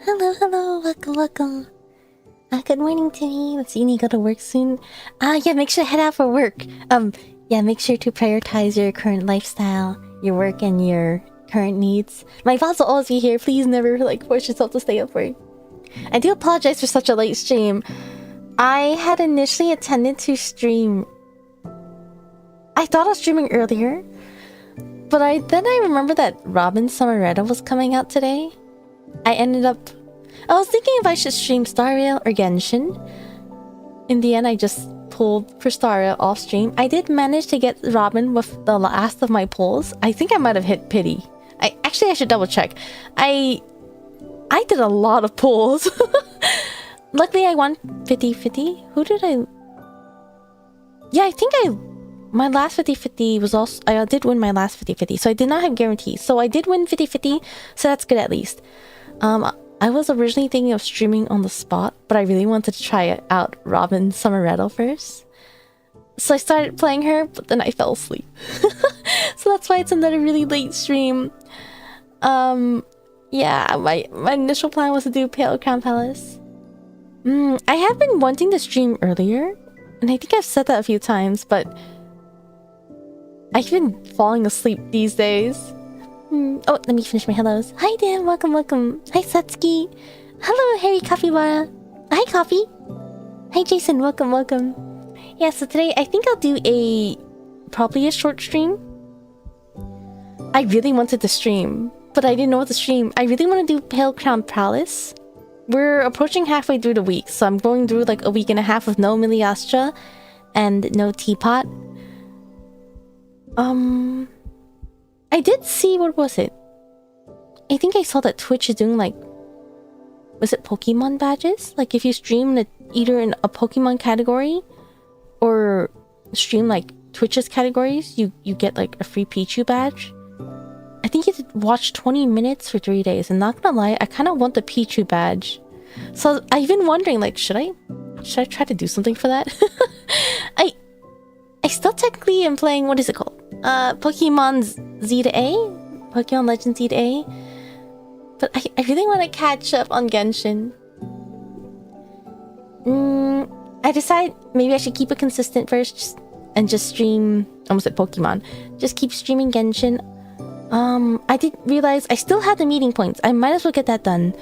Hello, hello, welcome, welcome. Good morning, Timmy. Let's see, you need to go to work soon. Yeah, make sure to head out for work. Yeah, make sure to prioritize your current lifestyle, your work, and your current needs. My boss will always be here. Please never, force yourself to stay up for it. I do apologize for such a late stream. I had initially intended to stream... I thought I was streaming earlier, but then I remembered that Robin Summeretta was coming out today. I was thinking if I should stream Star Rail or Genshin. In the end, I just pulled for Star Rail off stream. I did manage to get Robin with the last of my pulls. I think I might have hit pity. I should double check. I did a lot of pulls. Luckily, I won 50-50. Who did I... Yeah, I think my last 50-50 was also... I did win my last 50-50, so I did not have guarantees. So I did win 50-50, so that's good at least. I was originally thinking of streaming on the spot, but I really wanted to try out Robin Summeretta first. So I started playing her, but then I fell asleep. So that's why it's another really late stream. Yeah, my initial plan was to do Pale Crown Palace. I have been wanting to stream earlier, and I think I've said that a few times, but I've been falling asleep these days. Oh, let me finish my hellos. Hi Dan, welcome, welcome. Hi Satsuki. Hello Harry Capybara. Hi Coffee. Hi Jason, welcome, welcome. Yeah, so today I think I'll do probably a short stream. I really wanted to stream, but I didn't know what to stream. I really want to do Pale Crown Palace. We're approaching halfway through the week, so I'm going through like a week and a half of no Miliastra and no Teapot. I did see, what was it? I think I saw that Twitch is doing was it Pokemon badges? Like if you stream either in a Pokemon category or stream Twitch's categories, you get a free Pichu badge. I think you could watch 20 minutes for 3 days, and not gonna lie, I kind of want the Pichu badge. So I've been wondering, should I try to do something for that? I still technically am playing, what is it called? Pokemon Z to A? Pokemon Legends Z to A? But I really want to catch up on Genshin. I decided maybe I should keep it consistent first and just stream... almost at Pokemon. Just keep streaming Genshin. I did realize I still had the meeting points. I might as well get that done.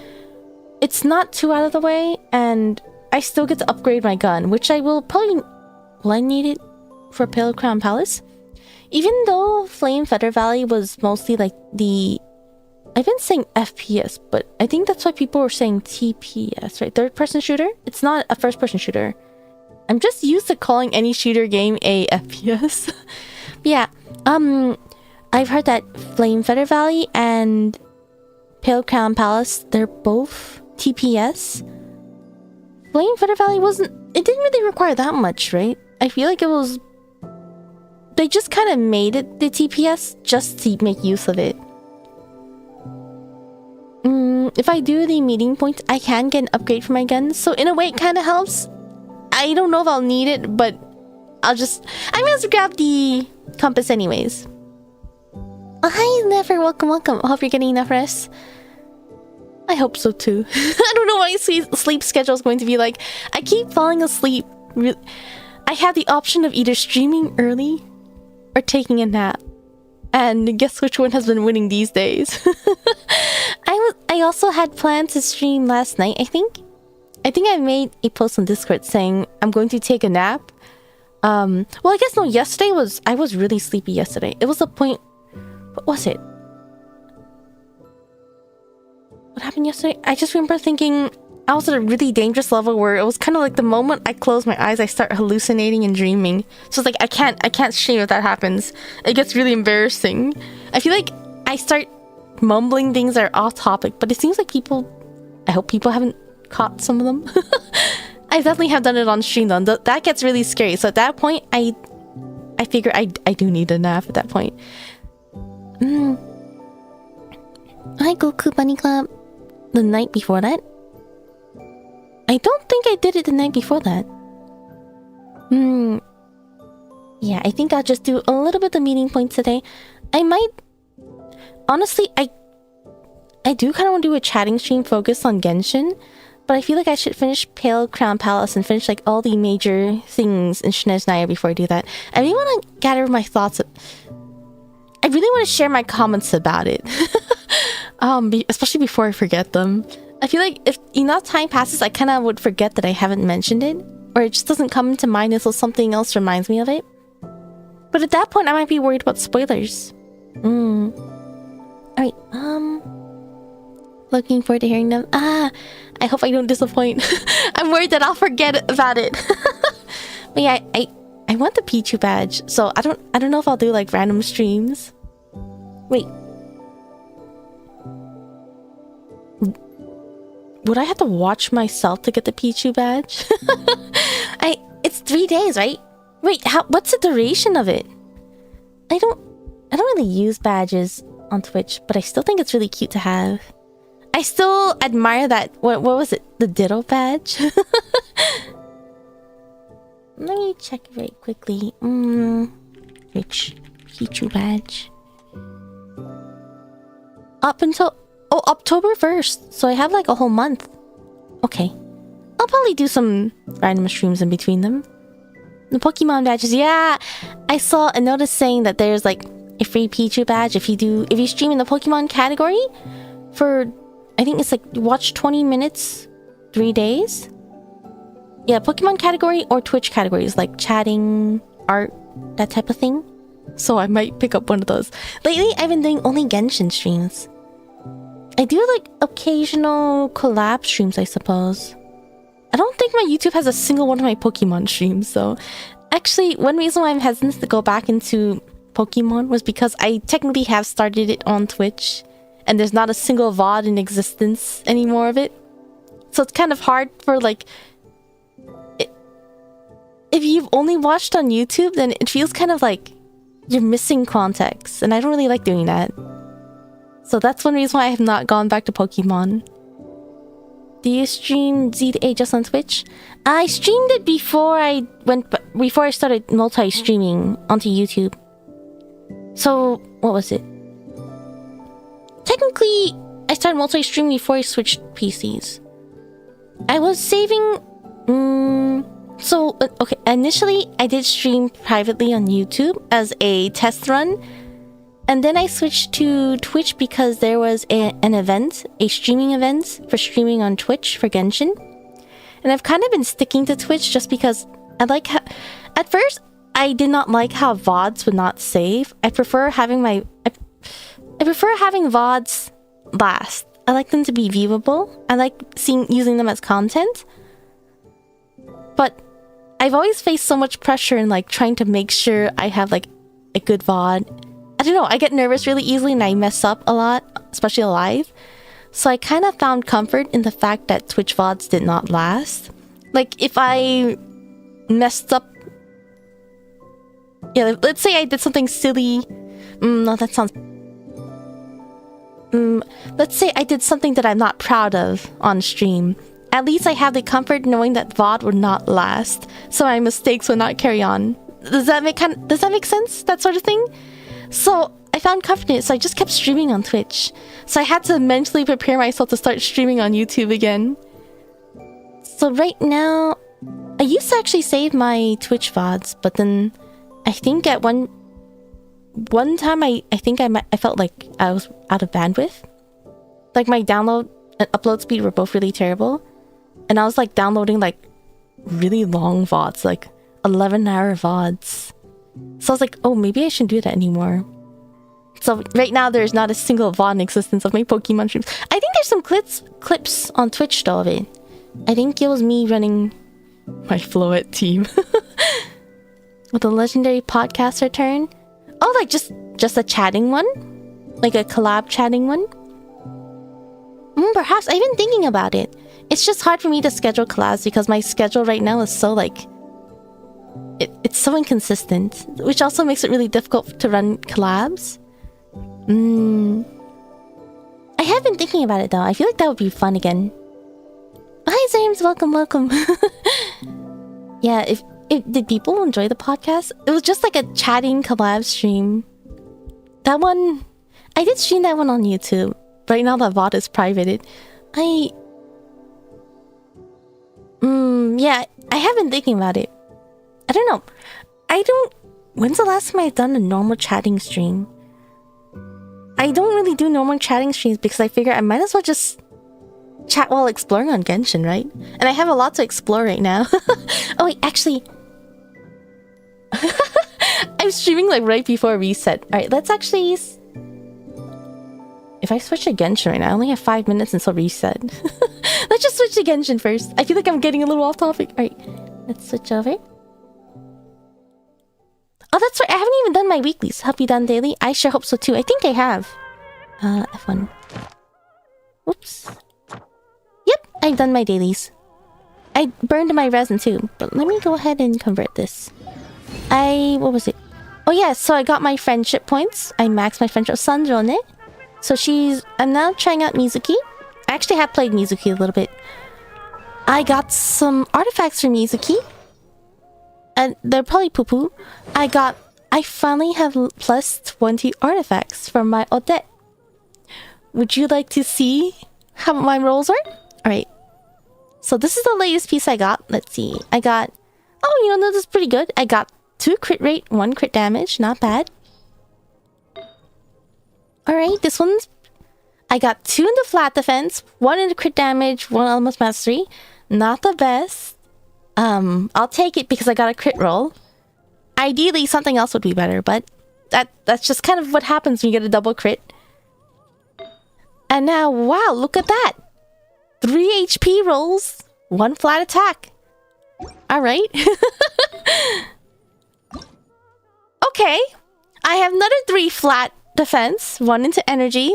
It's not too out of the way, and I still get to upgrade my gun, which I will probably... Will I need it for Pale Crown Palace? Even though Flame Feather Valley was mostly I've been saying FPS, but I think that's why people were saying TPS, right? Third person shooter? It's not a first person shooter. I'm just used to calling any shooter game a FPS. Yeah, I've heard that Flame Feather Valley and Pale Crown Palace, they're both TPS. Flame Feather Valley it didn't really require that much, right? I feel like it was... They just kind of made it the TPS just to make use of it. If I do the meeting points, I can get an upgrade for my gun. So in a way, it kind of helps. I don't know if I'll need it, but I might as well grab the compass anyways. Oh, hi, Never. Welcome, welcome. I hope you're getting enough rest. I hope so too. I don't know what my sleep schedule is going to be like. I keep falling asleep. I have the option of either streaming early or taking a nap. And guess which one has been winning these days? I also had planned to stream last night, I think. I think I made a post on Discord saying I'm going to take a nap. Well, I guess no, I was really sleepy yesterday. It was a point... What was it? What happened yesterday? I just remember thinking I was at a really dangerous level where it was kind of like the moment I close my eyes, I start hallucinating and dreaming. So it's I can't stream if that happens. It gets really embarrassing. I feel like I start mumbling things that are off topic, but it seems like I hope people haven't caught some of them. I definitely have done it on stream though. That gets really scary. So at that point, I figure I do need a nap at that point. Hi Goku Bunny Club. The night before that? I don't think I did it the night before that. Yeah, I think I'll just do a little bit of meeting points today. I might... Honestly, I do kind of want to do a chatting stream focused on Genshin, but I feel like I should finish Pale Crown Palace and finish like all the major things in Snezhnaya before I do that. I really want to gather my thoughts. I really want to share my comments about it. Especially before I forget them. I feel like if enough time passes, I kind of would forget that I haven't mentioned it, or it just doesn't come into mind until something else reminds me of it. But at that point, I might be worried about spoilers. Alright, looking forward to hearing them. I hope I don't disappoint. I'm worried that I'll forget about it. But yeah, I want the Pichu badge, so I don't know if I'll do like random streams. Wait. Would I have to watch myself to get the Pichu badge? It's 3 days, right? Wait, what's the duration of it? I don't really use badges on Twitch, but I still think it's really cute to have. I still admire that. What was it? The Ditto badge? Let me check very quickly. Which Pichu badge? Up until October 1st. So I have like a whole month. Okay. I'll probably do some random streams in between them. The Pokemon badges, yeah. I saw a notice saying that there's like a free Pichu badge if you stream in the Pokemon category for, I think it's like watch 20 minutes, 3 days. Yeah, Pokemon category or Twitch categories like chatting, art, that type of thing. So I might pick up one of those. Lately, I've been doing only Genshin streams. I do like occasional collab streams, I suppose. I don't think my YouTube has a single one of my Pokemon streams, so... Actually, one reason why I'm hesitant to go back into Pokemon was because I technically have started it on Twitch, and there's not a single VOD in existence anymore of it. So it's kind of hard for, like... If you've only watched on YouTube, then it feels kind of like you're missing context, and I don't really like doing that. So that's one reason why I have not gone back to Pokemon. Do you stream Z to A just on Twitch? I streamed it before I started multi-streaming onto YouTube. So, what was it? Technically, I started multi-streaming before I switched PCs. I was saving... okay, initially I did stream privately on YouTube as a test run. And then I switched to Twitch because there was an event, a streaming event for streaming on Twitch for Genshin. And I've kind of been sticking to Twitch just because I like how... At first, I did not like how VODs would not save. I prefer having I prefer having VODs last. I like them to be viewable. I like using them as content. But I've always faced so much pressure in like trying to make sure I have like a good VOD. I don't know, I get nervous really easily and I mess up a lot, especially live. So I kind of found comfort in the fact that Twitch VODs did not last. Like, if I messed up... Yeah, let's say I did something silly... no, that sounds... let's say I did something that I'm not proud of on stream. At least I have the comfort knowing that VOD would not last, so my mistakes would not carry on. Does that make sense? That sort of thing? So I found comfort in it, so I just kept streaming on Twitch. So I had to mentally prepare myself to start streaming on YouTube again. So right now, I used to actually save my Twitch VODs, but then I think at one time I felt like I was out of bandwidth. Like my download and upload speed were both really terrible. And I was like downloading like really long VODs, like 11-hour VODs. So I was like, oh, maybe I shouldn't do that anymore. So right now there's not a single VOD in existence of my Pokemon streams. I think there's some clips on Twitch though of it. I think it was me running my Floet team. With a legendary podcast return. Oh, like just a chatting one? Like a collab chatting one? Perhaps. I've been thinking about it. It's just hard for me to schedule collabs because my schedule right now is so like... It's so inconsistent, which also makes it really difficult to run collabs. I have been thinking about it though. I feel like that would be fun again. Hi James, welcome. Yeah, if did people enjoy the podcast? It was just like a chatting collab stream. That one, I did stream that one on YouTube, Right now the VOD is privated. Yeah, I have been thinking about it. I don't know. When's the last time I've done a normal chatting stream? I don't really do normal chatting streams because I figure I might as well just chat while exploring on Genshin, right? And I have a lot to explore right now. Oh wait, actually... I'm streaming like right before reset. Alright, let's actually... If I switch to Genshin right now, I only have 5 minutes until reset. Let's just switch to Genshin first. I feel like I'm getting a little off topic. Alright, let's switch over. Oh, that's right. I haven't even done my weeklies. Have you done daily? I sure hope so too. I think I have. F1. Oops. Yep, I've done my dailies. I burned my resin too. But let me go ahead and convert this. What was it? Oh yeah, so I got my friendship points. I maxed my friendship with Snezhnaya. So I'm now trying out Mizuki. I actually have played Mizuki a little bit. I got some artifacts from Mizuki. And they're probably poo-poo. I finally have plus 20 artifacts from my Odette. Would you like to see how my rolls are? Alright. So this is the latest piece I got. Let's see. I got... Oh, you know, this is pretty good. I got 2 crit rate, 1 crit damage. Not bad. Alright, this one's... I got 2 in the flat defense, 1 in the crit damage, 1 almost mastery. Not the best. I'll take it because I got a crit roll. Ideally, something else would be better, but that's just kind of what happens when you get a double crit. And now, wow, look at that! 3 HP rolls, 1 flat attack. Alright. Okay. I have another 3 flat defense, 1 into energy.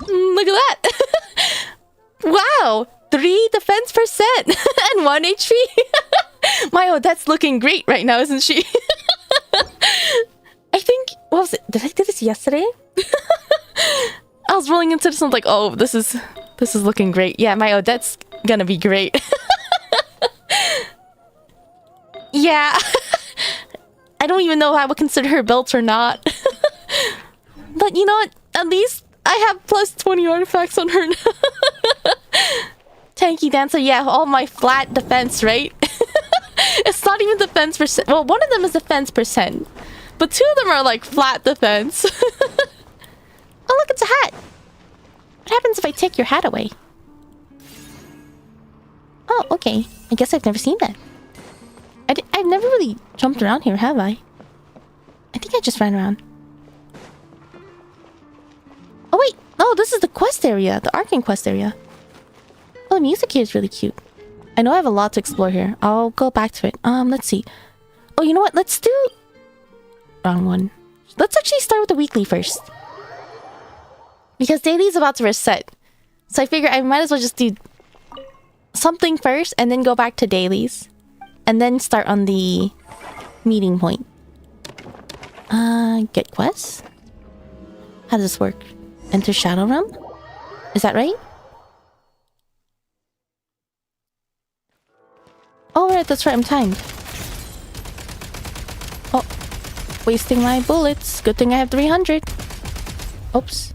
Look at that! Wow! 3 defense percent and 1 HP. My Odette's looking great right now, isn't she? I think... What was it? Did I do this yesterday? I was rolling into this and I was like, oh, this is looking great. Yeah, my Odette's gonna be great. Yeah. I don't even know if I would consider her built or not. But you know what? At least I have plus 20 artifacts on her now. Tanky Dancer, yeah, all my flat defense, right? It's not even defense percent. Well, one of them is defense percent. But 2 of them are like flat defense. Oh, look, it's a hat. What happens if I take your hat away? Oh, okay. I guess I've never seen that. I've never really jumped around here, have I? I think I just ran around. Oh, wait. Oh, this is the quest area. The Arcane quest area. Oh, the music here is really cute. I know I have a lot to explore here. I'll go back to it. Let's see. Oh, you know what? Let's do... Wrong one. Let's actually start with the weekly first. Because daily is about to reset. So I figure I might as well just do something first and then go back to dailies. And then start on the meeting point. Get quests? How does this work? Enter Shadow Realm? Is that right? Oh, right, that's right, I'm timed. Oh, wasting my bullets. Good thing I have 300. Oops.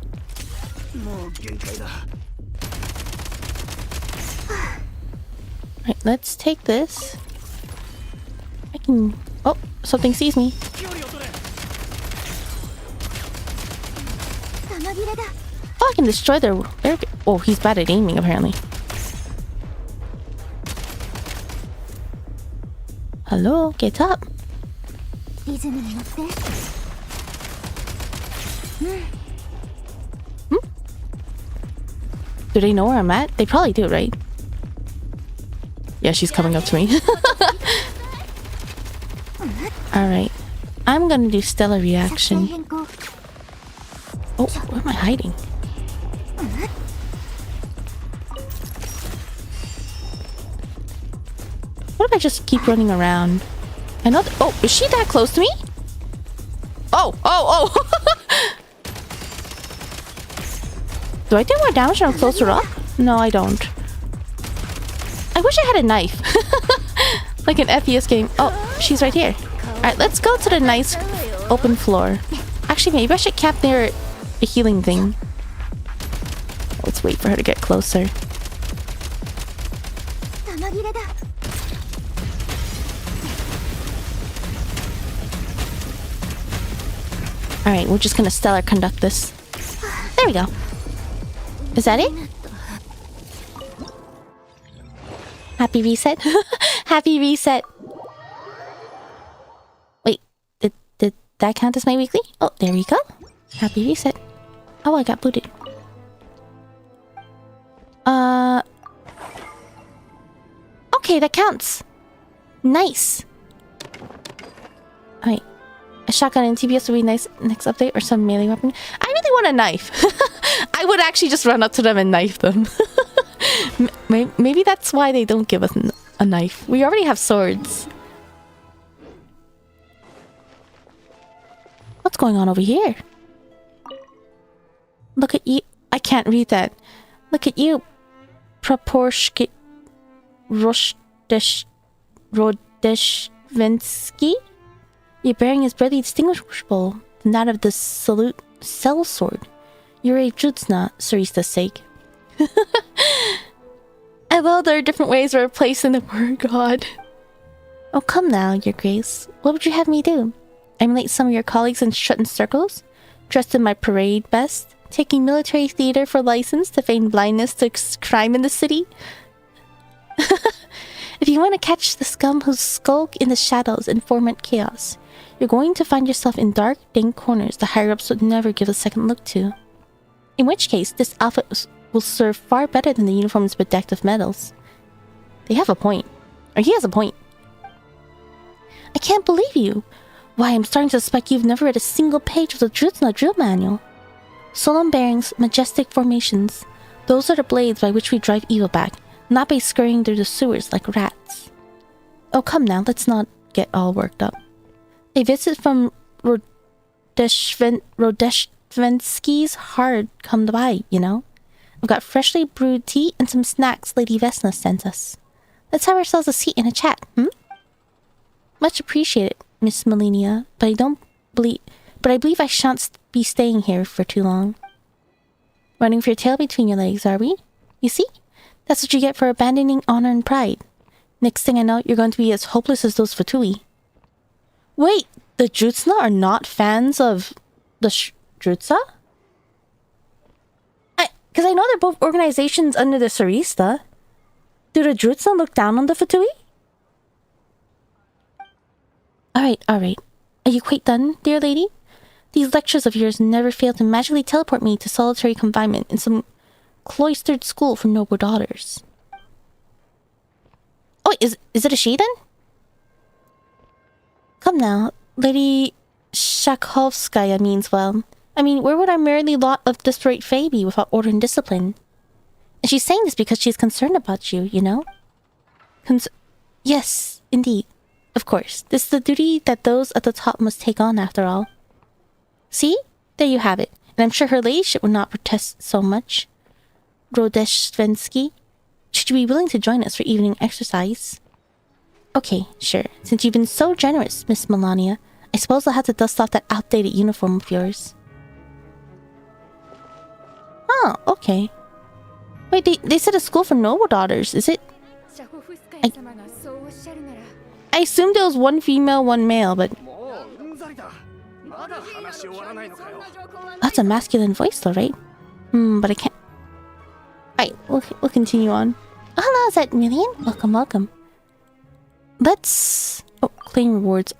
Right, let's take this. I can... Oh, something sees me. Oh, I can destroy their... Oh, he's bad at aiming, apparently. Hello, get up. Do they know where I'm at? They probably do, right? Yeah, she's coming up to me. Alright. I'm gonna do Stellar Reaction. Oh, where am I hiding? What if I just keep running around? I know oh, is she that close to me? Oh, oh, oh! Do I do more damage when I'm closer up? No, I don't. I wish I had a knife. Like an FPS game. Oh, she's right here. Alright, let's go to the nice open floor. Actually, maybe I should camp near a healing thing. Let's wait for her to get closer. Alright, we're just gonna stellar conduct this. There we go. Is that it? Happy reset? Happy reset. Wait, did that count as my weekly? Oh, there we go. Happy reset. Oh, I got booted. Okay, that counts. Nice. Alright. A shotgun and TBS would be nice next update, or some melee weapon. I really want a knife. I would actually just run up to them and knife them. Maybe that's why they don't give us a knife. We already have swords. What's going on over here? Look at you. I can't read that. Look at you. Proporshki Rodeshvensky? Your bearing is barely distinguishable from that of the salute cell sword. You're a Jutsna, Sarista's sake. Although there are different ways of replacing the word god. Oh, come now, your grace. What would you have me do? Emulate some of your colleagues and strut in circles? Dressed in my parade best? Taking military theater for license to feign blindness to crime in the city? If you want to catch the scum who skulk in the shadows and foment chaos, you're going to find yourself in dark, dank corners the higher-ups would never give a second look to. In which case, this outfit will serve far better than the uniforms bedecked with medals. They have a point. Or he has a point. I can't believe you! Why, I'm starting to suspect you've never read a single page of the Jutsna drill manual. Solemn bearings, majestic formations. Those are the blades by which we drive evil back, not by scurrying through the sewers like rats. Oh, come now, let's not get all worked up. A visit from Rodeshvensky's hard come by, you know? I've got freshly brewed tea and some snacks Lady Vesna sent us. Let's have ourselves a seat and a chat, Much appreciated, Miss Melania, but I believe I shan't be staying here for too long. Running for your tail between your legs, are we? You see? That's what you get for abandoning honor and pride. Next thing I know, you're going to be as hopeless as those Fatui. Wait, the Jutsna are not fans of the Jutsa? Because I know they're both organizations under the Sarista. Do the Jutsna look down on the Fatui? Alright. Are you quite done, dear lady? These lectures of yours never fail to magically teleport me to solitary confinement in some cloistered school for noble daughters. Oh, is it a she then? Come now, Lady Shakhovskaya means well. I mean, where would our merely lot of disparate fae be without order and discipline? And she's saying this because she's concerned about you, you know? Yes, indeed. Of course, this is the duty that those at the top must take on after all. See? There you have it. And I'm sure her ladyship would not protest so much. Rodeshvensky, should you be willing to join us for evening exercise? Okay, sure. Since you've been so generous, Miss Melania, I suppose I'll have to dust off that outdated uniform of yours. Oh, okay. Wait, they said a school for noble daughters, is it? I assumed there was one female, one male, but... That's a masculine voice though, right? But I can't... Alright, we'll continue on. Oh, hello, is that Million? Welcome. Let's... Oh, claim rewards.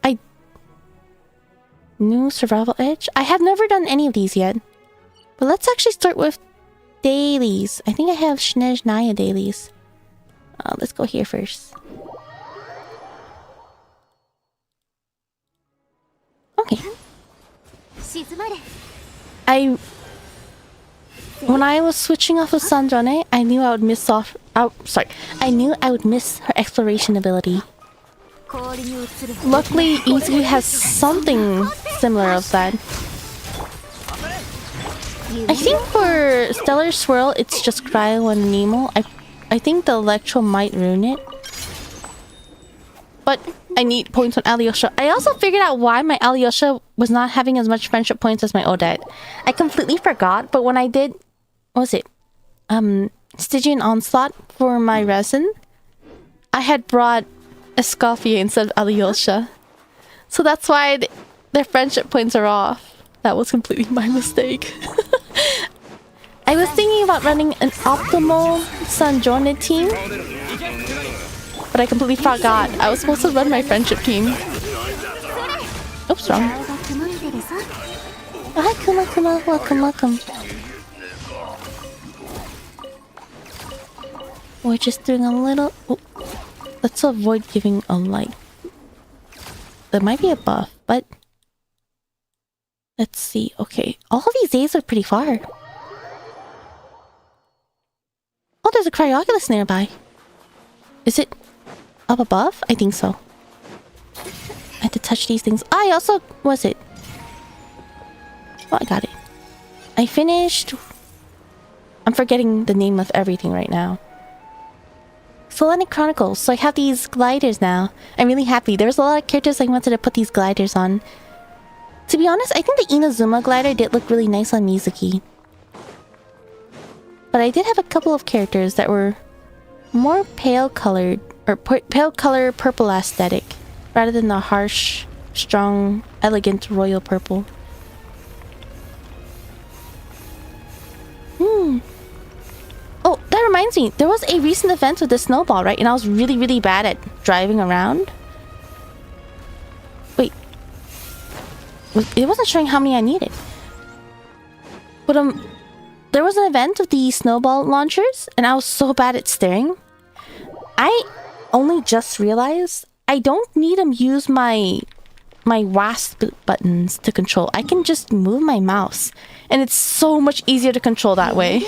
New survival edge? I have never done any of these yet. But let's actually start with dailies. I think I have Snezhnaya dailies. Let's go here first. Okay. When I was switching off of Snezhnaya, I knew I would miss I knew I would miss her exploration ability. Luckily, Izuku has something similar of that. I think for Stellar Swirl, it's just Cryo and Nemo. I think the Electro might ruin it. but I need points on Alyosha. I also figured out why my Alyosha was not having as much friendship points as my Odette. I completely forgot, but when I did... What was it? Stygian Onslaught for my resin, I had brought Escoffier instead of Alyosha. So that's why their friendship points are off. That was completely my mistake. I was thinking about running an optimal Sanjone team, but I completely forgot. I was supposed to run my friendship team. Oops, wrong. Oh, hi, Kuma Kuma. Welcome, welcome. We're just doing a little... Oh, let's avoid giving a light. There might be a buff, but... Let's see. Okay. All of these days are pretty far. Oh, there's a Cryoculus nearby. Is it up above? I think so. I had to touch these things. I also... Was it? Oh, I got it. I finished... I'm forgetting the name of everything right now. Solanic Chronicles. So I have these gliders now. I'm really happy. There was a lot of characters I wanted to put these gliders on. To be honest, I think the Inazuma glider did look really nice on Mizuki. But I did have a couple of characters that were more pale colored, or pale color purple aesthetic, rather than the harsh, strong, elegant royal purple. Oh, that reminds me, there was a recent event with the snowball, right? And I was really, really bad at driving around. Wait. It wasn't showing how many I needed. But there was an event with the snowball launchers, and I was so bad at steering. I only just realized I don't need to use my WASP buttons to control. I can just move my mouse, and it's so much easier to control that way.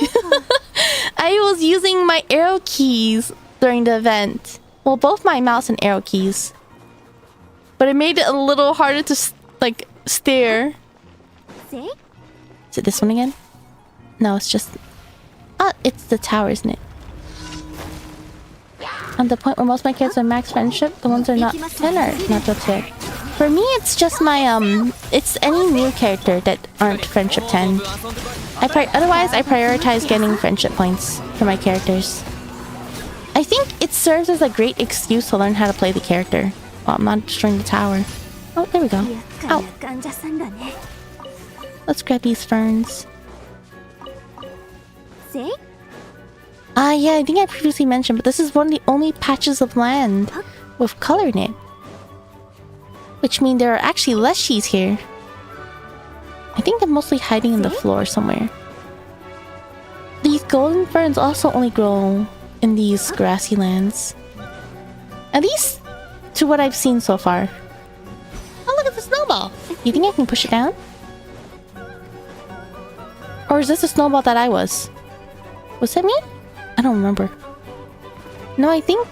I was using my arrow keys during the event. Well, both my mouse and arrow keys. But it made it a little harder to, like, steer. Is it this one again? No, it's just... Ah, it's the tower, isn't it? At the point where most of my characters are max friendship, the ones that are not 10 are not up yet. For me, it's just my, it's any new character that aren't friendship 10. Otherwise, I prioritize getting friendship points for my characters. I think it serves as a great excuse to learn how to play the character. Well, I'm not destroying the tower. Oh, there we go. Ow. Let's grab these ferns. Yeah, I think I previously mentioned, but this is one of the only patches of land with color in it. Which means there are actually leshies here. I think they're mostly hiding in the floor somewhere. These golden ferns also only grow in these grassy lands. At least to what I've seen so far. Oh, look at the snowball! You think I can push it down? Or is this a snowball that I was? Was that me? I don't remember. No, I think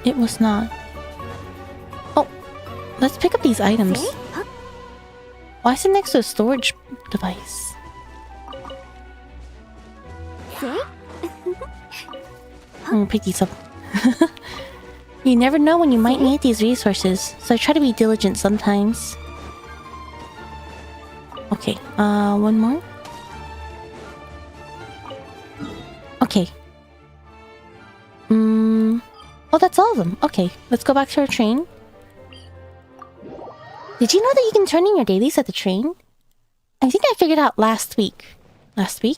it was not. Oh, let's pick up these items. Why is it next to a storage device? I'm gonna pick these up. You never know when you might need these resources, so I try to be diligent sometimes. Okay, one more. Okay. Oh, that's all of them. Okay, let's go back to our train. Did you know that you can turn in your dailies at the train? I think I figured out last week. Last week?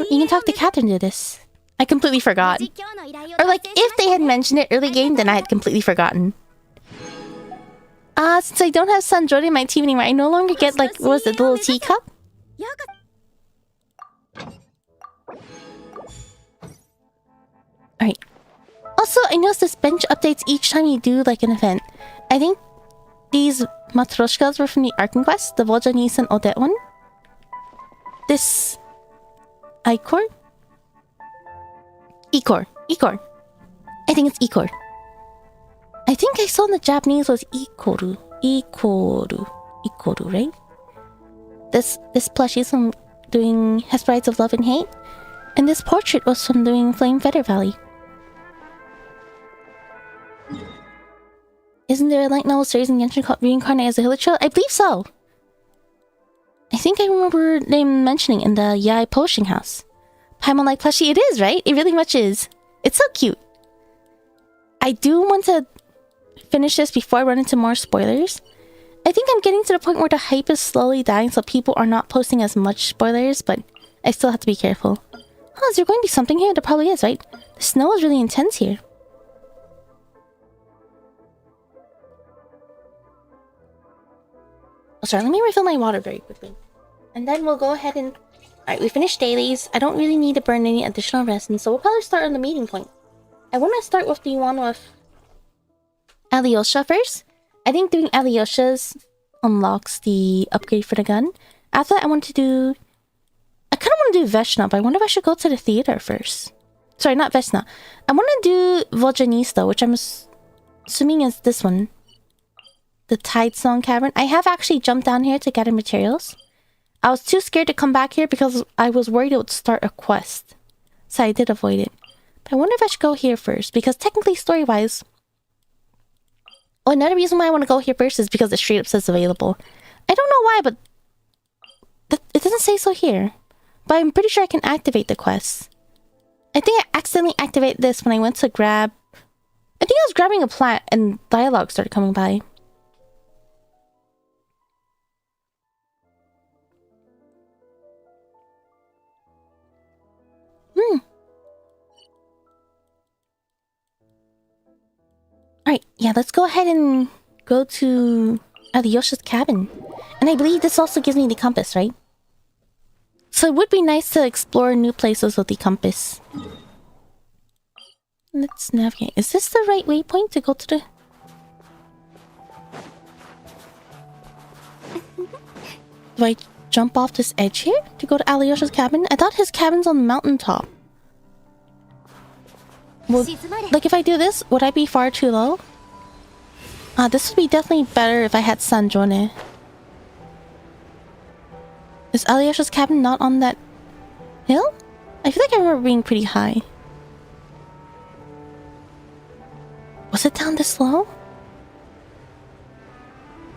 You can talk to Catherine to this. I completely forgot. Or like, if they had mentioned it early game, then I had completely forgotten. Since I don't have Sanjori in my team anymore, I no longer get, like, what was it, the little teacup? Alright. Also, I noticed this bench updates each time you do, like, an event. I think these Matryoshkas were from the Arkan Quest, the Voljanis and Odette one. This... Icor? Icor. I think it's Icor. I think I saw in the Japanese was Ikoru, right? This plushie is from doing Hesperides of Love and Hate, and this portrait was from doing Flame Feather Valley. Isn't there a light novel series in Genshin called Reincarnate as a Hilicho? I believe so. I think I remember them mentioning in the Yai Polishing House. Paimon like plushie, it is, right? It really much is. It's so cute. I do want to finish this before I run into more spoilers. I think I'm getting to the point where the hype is slowly dying, so people are not posting as much spoilers, but I still have to be careful. Oh, is there going to be something here? There probably is, right? The snow is really intense here. Oh, sorry, let me refill my water very quickly. And then we'll go ahead and... Alright, we finished dailies. I don't really need to burn any additional resins, so we'll probably start on the meeting point. I want to start with the one with Alyosha first. I think doing Alyosha's unlocks the upgrade for the gun. After that, I want to do... I kind of want to do Veshna, but I wonder if I should go to the theater first. Sorry, not Veshna. I want to do Vojanista, which I'm assuming is this one. The Tide Song Cavern. I have actually jumped down here to gather materials. I was too scared to come back here because I was worried it would start a quest. So I did avoid it. But I wonder if I should go here first, because technically story-wise... Oh, another reason why I want to go here first is because it straight up says available. I don't know why, but... it doesn't say so here. But I'm pretty sure I can activate the quest. I think I accidentally activated this when I went to grab... I think I was grabbing a plant and dialogue started coming by. Alright, yeah, let's go ahead and go to Alyosha's cabin. And I believe this also gives me the compass, right? So it would be nice to explore new places with the compass. Let's navigate. Is this the right waypoint to go to the... Do I jump off this edge here to go to Alyosha's cabin? I thought his cabin's on the mountaintop. Well, like if I do this, would I be far too low? This would be definitely better if I had Sanjone. Is Alyosha's cabin not on that hill? I feel like I remember being pretty high. Was it down this low?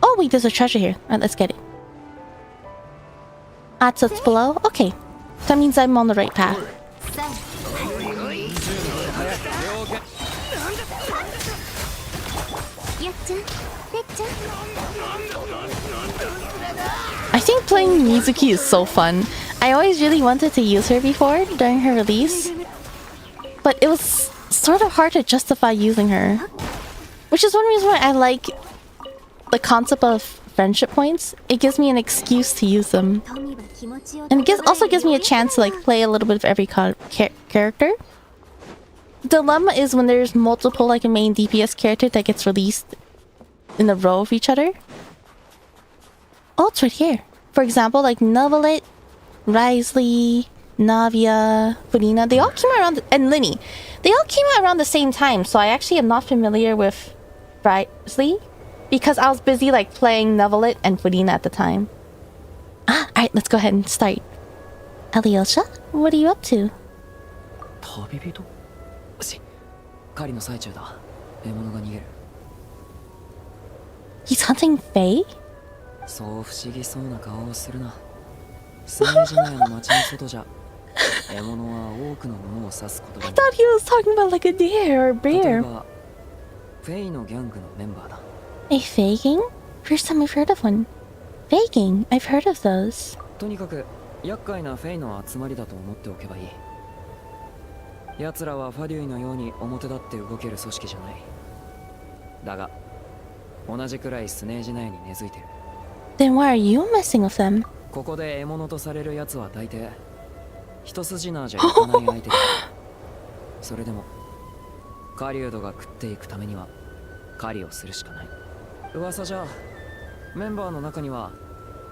Oh wait, there's a treasure here. Alright, let's get it. So it's below? Okay. That means I'm on the right path. I think playing Mizuki is so fun. I always really wanted to use her before, during her release. But it was sort of hard to justify using her. Which is one reason why I like the concept of friendship points. It gives me an excuse to use them. And it also gives me a chance to like play a little bit of every character. The dilemma is when there's multiple like a main DPS character that gets released in a row of each other. Oh, it's right here. For example, like Novelet, Risley, Navia, Furina, they all came out around and Linny. They all came out around the same time, so I actually am not familiar with Risley because I was busy like playing Novelet and Furina at the time. Alright, let's go ahead and start. Alyosha, what are you up to? He's hunting Faye? I thought he was talking about like a deer or a bear. A Faye gang? First time I've heard of one. Faye gang? I've heard of those. Then why are you messing with them?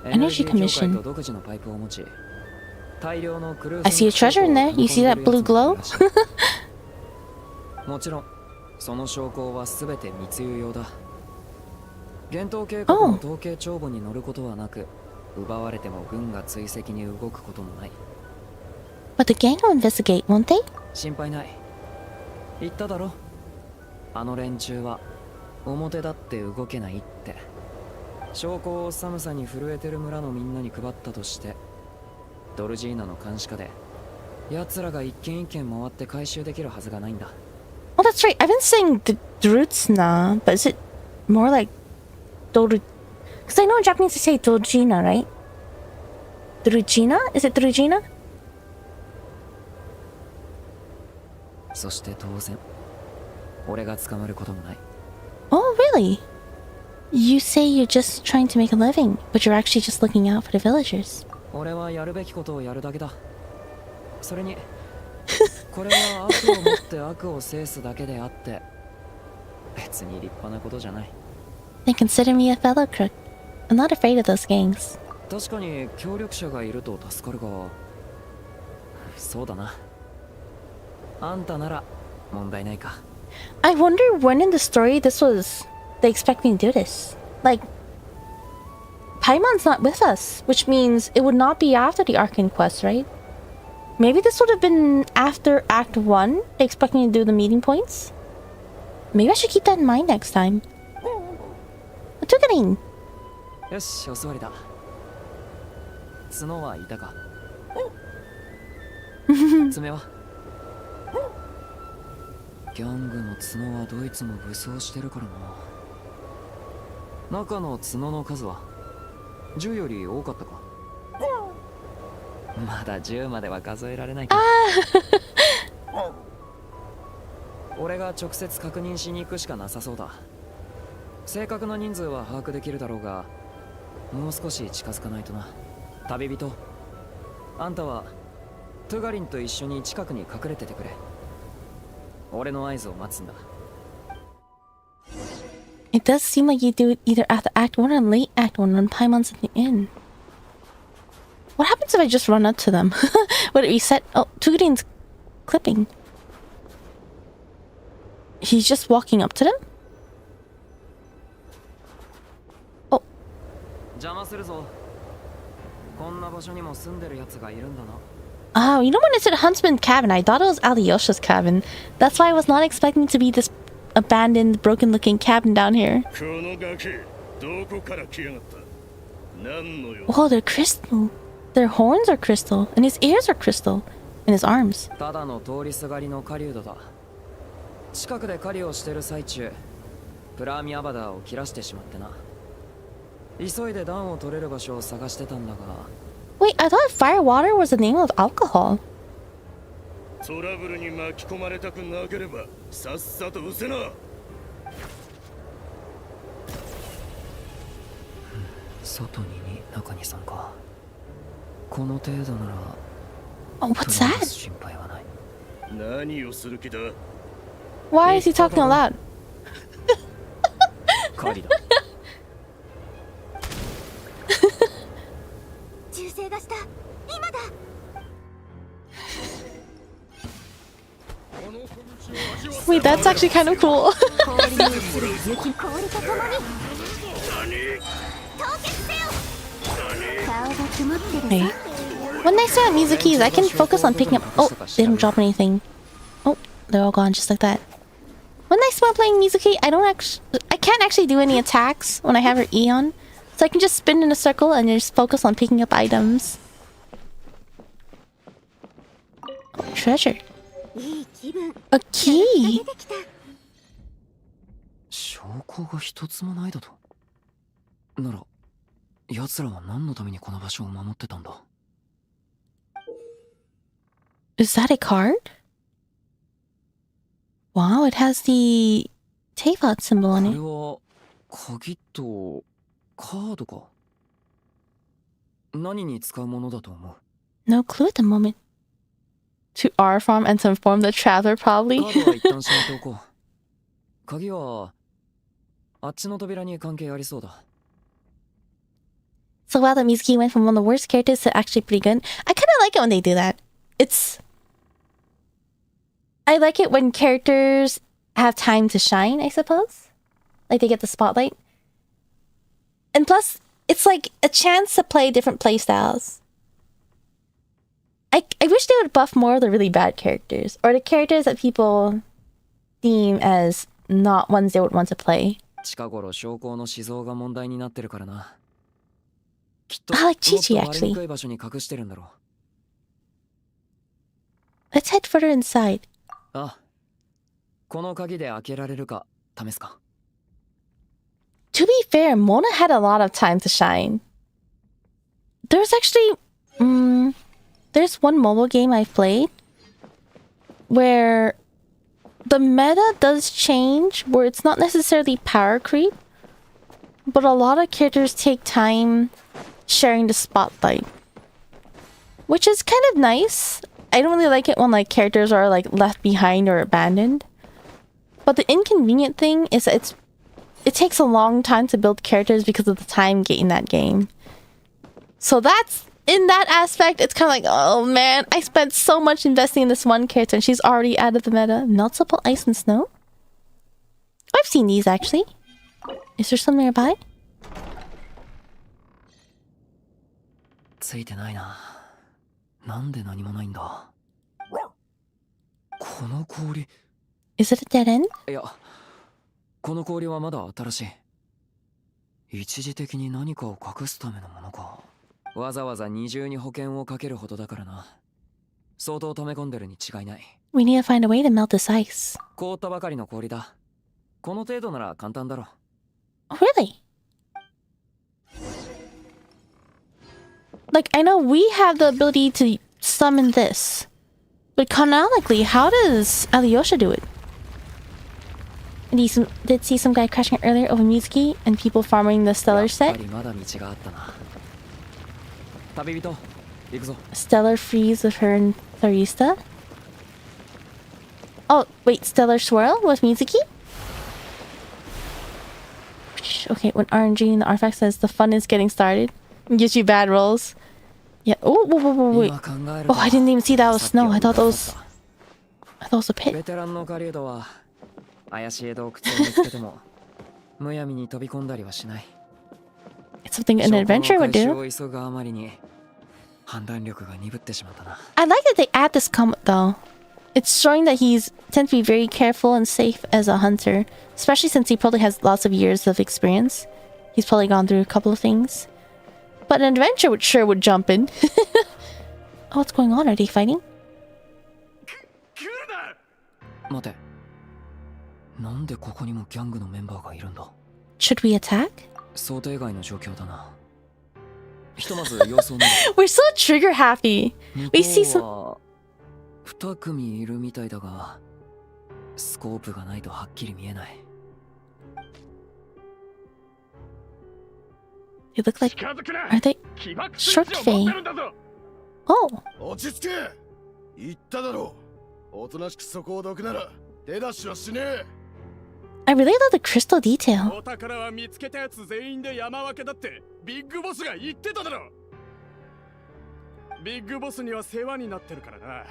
Energy Commission. I see a treasure in there. You see that blue glow? Oh. But the gang will investigate, won't they? 表立って動けないって。証拠を寒さに震えてる村のみんなに配ったとして、ドルジーナの監視下で奴らが一軒一軒回って回収できるはずがないんだ。Oh, that's right. I've been saying Drutsna, but is it more like Doru? Because I know in Japanese they say Dojina, right? Drujina? Is it Drujina? そして当然、俺が捕まることもない。Oh, really? You say you're just trying to make a living, but you're actually just looking out for the villagers. 俺はやるべきことをやるだけだ。それに、これは悪を持って悪を制すだけであって、別に立派なことじゃない。Then consider me a fellow crook. I'm not afraid of those gangs. 確かに協力者がいると助かるが、そうだな。あんたなら問題ないか。I wonder when in the story this was they expect me to do this. Like, Paimon's not with us, which means it would not be after the Arcane quest, right? Maybe this would have been after Act 1. They expect me to do the meeting points. Maybe I should keep that in mind next time. Tugarin! よし、お座りだ。角はいたか？爪は？ギャングの角はドイツも武装してるからな。中の角の数は10より多かったか？まだ10までは数えられないけど。俺が直接確認しに行くしかなさそうだ。正確な人数は把握できるだろうが、もう少し近づかないとな。旅人、あんたはトゥガリンと一緒に近くに隠れててくれ。俺の合図を待つんだ。It does seem like you do it either after Act 1 or late Act 1 when Paimon's at the inn. What happens if I just run up to them? Would it reset? Oh, Tugarin's clipping. He's just walking up to them? Oh. 邪魔するぞ。こんな場所にも住んでる奴がいるんだな。Oh, you know when it said Huntsman cabin, I thought it was Alyosha's cabin. That's why I was not expecting to be this abandoned, broken-looking cabin down here. Oh, they're crystal. Their horns are crystal, and his ears are crystal, and his arms. ただの通りすがりの狩人だ。近くで狩りをしてる最中、プラーミアバダーを切らしてしまってな。急いで暖を取れる場所を探してたんだが。Wait, I thought firewater was the name of alcohol. トラブルに巻き込まれたくなければさっさと失せな。外に2、中に3か。この程度なら。Oh, what's that? 心配はない。何をする気だ？ Why is he talking aloud? 狩りだ。銃声がした。今だ。Wait, that's actually kind of cool. Hey. One nice thing about music keys, I can focus on picking up. Oh, they don't drop anything. Oh, they're all gone just like that. One nice thing about playing music key, I can't actually do any attacks when I have her E on. So I can just spin in a circle and just focus on picking up items. Oh, treasure. A key. 証拠が一つもないだと。なら、奴らは何のためにこの場所を守ってたんだ。Is that a card? Wow, it has the Teyvat symbol on it. これは鍵とカードか。何に使うものだと思う？ No clue at the moment. To our farm and to inform the traveler, probably. カードは一旦しまっておこう。鍵はあっちの扉に関係ありそうだ。So while the music key went from one of the worst characters to actually pretty good, I kind of like it when they do that. I like it when characters have time to shine, I suppose. Like they get the spotlight. And plus, it's like a chance to play different playstyles. I wish they would buff more of the really bad characters, or the characters that people deem as not ones they would want to play. 近頃将校の思想が問題になってるからな。きっと I like もっ Chi-Chi と割れに actually. くい場所に隠してるんだろう。 Let's head further inside. あ、この鍵で開けられるか試すか。 To be fair, Mona had a lot of time to shine. There's actually, there's one mobile game I've played where the meta does change, where it's not necessarily power creep, but a lot of characters take time sharing the spotlight, which is kind of nice. I don't really like it when like characters are like left behind or abandoned. But the inconvenient thing is that it takes a long time to build characters because of the time gate in that game. So that's, in that aspect, it's kind of like, oh man, I spent so much investing in this one character and she's already out of the meta. Meltable ice and snow? I've seen these actually. Is there some nearby? ついてないな。なんで何もないんだ。この氷。 Is it a dead end? いや、この氷はまだ新しい。一時的に何かを隠すためのものか。わざわざ二重に保険をかけるほどだからな。相当溜め込んでるに違いない。We need to find a way to melt this ice. 凍ったばかりの氷だ。この程度なら簡単だろ。Really? Like, I know we have the ability to summon this. But canonically, how does Alyosha do it? Did see some guy crashing it earlier over Mizuki and people farming the Stellar やっ set? ぱりまだ道があったな。旅人、行くぞ。 Stellar freeze with her and Tharista? Oh, wait, Stellar swirl with Mizuki? Okay, when RNG in the artifact says the fun is getting started, it gives you bad rolls. Yeah. Oh, wait. Oh, I didn't even see that was snow. I thought that was a pit. ベテランの狩人は怪しい洞窟を見つけてもむやみに飛び込んだりはしない。 It's something an adventurer would do. を急ぐあまりに判断力が鈍ってしまったな。 I like that they add this comment though. It's showing that he's tends to be very careful and safe as a hunter, especially since he probably has lots of years of experience. He's probably gone through a couple of things. But an adventurer would jump in. Oh, what's going on? Are they fighting? 待て。なんでここにもギャングのメンバーがいるんだ。 Should we attack? 想定外の状況だな。ひとまず様子を見る。 We're so trigger happy. We see some. 2組いるみたいだが、スコープがないとはっきり見えない。 They look like. Are they short fey? Oh. 落ち着け。言っただろう。おとなしくそこをどくなら手出しはしねえ。 I really love the crystal detail. お宝は見つけたやつ全員で山分けだってビッグボスが言ってただろ。ビッグボスには世話になってるからな。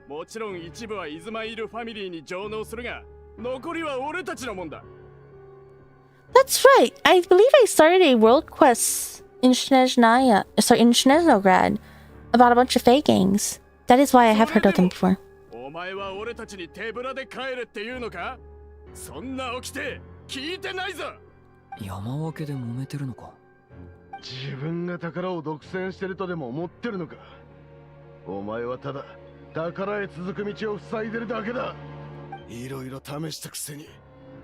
もちろん一部はイズマイルファミリーに上納するが、残りは俺たちのもんだ。 That's right. I believe I started a world quest in Snezhnaya, sorry, in Snezhnograd, about a bunch of fey gangs. That is why I have heard of them before. お前は俺たちに手ぶらで帰れって言うのか？そんな起きて聞いてないぞ。山分けで揉めてるのか。自分が宝を独占してるとでも思ってるのか。お前はただ宝へ続く道を塞いでるだけだ。いろいろ試したくせに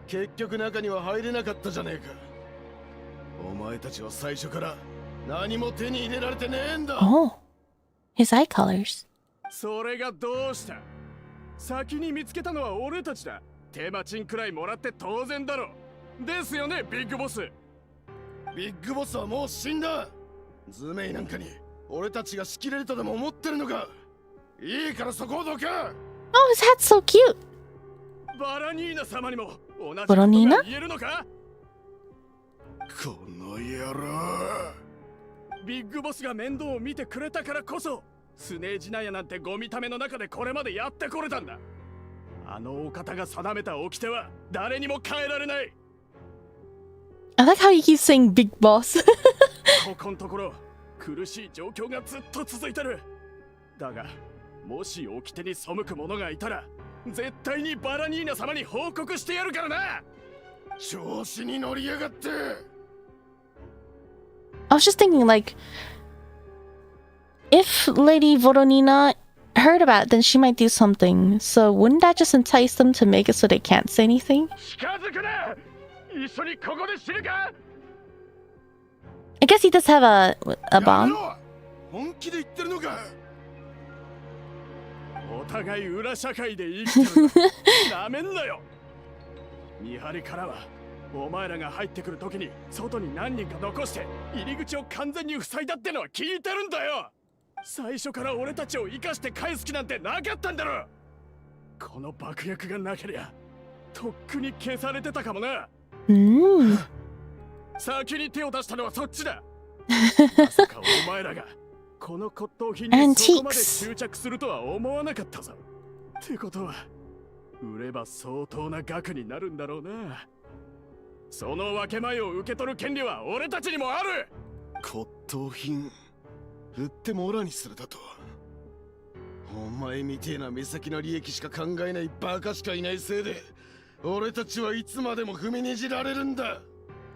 結局中には入れなかったじゃねえか。お前たちは最初から何も手に入れられてねえんだ。 Oh, his eye colors. それがどうした？先に見つけたのは俺たちだ。手間賃くらいもらって当然だろ。ですよね、ビッグボス。ビッグボスはもう死んだ。ズメイなんかに俺たちが仕切れるとでも思ってるのか。いいからそこをどけ。 Oh, his hat's so cute. バラニーナ様にも同じことバラニーナが言えるのか。この野郎。ビッグボスが面倒を見てくれたからこそスネージナヤなんてゴミための中でこれまでやってこれたんだ。あのお方が定めた掟は誰にも変えられない。 I like how he keeps saying big boss. ここのところ苦しい状況がずっと続いてる。だがもし掟に背く者がいたら絶対にバラニーナ様に報告してやるからな。調子に乗りやがって。 I was just thinking, like, if Lady Voronina heard about it, then she might do something. So wouldn't that just entice them to make it so they can't say anything? 近づくな。一緒にここで死ぬか。 I guess he does have a bomb. 本気で言ってるのか。お互い裏社会で生きてる。なめんなよ。見張りからはお前らが入ってくるときに外に何人か残して入り口を完全に塞いだってのは聞いてるんだよ。最初から俺たちを生かして返す気なんてなかったんだろ。この爆薬がなけりゃとっくに消されてたかもな。先に手を出したのはそっちだ。まさかお前らがこの骨董品にそこまで執着するとは思わなかったぞ。ってことは売れば相当な額になるんだろうな。その分け前を受け取る権利は俺たちにもある。骨董品売ってもオラにするだと。お前みてえな目先の利益しか考えないバカしかいないせいで俺たちはいつまでも踏みにじられるんだ。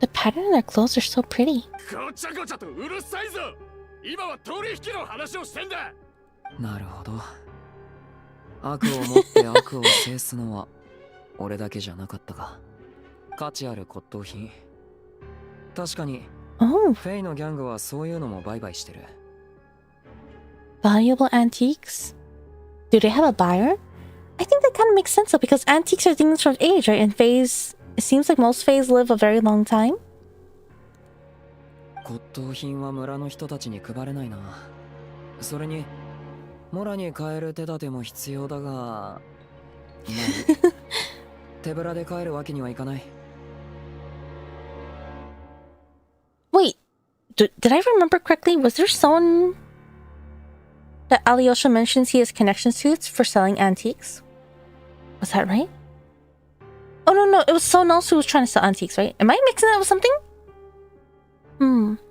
The pattern on their clothes are so pretty. ごちゃごちゃとうるさいぞ。今は取引の話をしてんだ。なるほど。悪をもって悪を制すのは俺だけじゃなかったか。価値ある骨董品。確かに Oh, フェイのギャングはそういうのも売買してる。 valuable antiques. Do they have a buyer? I think that kind of makes sense though, because antiques are things from age, right? And Fays, it seems like most Fays live a very long time. 骨董品は村の人たちに配れないな。それにモラに変える手立ても必要だが、手ぶらで帰るわけにはいかない。 Wait, did I remember correctly? Was there someone that Alyosha mentions he has connections to for selling antiques? Was that right? Oh no, it was someone else who was trying to sell antiques, right? Am I mixing that with something?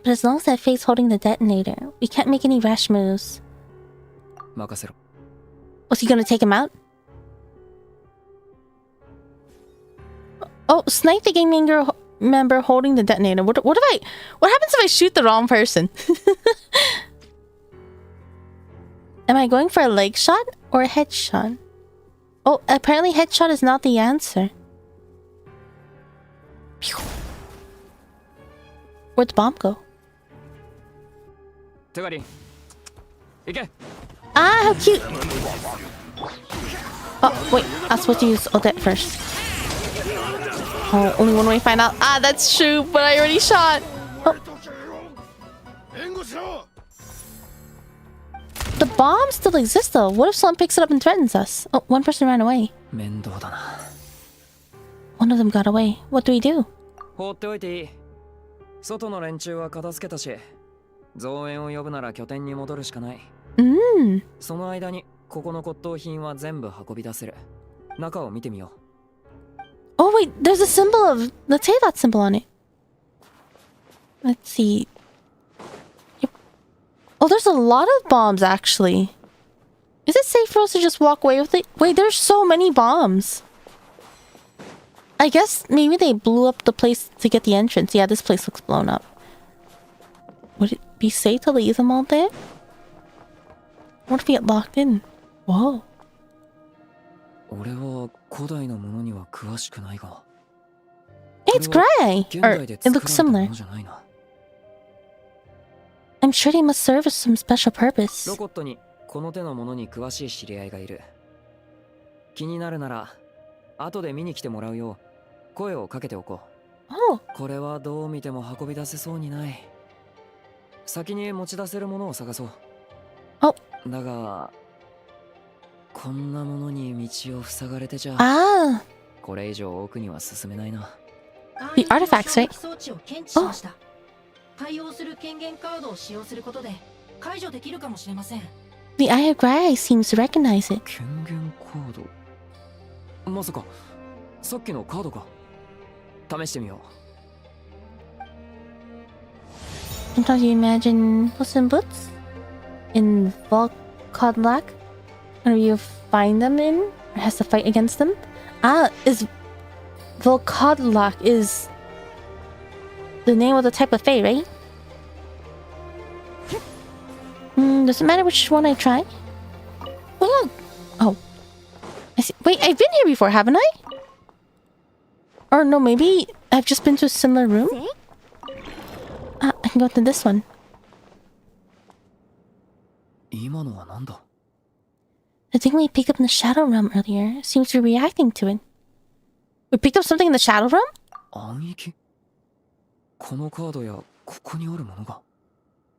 But as long as that Faye's holding the detonator, we can't make any rash moves. 任せろ。 Was he gonna take him out? Oh, snipe the gang member holding the detonator. What happens if I shoot the wrong person? Am I going for a leg shot or a headshot? Oh, apparently headshot is not the answer. Phew. Where'd the bomb go? 手狩り行け。 Ah, how cute! Oh, wait, I was supposed to use Odette first. Oh, only one way to find out. Ah, that's true, but I already shot. Oh. The bomb still exists though. What if someone picks it up and threatens us? Oh, one person ran away. 面倒だな。 One of them got away. What do we do? 放っておいていい。外の連中は片付けたし、増援を呼ぶなら拠点に戻るしかない。その間にここの骨董品は全部運び出せる。中を見てみよう。 Oh wait, there's a symbol of... Let's say that symbol on it. Let's see. Yep. Oh, there's a lot of bombs actually. Is it safe for us to just walk away with it? Wait, there's so many bombs. I guess maybe they blew up the place to get the entrance. Yeah, this place looks blown up. Would it be safe to leave them all there? What if we get locked in? Whoa. 俺は古代のものには詳しくないが。 Hey, it's gray! 現 Or 代で it 作 looks られたも similar. のじゃないな。 I'm sure they must serve some special purpose. ロコットにこの手のものに詳しい知り合いがいる。気になるなら後で見に来てもらうよう声をかけておこう。 Oh. これはどう見ても運び出せそうにない。先に持ち出せるものを探そう。 Oh. だがこんなものに道を塞がれてちゃ Ah. これ以上奥には進めないな。 The artifacts, right? 装置を検知しました。対応する権限カードを使用することで解除できるかもしれません。 The Eye of Gray seems to recognize it. 権限カード。まさかさっきのカードか。試してみよう。 Sometimes you imagine Puss in Boots in Volkodlak, where you find them in or has to fight against them. Ah, is Volkodlok is the name of the type of fae, right? Does it matter which one I try? Oh, oh. I see. Wait, I've been here before, haven't I? Or no, maybe I've just been to a similar room? I can go to this one. 今のはなんだ The thing we picked up in the Shadow Realm earlier seems to be reacting to it. We picked up something in the Shadow Realm? 暗域このカードやここにあるものが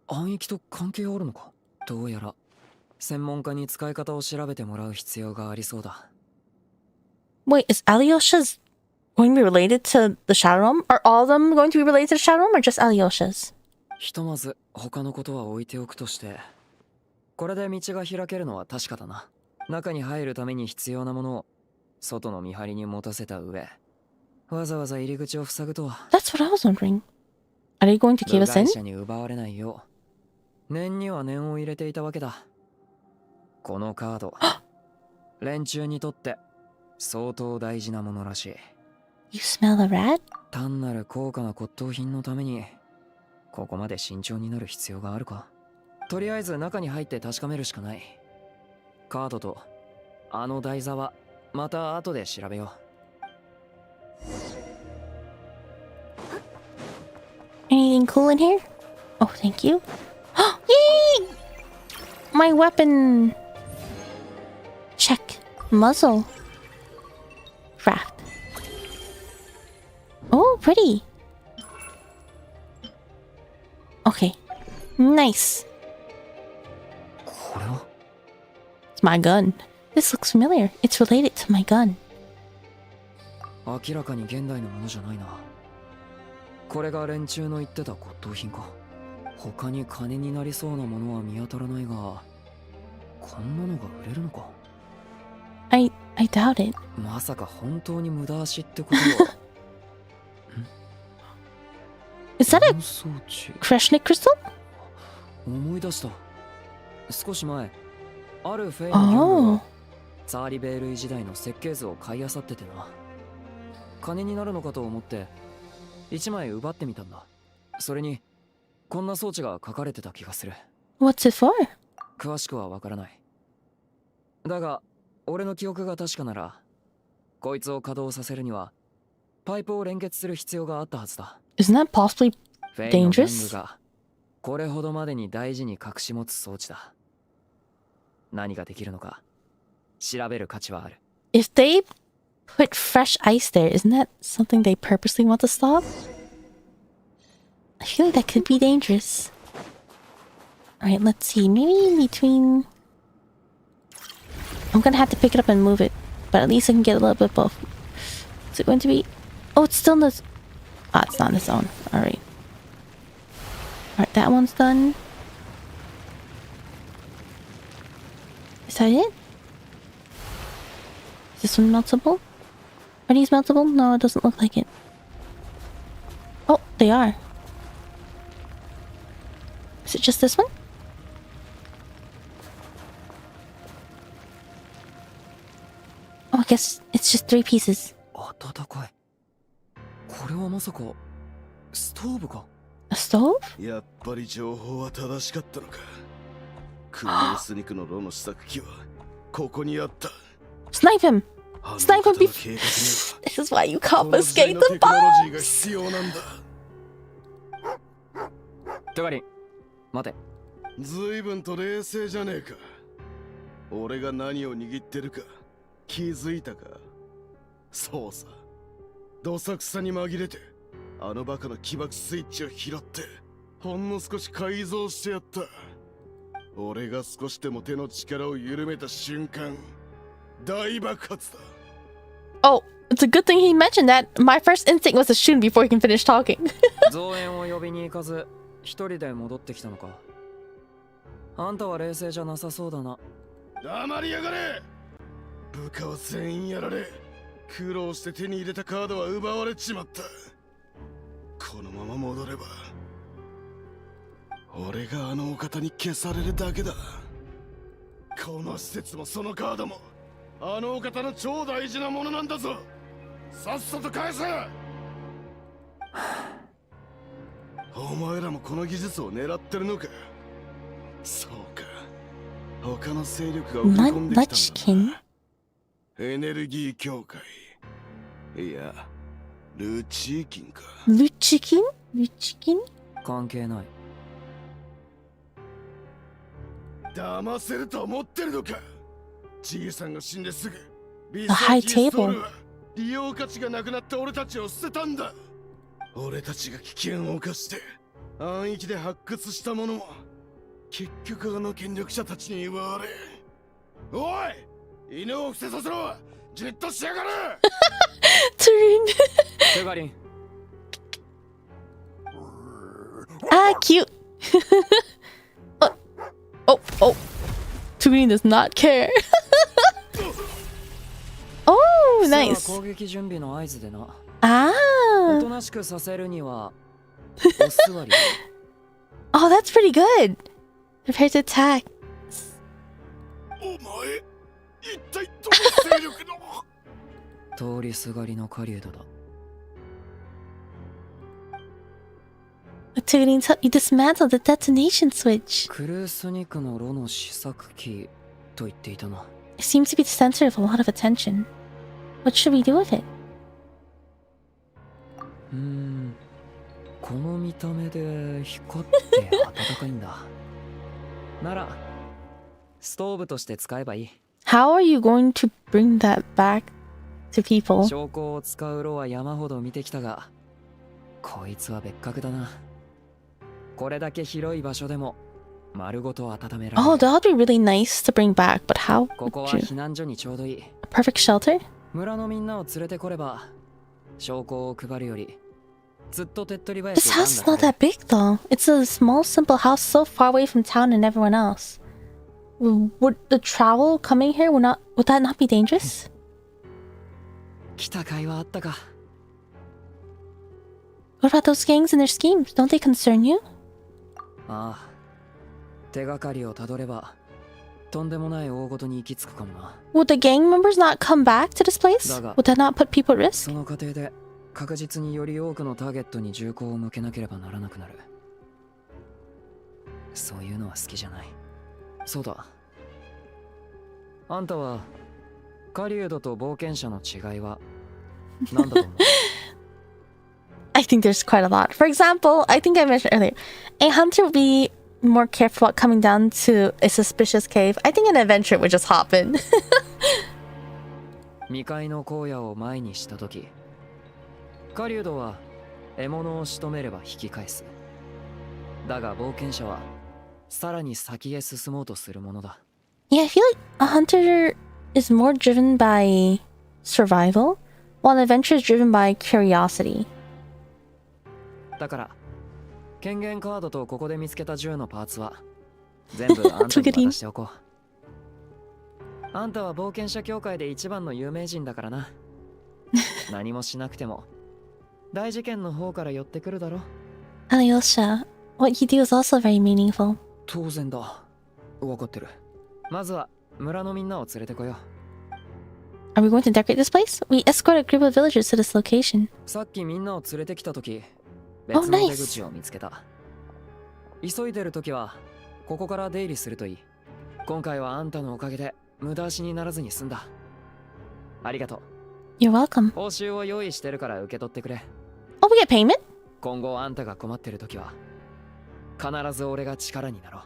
暗域と関係あるのかどうやら専門家に使い方を調べてもらう必要がありそうだ Wait, is Alyosha's going to be related to the Shadow Realm? Are all of them going to be related to the Shadow Realm or just Alyosha's? ひとまず他のことは置いておくとしてこれで道が開けるのは確かだな中に入るために必要なものを外の見張りに持たせた上わざわざ入り口を塞ぐとは That's what I was wondering. Are they going to give us in? 部外者に奪われないよう念には念を入れていたわけだこのカード連中にとって相当大事なものらしい You smell a rat? 単なる高価な骨董品のためにここまで慎重になる必要があるかとりあえず中に入って確かめるしかないカードとあの台座はまた後で調べよう Anything cool in here? Oh, thank you. Yay! My weapon. Check. Muzzle. Craft. Oh, pretty. Okay. Nice. これは It's my gun. This looks familiar. It's related to my gun. 明らかに現代のものじゃないなこれが連中の言ってた骨董品か他に金になりそうなものは見当たらないがこんなのが売れるのか I doubt it. まさか本当に無駄足ってことは Is that a この装置 Kreshnik crystal? 思い出した少し前あるフェイのギャング Oh. がザーリベールイ時代の設計図を買い漁っててな金になるのかと思って一枚奪ってみたんだそれにこんな装置が書かれてた気がする What's it for? 詳しくはわからないだが俺の記憶が確かならこいつを稼働させるにはパイプを連結する必要があったはずだ Isn't that possibly フェイのギャン dangerous? グがこれほどまでに大事に隠し持つ装置だ何ができるのか調べる価値はある If they put fresh ice there, isn't that something they purposely want to stop? I feel like that could be dangerous. Alright, let's see. Maybe in between... I'm gonna have to pick it up and move it. But at least I can get a little bit both. Is it going to be... Oh, it's still in the... Ah, it's not in the zone. Alright. Alright, that one's done. Is that it? Is this one meltable? Are these meltable? No, it doesn't look like it. Oh, they are. Is it just this one? Oh, I guess it's just 3 pieces. 暖かいこれはまさかストーブか A stove? やっぱり情報は正しかったのかクリースニクの炉の試作機はここにあった Snipe him! あの Snipe him 方の before... 計画には This is why you この時代 confiscate の the テクノロジーが bombs! 必要なんだトガリン待て随分と冷静じゃねえか俺が何を握ってるか気づいたかそうさどさくさに紛れてあのバカの起爆スイッチを拾ってほんの少し改造してやった俺が少しでも手の力を緩めた瞬間大爆発だ Oh, it's a good thing he mentioned that. My first instinct was to shoot him before he can finish talking. 増援を呼びに行かず一人で戻ってきたのかあんたは冷静じゃなさそうだな黙りやがれ部下は全員やられ苦労して手に入れたカードは奪われちまったこのまま戻れば俺があのお方に消されるだけだこの施設もそのカードもあのお方の超大事なものなんだぞさっさと返せ。お前らもこの技術を狙ってるのか。そうか。他の勢力が送り込んできたんだな。エネルギー協会。いや、ルチーキンか。ルチキン？ルチキン？関係ない。騙せると思ってるのか。チゲさんが死んですぐビ The high table. は利用価値がなくなった俺たちを捨てたんだ。俺たちが危険を冒して安易で発掘したものも結局あの権力者たちに奪われ。おい、犬を伏せさせろ。じっとしやがれ。トゥガリン。Ah, cute. Oh. Turin does not care. Oh, nice. 攻撃準備の合図でな。お Ah. となしくさせるにはお座り。Oh, that's pretty good. Prepare to attack. お前、一体どの勢力の。通りすがりの狩人だ。Turin, you dismantled the detonation switch. クルースニクの炉の試作機と言っていたな。It seems to be the center of a lot of attention. What should we do with it? この見た目で光って暖かいんだ。ならストーブとして使えばいい。 How are you going to bring that back to people? 証拠を使う炉は山ほど見てきたが、こいつは別格だな。これだけ広い場所でも丸ごと温められる。Oh, that would be really nice to bring back, but how ここは would you? 避難所にちょうどいい。 A perfect shelter? 村のみんなを連れてこれば証拠を配るよりずっと手っ取り早く This house is not that big though. It's a small, simple house so far away from town and everyone else. Would the travel coming here would that not be dangerous? 来た甲斐はあったか。 What about those gangs and their schemes? Don't they concern you? ああ、手がかりをたどればとんでもない大事に行き着くかもな。 Would the gang members not come back to this place? だが Would that not put people at risk? その過程で確実により多くのターゲットに銃口を向けなければならなくなる。そういうのは好きじゃない。そうだ、あんたは狩人と冒険者の違いは何だと思う？ I think there's quite a lot. For example, I think I mentioned earlier, a hunter would be more careful about coming down to a suspicious cave. I think an adventurer would just hop in. 未開の荒野を前にしたとき、狩人は獲物を仕留めれば引き返す。だが冒険者はさらに先へ進もうとするものだ。 Yeah, I feel like a hunter is more driven by survival, while an adventurer is driven by curiosity. だから権限カードとここで見つけた銃のパーツは全部あんたに渡しておこう。あんたは冒険者協会で一番の有名人だからな。何もしなくても大事件の方から寄ってくるだろ。 Alyosha, what you do is also very meaningful. 当然だ。分かってる。まずは村のみんなを連れてこよう。 Are we going to decorate this place? We escort a group of villagers to this location. さっきみんなを連れてきたとき別の出口を見つけた。急いでるときはここから出入りするといい。今回はあんたのおかげで無駄足にならずに済んだ。ありがとう。 You're welcome. 報酬を用意してるから受け取ってくれ。 Oh, we get payment? 今後あんたが困ってるときは必ず俺が力になろう。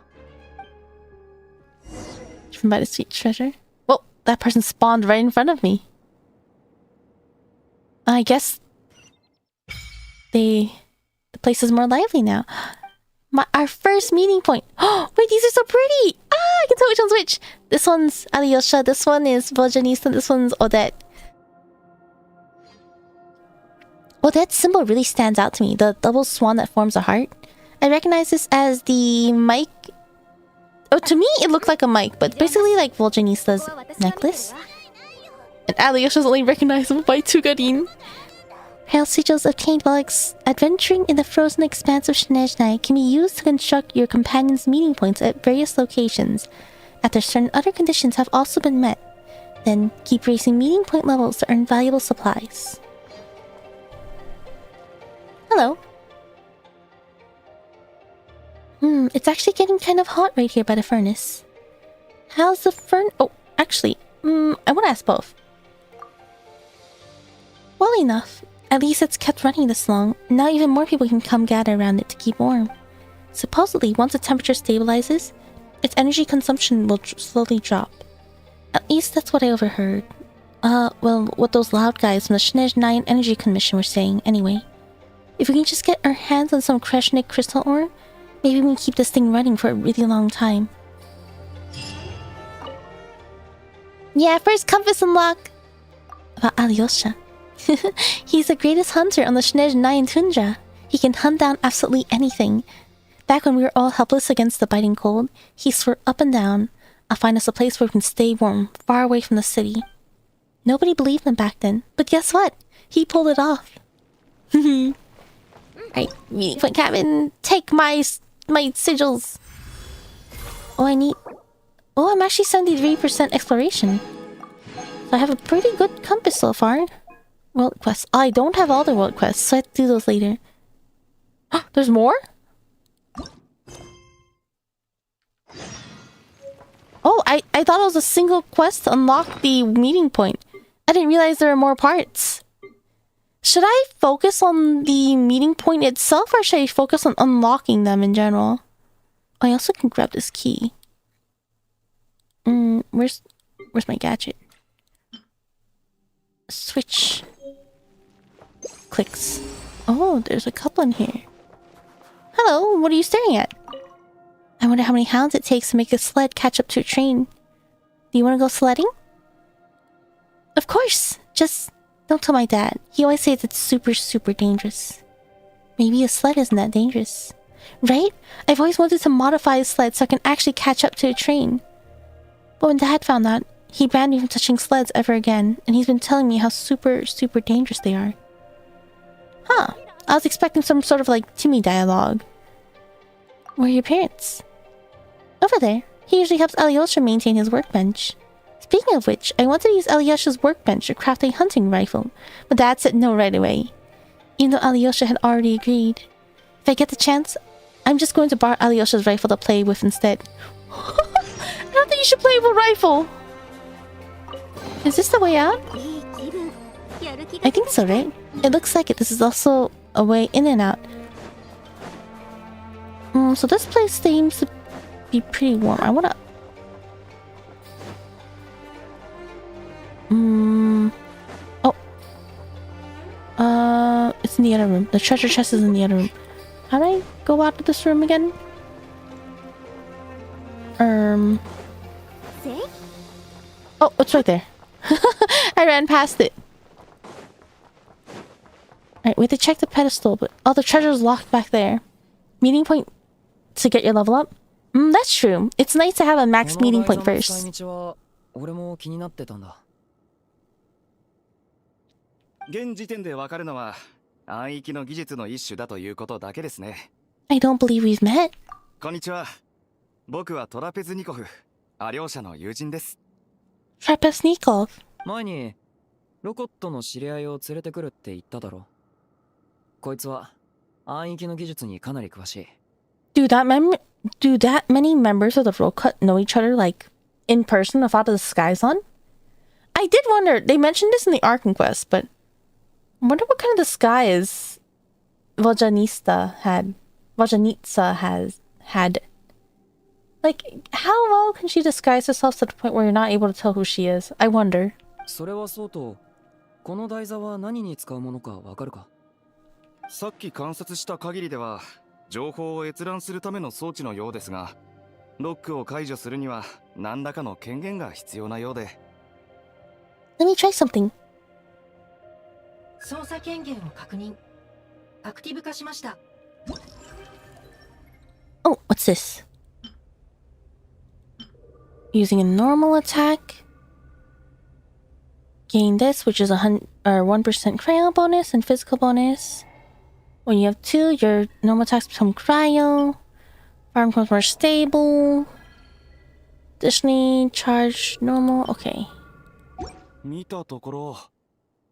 Driven by the sweet treasure. Whoa, that person spawned right in front of me. I guess the place is more lively now. Our first meeting point. Oh, wait, these are so pretty. Ah, I can tell which one's which. This one's Alyosha, this one is Bojanista, this one's Odette. Odette's symbol really stands out to me, the double swan that forms a heart. I recognize this as the mic. Oh, to me it looked like a mic, but basically like Voljanista's necklace. And Alyosha's only recognizable by Tugarin. Hail sigils obtained while adventuring in the frozen expanse of Snezhnaya can be used to construct your companion's meeting points at various locations. After certain other conditions have also been met, then keep raising meeting point levels to earn valuable supplies. Hello. It's actually getting kind of hot right here by the furnace. How's the Oh, actually, I want to ask both. Well enough. At least it's kept running this long. Now even more people can come gather around it to keep warm. Supposedly, once the temperature stabilizes, its energy consumption will slowly drop. At least that's what I overheard. Well, what those loud guys from the Snezhnaya Energy Commission were saying, anyway. If we can just get our hands on some Kreshnik crystal ore, maybe we can keep this thing running for a really long time. Yeah, first compass unlock! About Alyosha. He's the greatest hunter on the Snezhnaya tundra. He can hunt down absolutely anything. Back when we were all helpless against the biting cold, he swore up and down, I'll find us a place where we can stay warm, far away from the city. Nobody believed him back then, but guess what? He pulled it off. Right, meeting point cabin, take my sigils. Oh, I'm actually 73% exploration. So I have a pretty good compass so far. World quests. I don't have all the world quests, so I have to do those later. There's more? Oh, I thought it was a single quest to unlock the meeting point. I didn't realize there were more parts. Should I focus on the meeting point itself, or should I focus on unlocking them in general? I also can grab this key. Where's my gadget? Switch. Clicks. Oh, there's a couple in here. Hello, what are you staring at? I wonder how many hounds it takes to make a sled catch up to a train. Do you want to go sledding? Of course! Just don't tell my dad. He always says it's super, super dangerous. Maybe a sled isn't that dangerous. Right? I've always wanted to modify a sled so I can actually catch up to a train. But when Dad found out, he banned me from touching sleds ever again, and he's been telling me how super, super dangerous they are. Huh. I was expecting some sort of like Timmy dialogue. Where are your parents? Over there. He usually helps Alyosha maintain his workbench. Speaking of which, I wanted to use Alyosha's workbench to craft a hunting rifle, but Dad said no right away. Even though Alyosha had already agreed. If I get the chance, I'm just going to borrow Alyosha's rifle to play with instead. I don't think you should play with a rifle! Is this the way out? I think so, right? It looks like it. This is also a way in and out. So this place seems to be pretty warm. I wanna... It's in the other room. The treasure chest is in the other room. How do I go out of this room again? Oh, it's right there. I ran past it. Alright, we have to check the pedestal, but... Oh, the treasure's locked back there. Meeting point to get your level up? That's true. It's nice to have a max meeting point first. 現時点でわかるのは暗域の技術の一種だということだけですね。I don't believe we've met. こんにちは。僕はトラペズニコフ、アリョーシャの友人です。Trapeznikov. 前にロコットの知り合いを連れてくるって言っただろ。こいつは暗域の技術にかなり詳しい。Do that many members of the Rokut know each other, like, in person without the disguise on? I did wonder, they mentioned this in the Ark Quest, but I wonder what kind of disguise Vajanitsa has had. Like, how well can she disguise herself to the point where you're not able to tell who she is? I wonder. それはそうと、この台座は何に使うものかわかるか？さっき観察した限りでは情報を閲覧するための装置のようですが、ロックを解除するには何らかの権限が必要なようで。Let me try something. 操作権限を確認。アクティブ化しました。Oh, what's this? Using a normal attack. Gain this, which is 1% cryo bonus and physical bonus. When you have 2, your normal attacks become cryo. Farm becomes more stable. Additionally, charge normal. Okay. 見たところ、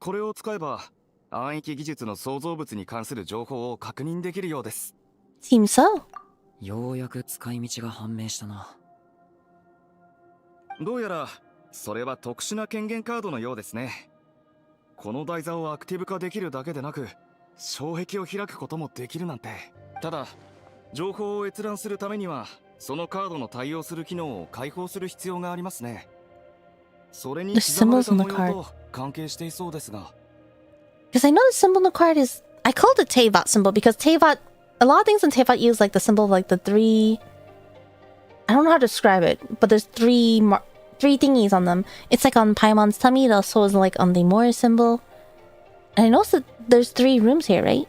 これを使えば暗域技術の創造物に関する情報を確認できるようです。Seems so. ようやく使い道が判明したな。どうやらそれは特殊な権限カードのようですね。この台座をアクティブ化できるだけでなく、障壁を開くこともできるなんて。ただ情報を閲覧するためにはそのカードの対応する機能を開放する必要がありますね。それに刻まれた模様と関係していそうですが。 Because I know the symbol on the card is... I called it Teyvat symbol because Teyvat... A lot of things in Teyvat use like the symbol of like the three... I don't know how to describe it, but there's three thingies on them. It's like on Paimon's tummy, it also is like on the Moira symbol. And I know that there's 3 rooms here, right?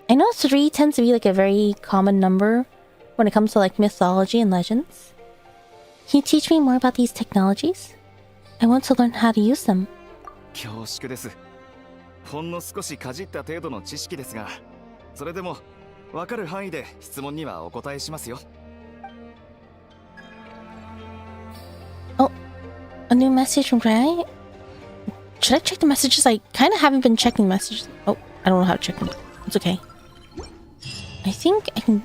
I know 3 tends to be like a very common number when it comes to like mythology and legends. Can you teach me more about these technologies? I want to learn how to use them. 恐縮です。ほんの少しかじった程度の知識ですが、それでも分かる範囲で質問にはお答えしますよ。Oh, a new message from Gray? Should I check the messages? I kind of haven't been checking messages. Oh, I don't know how to check them. It's okay. I think I can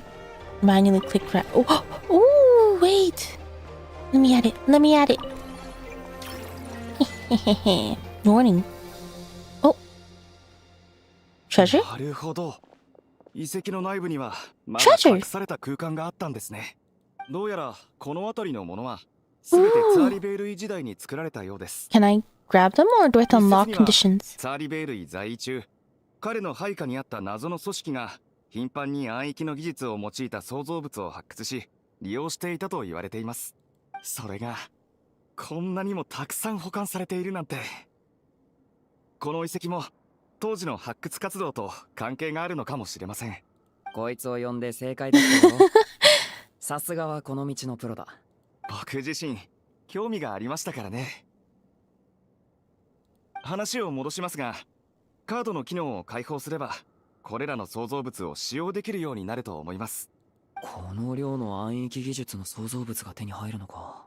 manually click Gray. Oh, oh, wait. Let me add it. Let me add it. Warning. Oh. Treasure? なるほど。遺跡の内部にはまだ Treasure? 隠された空間があったんですね。どうやらこの辺りのものは全てツァーリベールイ時代に作られたようです。Can I grab them or do I have to unlock 一説には conditions? ツァーリベールイ在位中、彼の配下にあった謎の組織が頻繁に暗域の技術を用いた創造物を発掘し、利用していたと言われています。それがこんなにもたくさん保管されているなんて。この遺跡も当時の発掘活動と関係があるのかもしれません。こいつを呼んで正解だったよ。さすがはこの道のプロだ。僕自身興味がありましたからね。話を戻しますが、カードの機能を開放すればこれらの創造物を使用できるようになると思います。この量の暗域技術の創造物が手に入るのか。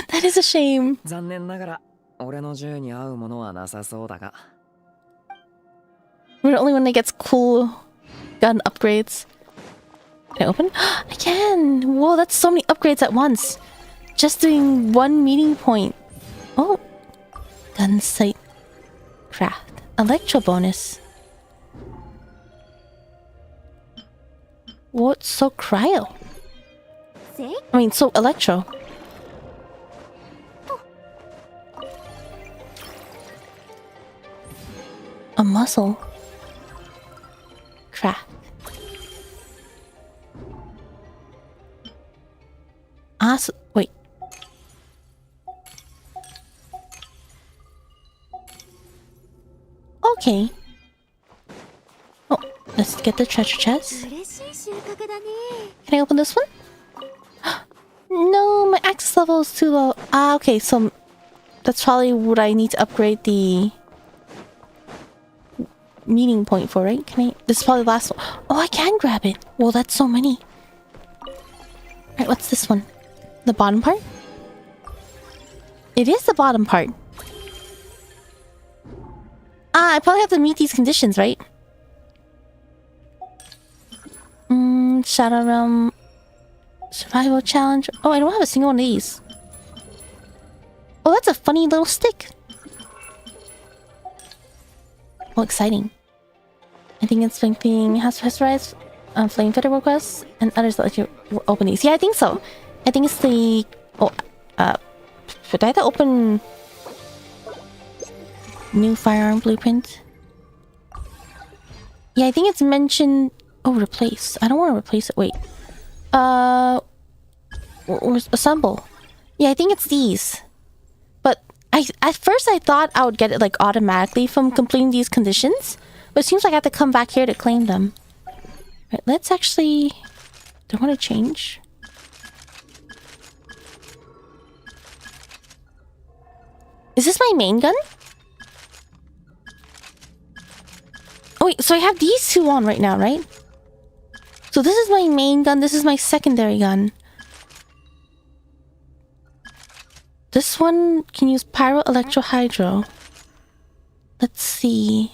That is a shame. 残念ながら俺の銃に合うものはなさそうだが。We're the only one that gets cool gun upgrades. Can I open? I can! Whoa, that's so many upgrades at once. Just doing one meeting point. Oh. Gun sight. Craft. Electro bonus. What's so cryo? I mean, so electro. A muscle. Craft. Wait. Okay. Oh, let's get the treasure chest. 嬉しい収穫だね。 Can I open this one? No, my access level is too low. Ah, okay, so that's probably what I need to upgrade the meeting point for, right? Can I? This is probably the last one. Oh, I can grab it. Well, that's so many. Alright, what's this one? The bottom part? It is the bottom part. Ah, I probably have to meet these conditions, right? Shadow Realm Survival Challenge. Oh, I don't have a single one of these. Oh, that's a funny little stick. Oh, exciting. I think it's something has pressurized Flame Fitter requests and others that let you open these. Yeah, I think so. I think it's the... Oh, should I have to open... New firearm blueprint? Yeah, I think it's mentioned... Oh, replace. I don't want to replace it. Wait. Assemble. Yeah, I think it's these. But at first I thought I would get it like automatically from completing these conditions. But it seems like I have to come back here to claim them. Right, let's actually... Do I want to change? Is this my main gun? Oh wait, so I have these two on right now, right? So this is my main gun, this is my secondary gun. This one can use Pyro Electro Hydro. Let's see.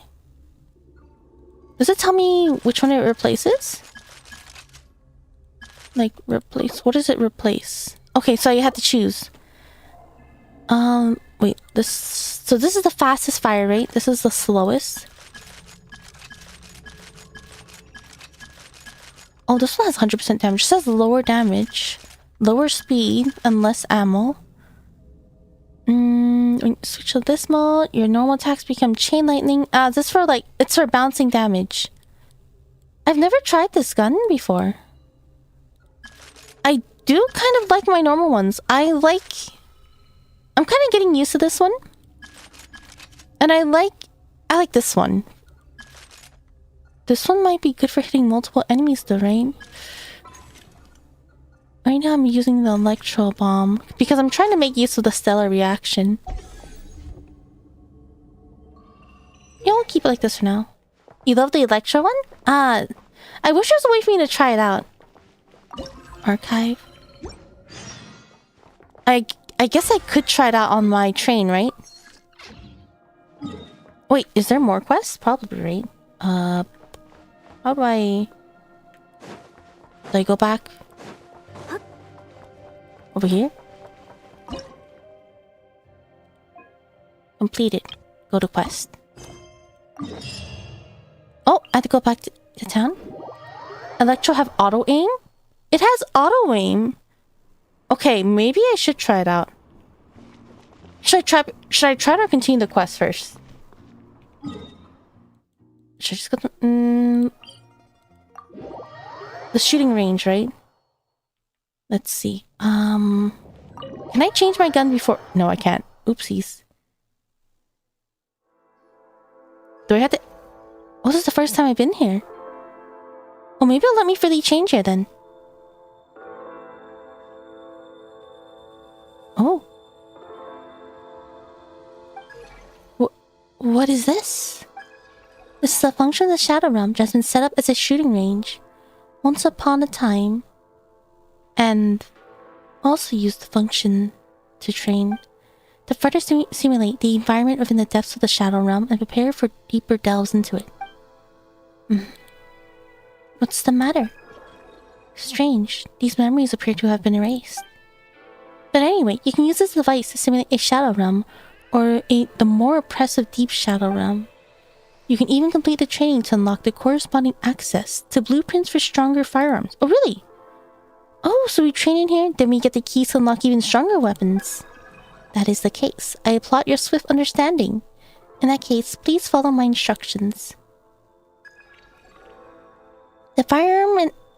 Does it tell me which one it replaces? Like, replace. What does it replace? Okay, so you have to choose. Wait, this... So this is the fastest fire rate. This is the slowest. Oh, this one has 100% damage. It says lower damage, lower speed, and less ammo. When you switch to this mode, your normal attacks become chain lightning. This for like, it's for bouncing damage. I've never tried this gun before. I do kind of like my normal ones. I'm kind of getting used to this one. And I like this one. This one might be good for hitting multiple enemies though, right? Right now I'm using the electro bomb because I'm trying to make use of the stellar reaction. Yeah, I'll keep it like this for now. You love the electro one? I wish there was a way for me to try it out. Archive. I guess I could try it out on my train, right? Wait, is there more quests? Probably, right? How do I go back? Over here? Completed. Go to quest. Oh, I have to go back to town? Electro have auto aim? It has auto aim. Okay, maybe I should try it out. Should I try to continue the quest first? Should I just go to... the shooting range, right? Let's see. Can I change my gun before... No, I can't. Oopsies. Do I have to... Oh, this is the first time I've been here. Well, maybe it'll let me freely change here then. Oh. What is this? This is a function of the Shadow Realm that has been set up as a shooting range once upon a time, and also used the function to train to further simulate the environment within the depths of the Shadow Realm and prepare for deeper delves into it. What's the matter? Strange, these memories appear to have been erased. But anyway, you can use this device to simulate a Shadow Realm, or the more oppressive Deep Shadow Realm. You can even complete the training to unlock the corresponding access to blueprints for stronger firearms. Oh, really? Oh, so we train in here, then we get the keys to unlock even stronger weapons. That is the case. I applaud your swift understanding. In that case, please follow my instructions. The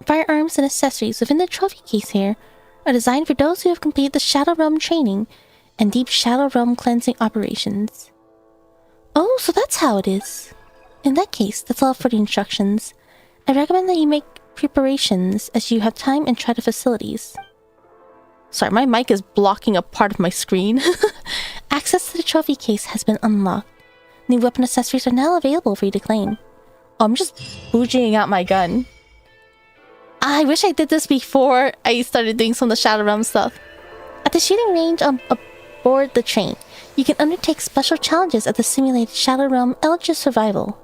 firearms and accessories within the trophy case here are designed for those who have completed the Shadow Realm training and Deep Shadow Realm cleansing operations. Oh, so that's how it is. In that case, that's all for the instructions. I recommend that you make preparations as you have time and try the facilities. Sorry, my mic is blocking a part of my screen. Access to the trophy case has been unlocked. New weapon accessories are now available for you to claim. Oh, I'm just boogieing out my gun. I wish I did this before I started doing some of the Shadow Realm stuff. At the shooting range aboard the train, you can undertake special challenges at the simulated Shadow Realm Elder Survival.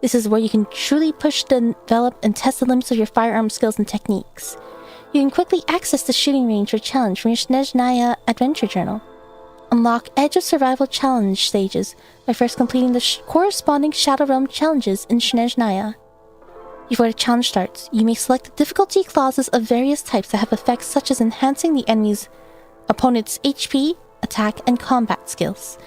This is where you can truly push, develop, and test the limits of your firearm skills and techniques. You can quickly access the shooting range or challenge from your Snezhnaya adventure journal. Unlock Edge of Survival challenge stages by first completing the corresponding Shadow Realm challenges in Snezhnaya. Before the challenge starts, you may select the difficulty clauses of various types that have effects such as enhancing the enemy's opponent's HP, attack, and combat skills.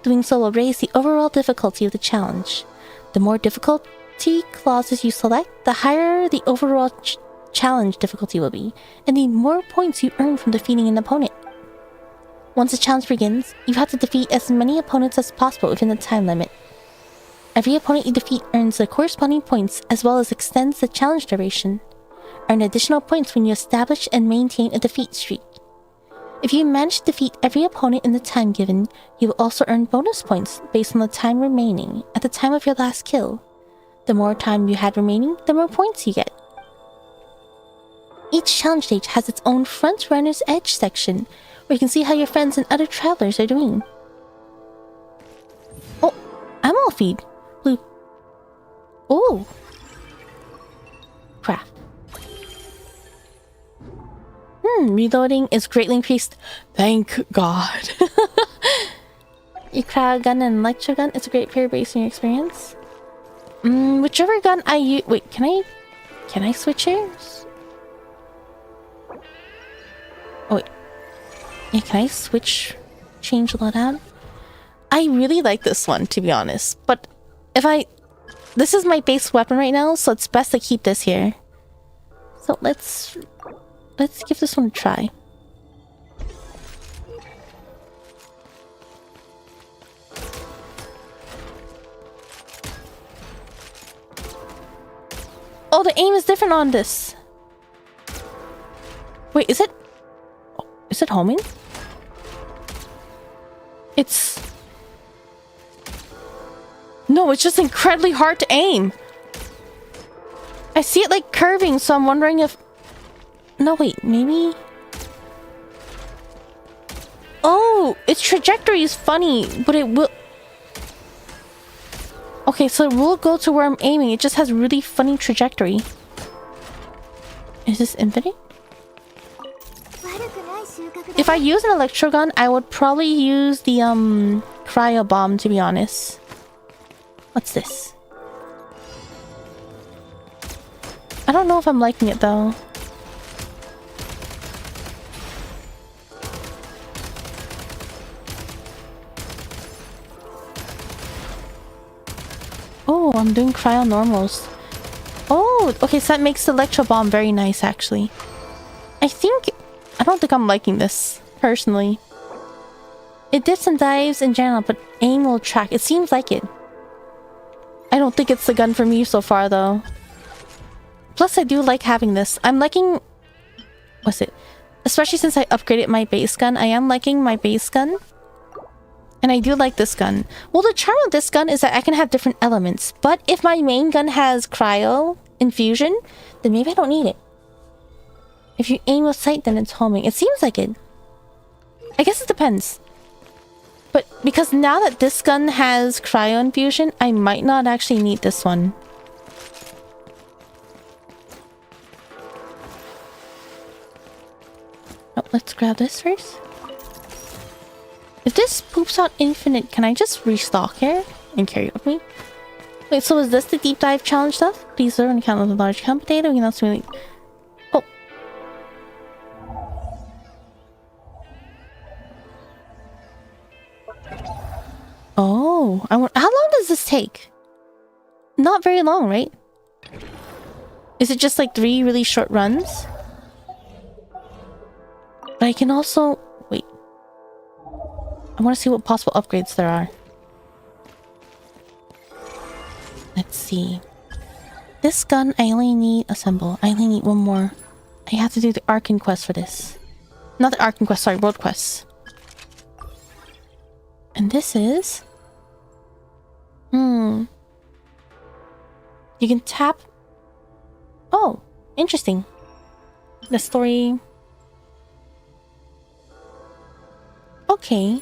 Doing so will raise the overall difficulty of the challenge. The more difficulty clauses you select, the higher the overall challenge difficulty will be, and the more points you earn from defeating an opponent. Once the challenge begins, you have to defeat as many opponents as possible within the time limit. Every opponent you defeat earns the corresponding points as well as extends the challenge duration. Earn additional points when you establish and maintain a defeat streak. If you manage to defeat every opponent in the time given, you will also earn bonus points based on the time remaining at the time of your last kill. The more time you had remaining, the more points you get. Each challenge stage has its own Front Runner's Edge section, where you can see how your friends and other travelers are doing. Oh, ammo animal feed. Blue. Oh. Craft. Reloading is greatly increased. Thank God. Your cryo gun and electro gun. It's a great pair based on your experience. Whichever gun I use. Wait, can I switch here? Oh wait. Yeah, can I switch? Change loadout? I really like this one, to be honest. But this is my base weapon right now, so it's best to keep this here. So let's give this one a try. Oh, the aim is different on this. Wait, is it homing? No, it's just incredibly hard to aim. I see it like curving, so I'm wondering if... No, wait, maybe... Oh, its trajectory is funny, but it will... Okay, so it will go to where I'm aiming. It just has really funny trajectory. Is this infinite? If I use an electro gun, I would probably use the cryo bomb, to be honest. What's this? I don't know if I'm liking it though. Oh, I'm doing cryo normals. Oh, okay, so that makes the electro bomb very nice actually. I don't think I'm liking this, personally. It dips and dives in general, but aim will track. It seems like it. I don't think it's the gun for me so far, though. Plus, I do like having this. I'm liking... What's it? Especially since I upgraded my base gun. I am liking my base gun. And I do like this gun. Well, the charm of this gun is that I can have different elements. But if my main gun has cryo infusion, then maybe I don't need it. If you aim with sight, then it's homing. It seems like it. I guess it depends. But because now that this gun has cryo infusion, I might not actually need this one. Oh, let's grab this first. If this poops out infinite, can I just restock here and carry it with me? Wait, so is this the deep dive challenge stuff? Please learn account of the large account data. We can also really... Oh. Oh, how long does this take? Not very long, right? Is it just like 3 really short runs? But I can also... Wait. I want to see what possible upgrades there are. Let's see. This gun, I only need assemble. I only need one more. I have to do the Arcan quest for this. Not the Arcan quest, sorry, world quests. And this is... You can tap... Oh, interesting. The story... Okay.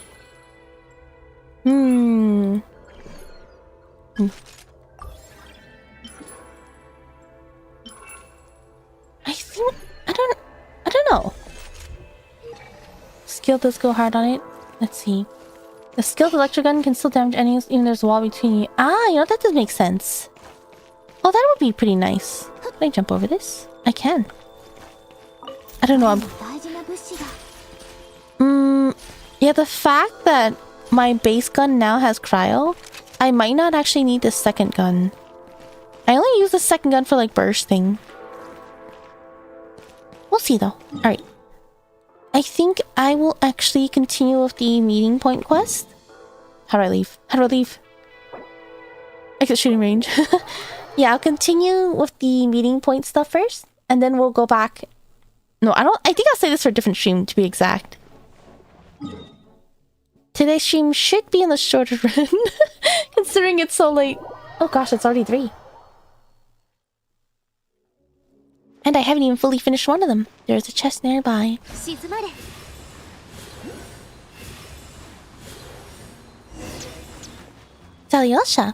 I think... I don't know. Skill does go hard on it. Let's see. The skilled electric gun can still damage enemies even there's a wall between you. Ah, you know, that does make sense. Oh, that would be pretty nice. Can I jump over this? I can. I don't know. Yeah, the fact that my base gun now has cryo, I might not actually need the second gun. I only use the second gun for like bursting. We'll see though. Alright. I think I will actually continue with the meeting point quest. How do I leave? How do I leave? I get shooting range. Yeah, I'll continue with the meeting point stuff first. And then we'll go back. No, I think I'll say this for a different stream to be exact. Today's stream should be in the shorter run. Considering it's so late. Oh gosh, it's already 3. And I haven't even fully finished one of them. There's a chest nearby. It's Alyosha.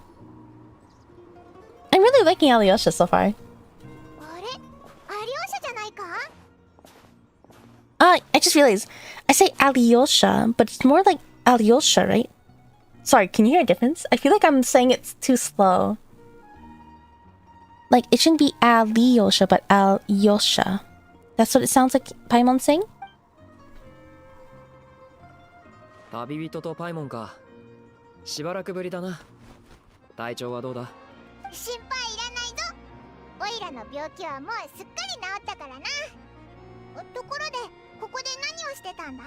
I'm really liking Alyosha so far. あれアリオシャじゃないか？ I just realized I say Alyosha, but it's more like Alyosha, right? Sorry, can you hear a difference? I feel like I'm saying it too slow. Like, it shouldn't be Alyosha, but Alyosha. That's what it sounds like Paimon's saying? 旅人とパイモンか。しばらくぶりだな。体調はどうだ？心配いらないぞ。オイラの病気はもうすっかり治ったからな。ところでここで何をしてたんだ？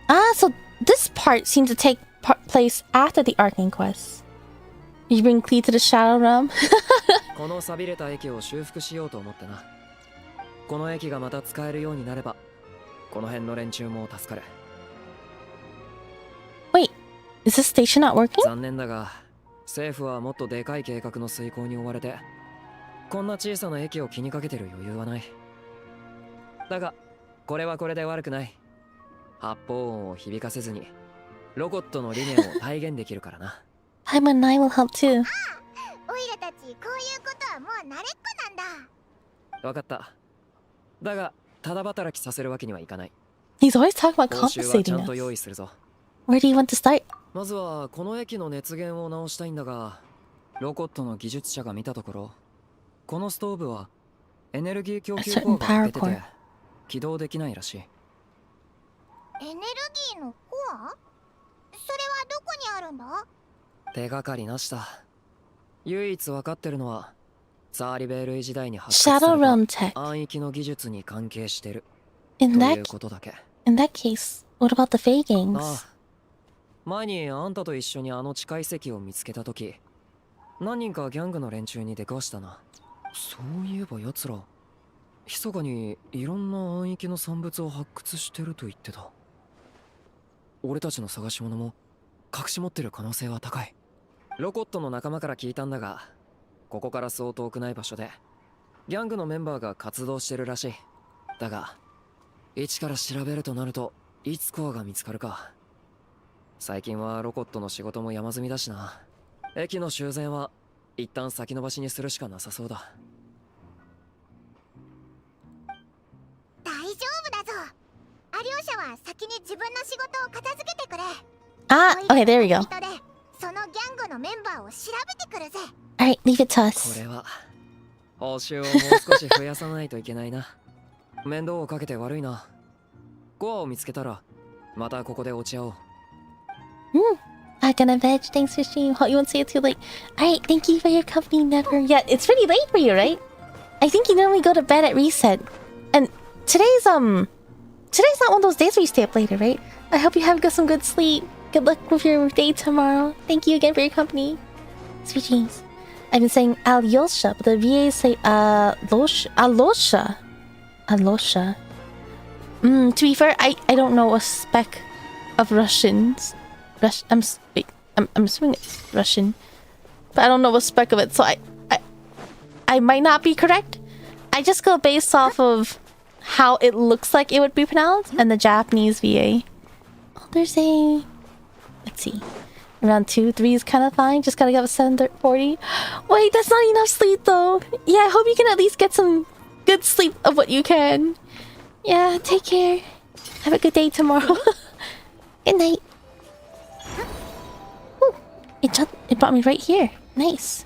Ah, so this part seems to take place after the Arcane Quest. You bring Clee to the Shadow Realm? この錆びれた駅を修復しようと思ってな。この駅がまた使えるようになれば、この辺の連中も助かる。Wait, is this station not working? 残念だが、政府はもっとでかい計画の遂行に追われて、こんな小さな駅を気にかけてる余裕はない。だが、これはこれで悪くない。発砲音を響かせずに、ロボットの理念を体現できるからな。Paimon and I will help too. オイラたちこういうことはもう慣れっこなんだ。わかった。だが、ただ働きさせるわけにはいかない。He's always talking about 報酬はちゃ compensating んと用 us. 意するぞ。Where do you want to start? まずはこの駅の熱源を直したいんだが、ロコットの技術者が見たところ、このストーブはエネルギー供給口が出てて起動できないらしい。エネルギーのコア？それはどこにあるんだ？手がかりなしだ。唯一わかってるのはザーリベールイ時代に発掘さ Shadow れ Realm た tech. 暗域の技術に関係してる In という that ことだけ。case, what about the Fey gangs? ああ、前にあんたと一緒にあの地下遺跡を見つけたとき、何人かギャングの連中に出くわしたな。そういえば奴ら、密かにいろんな暗域の産物を発掘してると言ってた。俺たちの探し物も隠し持ってる可能性は高い。ロコットの仲間から聞いたんだが、ここからそう遠くない場所でギャングのメンバーが活動してるらしい。だが一から調べるとなるといつコアが見つかるか。最近はロコットの仕事も山積みだしな。駅の修繕は一旦先延ばしにするしかなさそうだ。大丈夫だぞ。アリオシャは先に自分の仕事を片付けてくれ。 Ah, okay, there we go. 人でそのギャングのメンバーを調べてくるぜ。Alright, leave it to こ us. れは報酬をもう少し増やさないといけないな。面倒をかけて悪いな。コアを見つけたらまたここで落ち合おう。Not gonna veg. Thanks for stream. Hope you won't say it too late. Alright, thank you for your company, Never. Yeah, it's pretty late for you, right? I think you normally go to bed at reset. And today's not one of those days where you stay up later, right? I hope you have some good sleep. Good luck with your day tomorrow. Thank you again for your company. Sweet dreams. I've been saying Alyosha, but the VAs say Alosha. Alosha. To be fair, I don't know a speck of Russians. I'm assuming it's Russian, but I don't know a speck of it, so I might not be correct. I just go based off of how it looks like it would be pronounced and the Japanese VA. Oh, there's a... Let's see. Around 2-3 is kind of fine. Just gotta get up at 7:40. Wait, that's not enough sleep though. Yeah, I hope you can at least get some good sleep of what you can. Yeah, take care. Have a good day tomorrow. Good night. Ooh, it brought me right here. Nice.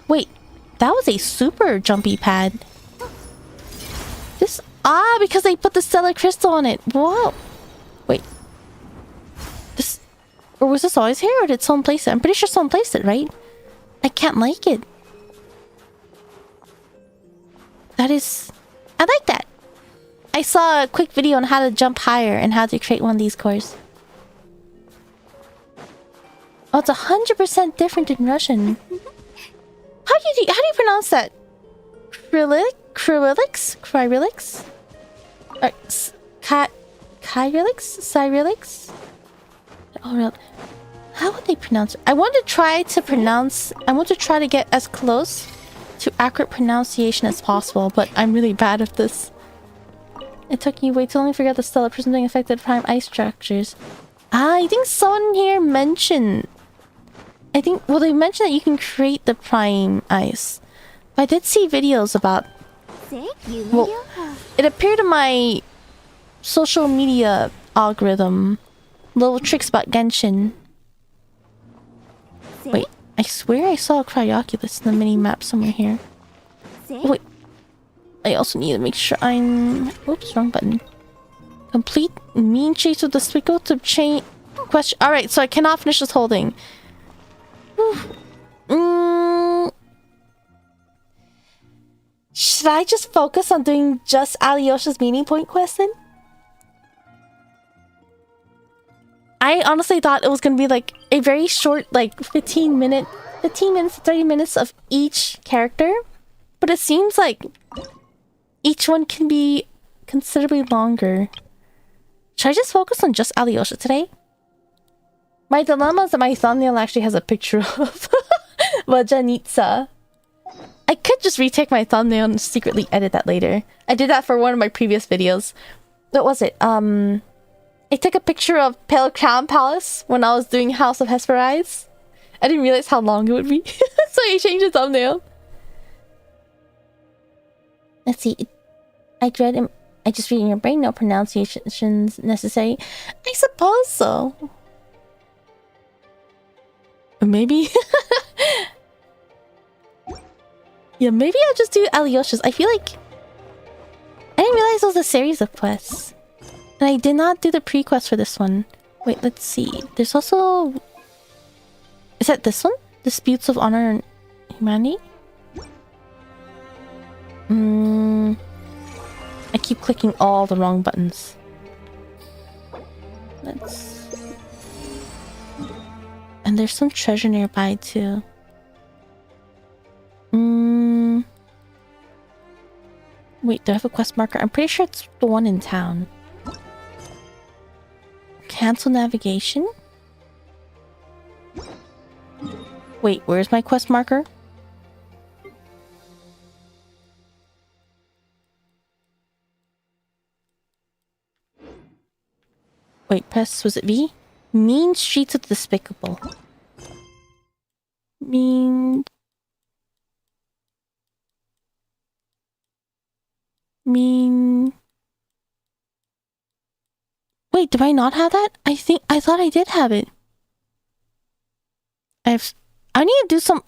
Wait, that was a super jumpy pad. Because they put the stellar crystal on it. Whoa. Wait. Or was this always here, or did someone place it? I'm pretty sure someone placed it, right? I can't like it. I like that. I saw a quick video on how to jump higher and how to create one of these cores. Oh, it's 100% different in Russian. How do you pronounce that? Cyrillics? Or Cyrillics? Oh, no. How would they pronounce it? I want to try to get as close to accurate pronunciation as possible, but I'm really bad at this. It took you way too long to figure out the stellar prism being affected prime ice structures. I think someone here mentioned I think, well, they mentioned that you can create the prime ice. I did see videos about, well, it appeared in my social media algorithm, little tricks about Genshin. Wait, I swear I saw a Cryoculus in the mini-map somewhere here. Wait, I also need to make sure I'm... Oops, wrong button. Complete mean chase with the Sprinkle to chain... Question... Alright, so I cannot finish this whole thing. Should I just focus on doing just Alyosha's meaning point quest then? I honestly thought it was gonna be like a very short, like 15 minutes, 30 minutes of each character. But it seems like each one can be considerably longer. Should I just focus on just Alyosha today? My dilemma is that my thumbnail actually has a picture of Vajanitsa. I could just retake my thumbnail and secretly edit that later. I did that for one of my previous videos. What was it? I took a picture of Pale Crown Palace when I was doing House of Hesperides. I didn't realize how long it would be. So I changed the thumbnail. Let's see. I just read in your brain, no pronunciations necessary. I suppose so. Maybe. Yeah, maybe I'll just do Alyosha's. I feel like I didn't realize it was a series of quests. And I did not do the pre-quest for this one. Wait, let's see. There's also... Is that this one? Disputes of Honor and Humanity? I keep clicking all the wrong buttons. Let's... And there's some treasure nearby too. Wait, do I have a quest marker? I'm pretty sure it's the one in town. Cancel navigation? Wait, where's my quest marker? Wait, press, was it V? Mean Streets of Despicable. Mean... Wait, do I not have that? I thought I did have it. I need to do some...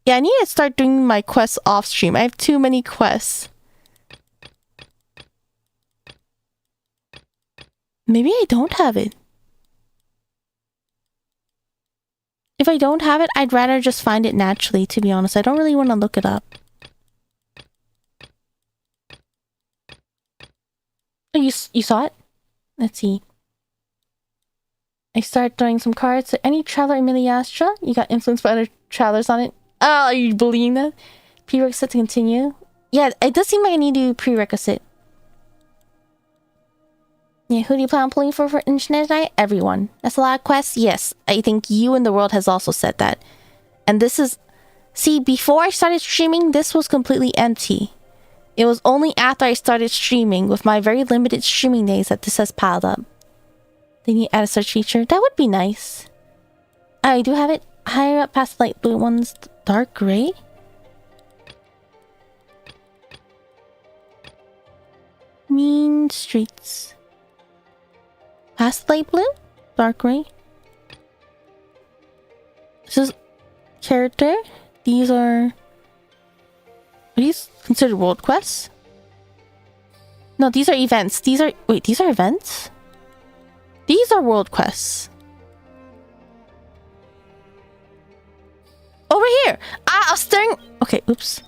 Yeah, I need to start doing my quests off stream. I have too many quests. Maybe I don't have it. If I don't have it, I'd rather just find it naturally, to be honest. I don't really want to look it up. Oh, you saw it? Let's see. I start throwing some cards to any traveler in Miliastra. You got influenced by other travelers on it. Oh, are you bullying that? Prerequisite to continue? Yeah, it does seem like I need to do prerequisite. Yeah, who do you plan on pulling for in Snezhnaya? Everyone. That's a lot of quests? Yes. I think you in the world has also said that. And this is... See, before I started streaming, this was completely empty. It was only after I started streaming, with my very limited streaming days, that this has piled up. They need to add a search feature. That would be nice. I do have it. Higher up past the light blue ones. Dark gray? Mean Streets. Past light blue? Dark gray? This is character. These are these considered world quests? No, these are events. These are... Wait, these are events? These are world quests. Over here! Ah, I was staring... Okay, oops.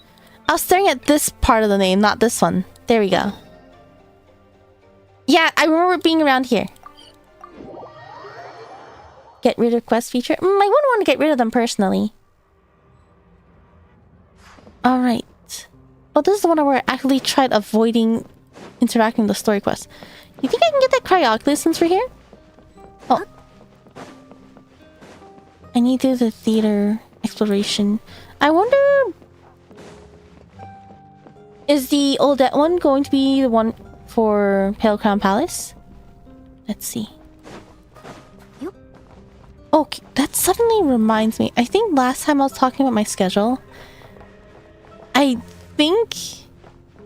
I was staring at this part of the name, not this one. There we go. Yeah, I remember being around here. Get rid of quest feature? I wouldn't want to get rid of them personally. Alright. Well, this is the one where I actually tried avoiding interacting with the story quest. You think I can get that Cryoculus since we're here? Oh. I need to do the theater exploration. I wonder... Is the Odette one going to be the one for Pale Crown Palace? Let's see. Oh, Okay, that suddenly reminds me. I think last time I was talking about my schedule, I think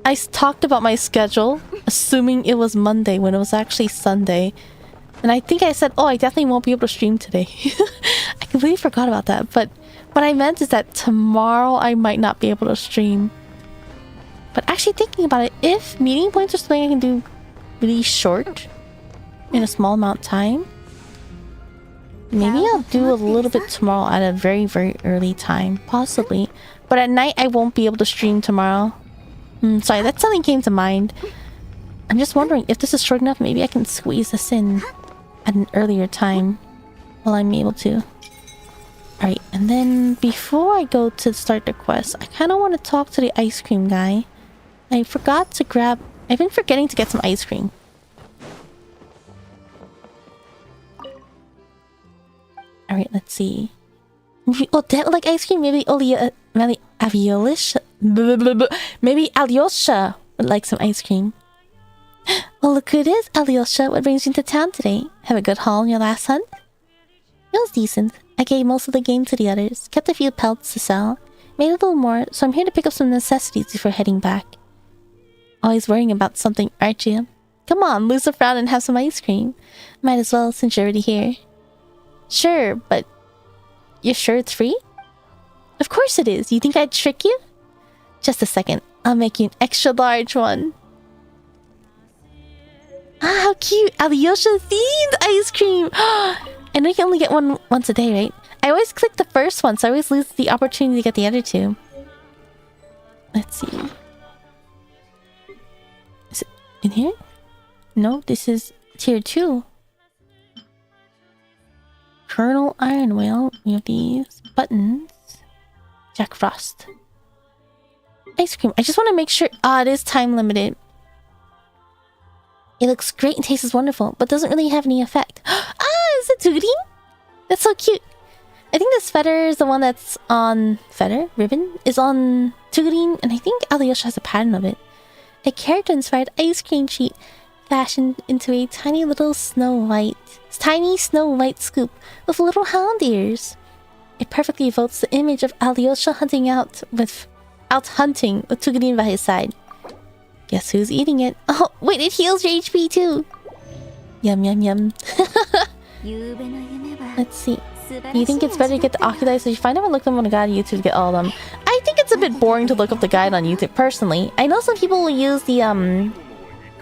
I talked about my schedule, assuming it was Monday when it was actually Sunday. And I think I said, oh, I definitely won't be able to stream today. I completely forgot about that. But what I meant is that tomorrow I might not be able to stream. But actually thinking about it, if meeting points are something I can do really short, in a small amount of time, maybe I'll do a little bit tomorrow at a very, very early time. Possibly. But at night, I won't be able to stream tomorrow. Sorry, that something came to mind. I'm just wondering if this is short enough, maybe I can squeeze this in at an earlier time while I'm able to. Alright, and then before I go to start the quest, I kind of want to talk to the ice cream guy. I forgot to grab... I've been forgetting to get some ice cream. Alright, let's see. Oh, Dad like ice cream? Maybe maybe Alyosha... Maybe Alyosha would like some ice cream. Well, look who it is, Alyosha. What brings you into town today? Have a good haul on your last hunt? It was decent. I gave most of the game to the others. Kept a few pelts to sell. Made a little more, so I'm here to pick up some necessities before heading back. Always worrying about something, aren't you? Come on, lose a frown and have some ice cream. Might as well, since you're already here. Sure, but... You're sure it's free? Of course it is. You think I'd trick you? Just a second. I'll make you an extra large one. Ah, how cute! Alyosha themed ice cream! I know you can only get one once a day, right? I always click the first one, so I always lose the opportunity to get the other two. Let's see. Is it in here? No, this is tier 2. Colonel Iron Whale. We have these buttons. Jack Frost. Ice cream. I just want to make sure... Ah, it is time limited. It looks great and tastes wonderful, but doesn't really have any effect. Ah, is it Tugrin? That's so cute. I think this feather is the one that's on... Feather? Ribbon? Is on Tugrin, and I think Alyosha has a pattern of it. A character-inspired ice cream treat fashioned into a tiny Snow White scoop with little hound ears. It perfectly evokes the image of Alyosha out hunting with Tugrin by his side. Guess who's eating it? Oh, wait, it heals your HP too! Yum yum yum. Let's see. You think it's better to get the Oculi so you find them or look them on a guide on YouTube to get all of them? I think it's a bit boring to look up the guide on YouTube, personally. I know some people will use the,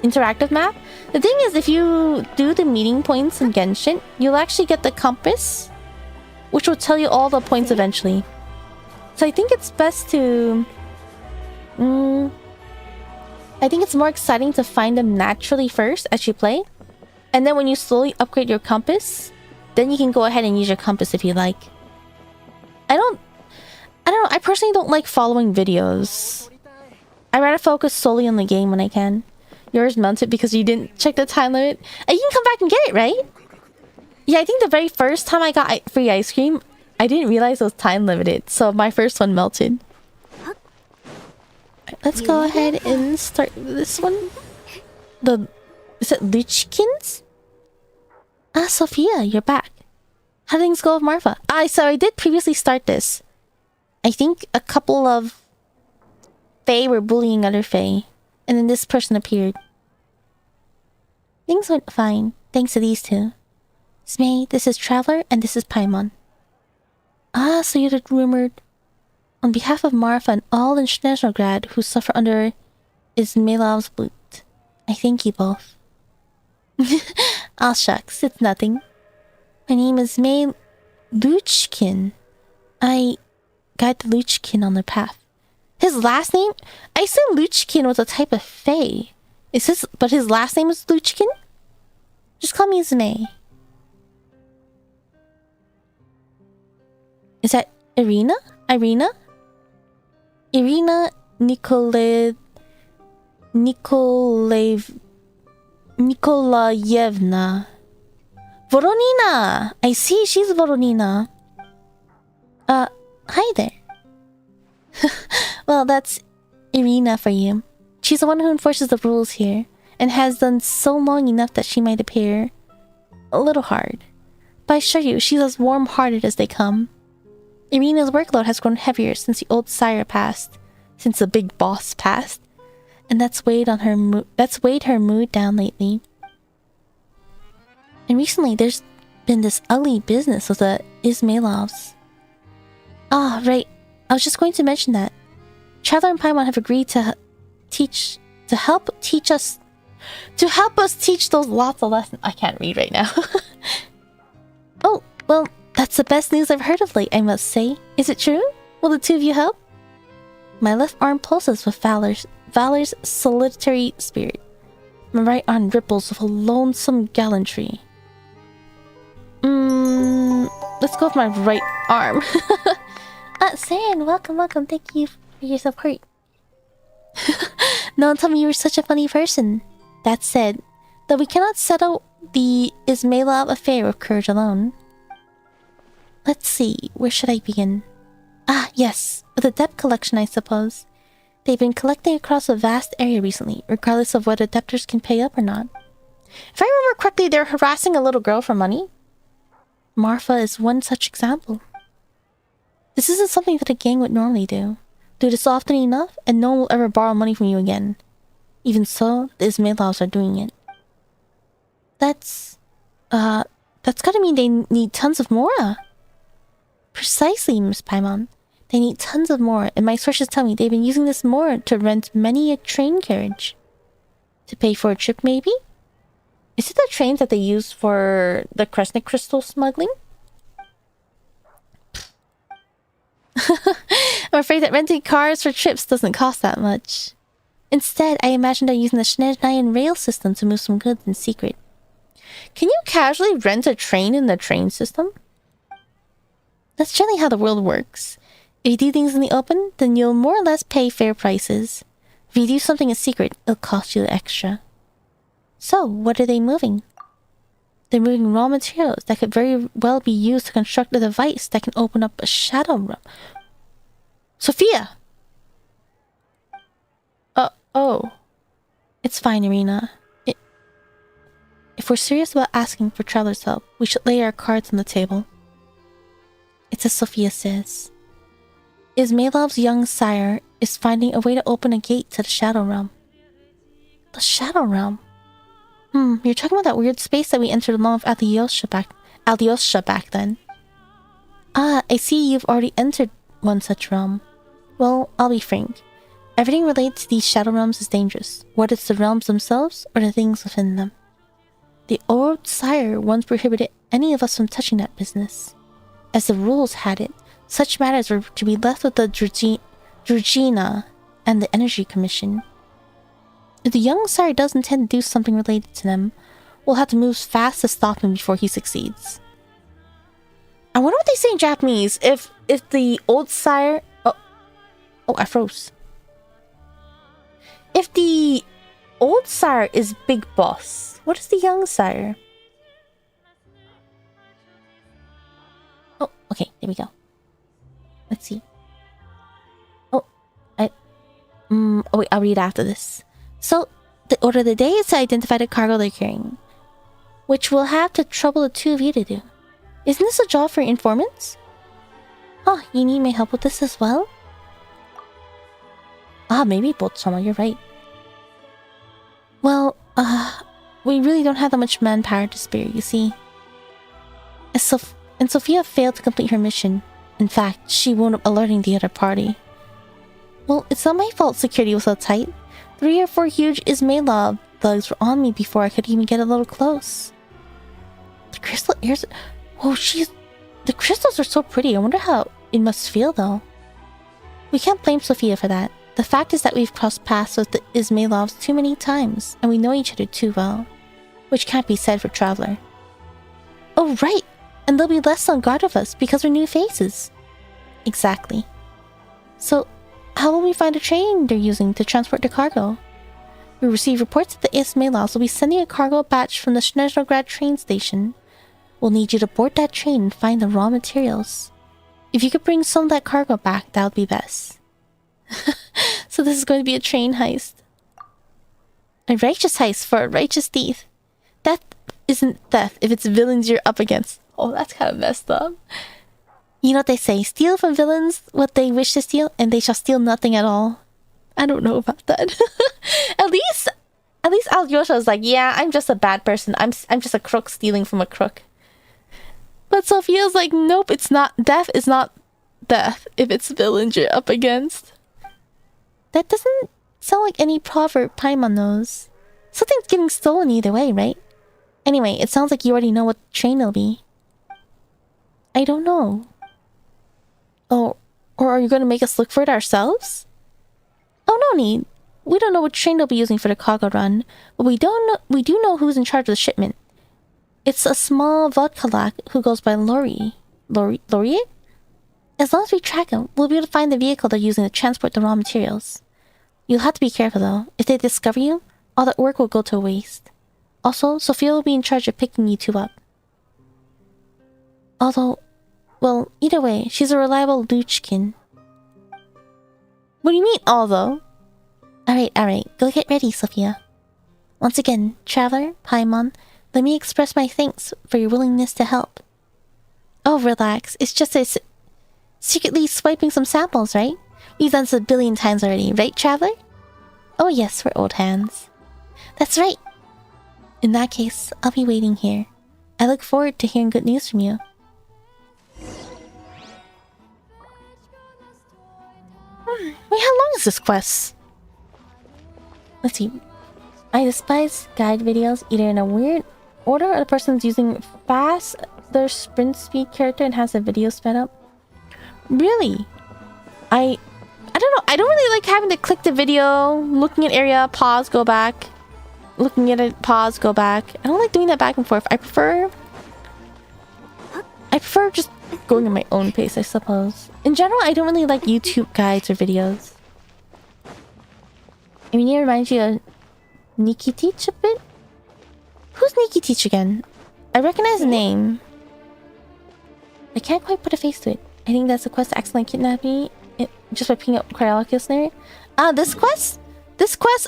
interactive map. The thing is, if you do the meeting points in Genshin, you'll actually get the compass, which will tell you all the points eventually. So I think it's best to... I think it's more exciting to find them naturally first as you play. And then when you slowly upgrade your compass, then you can go ahead and use your compass if you like. I don't know, I personally don't like following videos. I rather focus solely on the game when I can. Yours mounted because you didn't check the time limit. You can come back and get it, right? Yeah, I think the very first time I got free ice cream, I didn't realize it was time limited, so my first one melted. Let's go ahead and start this one. Is it Lichkins? Ah, Sophia, you're back. How did things go with Marfa? So I did previously start this. I think a couple of Fae were bullying other Fae, and then this person appeared. Things went fine, thanks to these two. Smay, this is Traveler, and this is Paimon. Ah, so you're the rumored... On behalf of Marfa and all in Snezhnaya who suffer under Ismailov's boot, I thank you both. Ah, shucks, it's nothing. My name is May Luchkin. I guide the Luchkin on their path. His last name? I said Luchkin was a type of fae. But his last name is Luchkin? Just call me Zmei. Is that Irina? Irina Nikolayevna. Voronina! I see, she's Voronina. Hi there. Well, that's Irina for you. She's the one who enforces the rules here, and has done so long enough that she might appear a little hard. but I assure you, she's as warm-hearted as they come. Irina's workload has grown heavier since the old sire passed, since the big boss passed, and that's weighed her mood down lately. And recently, there's been this ugly business with the Ismailovs. Ah, right. I was just going to mention that. Traveler and Paimon have agreed to help us teach those lots of lessons. I can't read right now. Oh, well, that's the best news I've heard of late, I must say. Is it true? Will the two of you help? My left arm pulses with Valor's solitary spirit. My right arm ripples with a lonesome gallantry. Let's go with my right arm. Saren, welcome. Thank you for your support. No one told me you were such a funny person. That said, though we cannot settle the Ismailov affair with courage alone. Let's see, where should I begin? Ah, yes, with the debt collection, I suppose. They've been collecting across a vast area recently, regardless of whether debtors can pay up or not. If I remember correctly, they're harassing a little girl for money. Marfa is one such example. This isn't something that a gang would normally do. Do this often enough, and no one will ever borrow money from you again. Even so, the Ismailovs are doing it. That's gotta mean they need tons of Mora. Precisely, Miss Paimon. They need tons of Mora, and my sources tell me they've been using this Mora to rent many a train carriage. To pay for a trip, maybe? Is it the trains that they use for the Kresnik crystal smuggling? I'm afraid that renting cars for trips doesn't cost that much. Instead, I imagine they're using the Snezhnaya rail system to move some goods in secret. Can you casually rent a train in the train system? That's generally how the world works. If you do things in the open, then you'll more or less pay fair prices. If you do something in secret, it'll cost you extra. So, what are they moving? They're moving raw materials that could very well be used to construct a device that can open up a shadow realm. Sophia! Oh. It's fine, Irina. If we're serious about asking for Traveler's help, we should lay our cards on the table. It's as Sophia says. Ismailov's young sire is finding a way to open a gate to the Shadow Realm. The Shadow Realm? You're talking about that weird space that we entered along with Alyosha back then. Ah, I see you've already entered one such realm. Well, I'll be frank. Everything related to these Shadow Realms is dangerous, whether it's the realms themselves or the things within them. The old sire once prohibited any of us from touching that business. As the rules had it, such matters were to be left with the Drugina and the Energy Commission. If the young sire does intend to do something related to them, we'll have to move fast to stop him before he succeeds. I wonder what they say in Japanese. If the old sire... Oh, I froze. If the old sire is Big Boss, what is the young sire? Oh, okay, there we go. Let's see. Oh, wait, I'll read after this. So, the order of the day is to identify the cargo they're carrying, which we'll have to trouble the two of you to do. Isn't this a job for informants? Oh, you need my help with this as well? Ah, maybe Botsama, you're right. Well, we really don't have that much manpower to spare, you see. And Sophia failed to complete her mission. In fact, she wound up alerting the other party. Well, it's not my fault security was so tight. 3 or 4 huge Ismailov thugs were on me before I could even get a little close. The crystal ears... Whoa, the crystals are so pretty. I wonder how it must feel, though. We can't blame Sophia for that. The fact is that we've crossed paths with the Ismailovs too many times, and we know each other too well. Which can't be said for Traveler. Oh, right! And they'll be less on guard of us because we're new faces. Exactly. So, how will we find a train they're using to transport the cargo? We receive reports that the Ismailovs will be sending a cargo batch from the Snezhnograd train station. We'll need you to board that train and find the raw materials. If you could bring some of that cargo back, that would be best. So this is going to be a train heist. A righteous heist for a righteous thief. That isn't theft if it's villains you're up against. Oh, that's kind of messed up. You know what they say, steal from villains what they wish to steal, and they shall steal nothing at all. I don't know about that. At least Alyosha is like, yeah, I'm just a bad person. I'm just a crook stealing from a crook. But Sophia's like, nope, it's not. Death is not death if it's villains you're up against. That doesn't sound like any proverb Paimon knows. Something's getting stolen either way, right? Anyway, it sounds like you already know what train it'll be. I don't know. Oh, or are you going to make us look for it ourselves? Oh, no need. We don't know what train they'll be using for the cargo run, but we do know who's in charge of the shipment. It's a small vodka lac who goes by Laurier? As long as we track him, we'll be able to find the vehicle they're using to transport the raw materials. You'll have to be careful though. If they discover you, all that work will go to waste. Also, Sophia will be in charge of picking you two up. Although, well, either way, she's a reliable Luchkin. What do you mean, although? Alright, go get ready, Sophia. Once again, Traveler, Paimon, let me express my thanks for your willingness to help. Oh, relax, it's just secretly swiping some samples, right? We've done this a billion times already, right, Traveler? Oh yes, we're old hands. That's right. In that case, I'll be waiting here. I look forward to hearing good news from you. Wait, how long is this quest? Let's see. I despise guide videos either in a weird order or the person's using fast their sprint speed character and has the video sped up. Really? I don't know. I don't really like having to click the video, looking at area, pause, go back. Looking at it, pause, go back. I don't like doing that back and forth. I prefer just going at my own pace, I suppose. In general, I don't really like YouTube guides or videos. I mean, it reminds you of Nikki Teach a bit? Who's Nikki Teach again? I recognize the name. I can't quite put a face to it. I think that's the quest to accidentally kidnap me just by picking up Cryolocus there. This quest,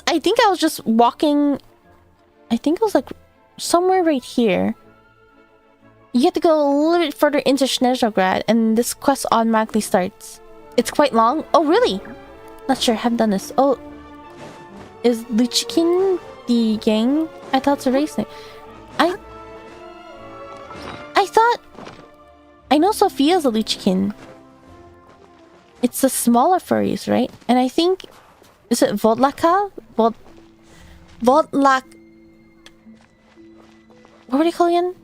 I think I was just walking. I think it was like somewhere right here. You have to go a little bit further into Snezhnaya and this quest automatically starts. It's quite long. Oh, really? Not sure. I haven't done this. Oh, is Luchikin the gang? I thought it's a race name. I thought... I know Sophia's a Luchikin. It's the smaller furries, right? And I think... Is it Vodlaka? Vodlak... What were they called again?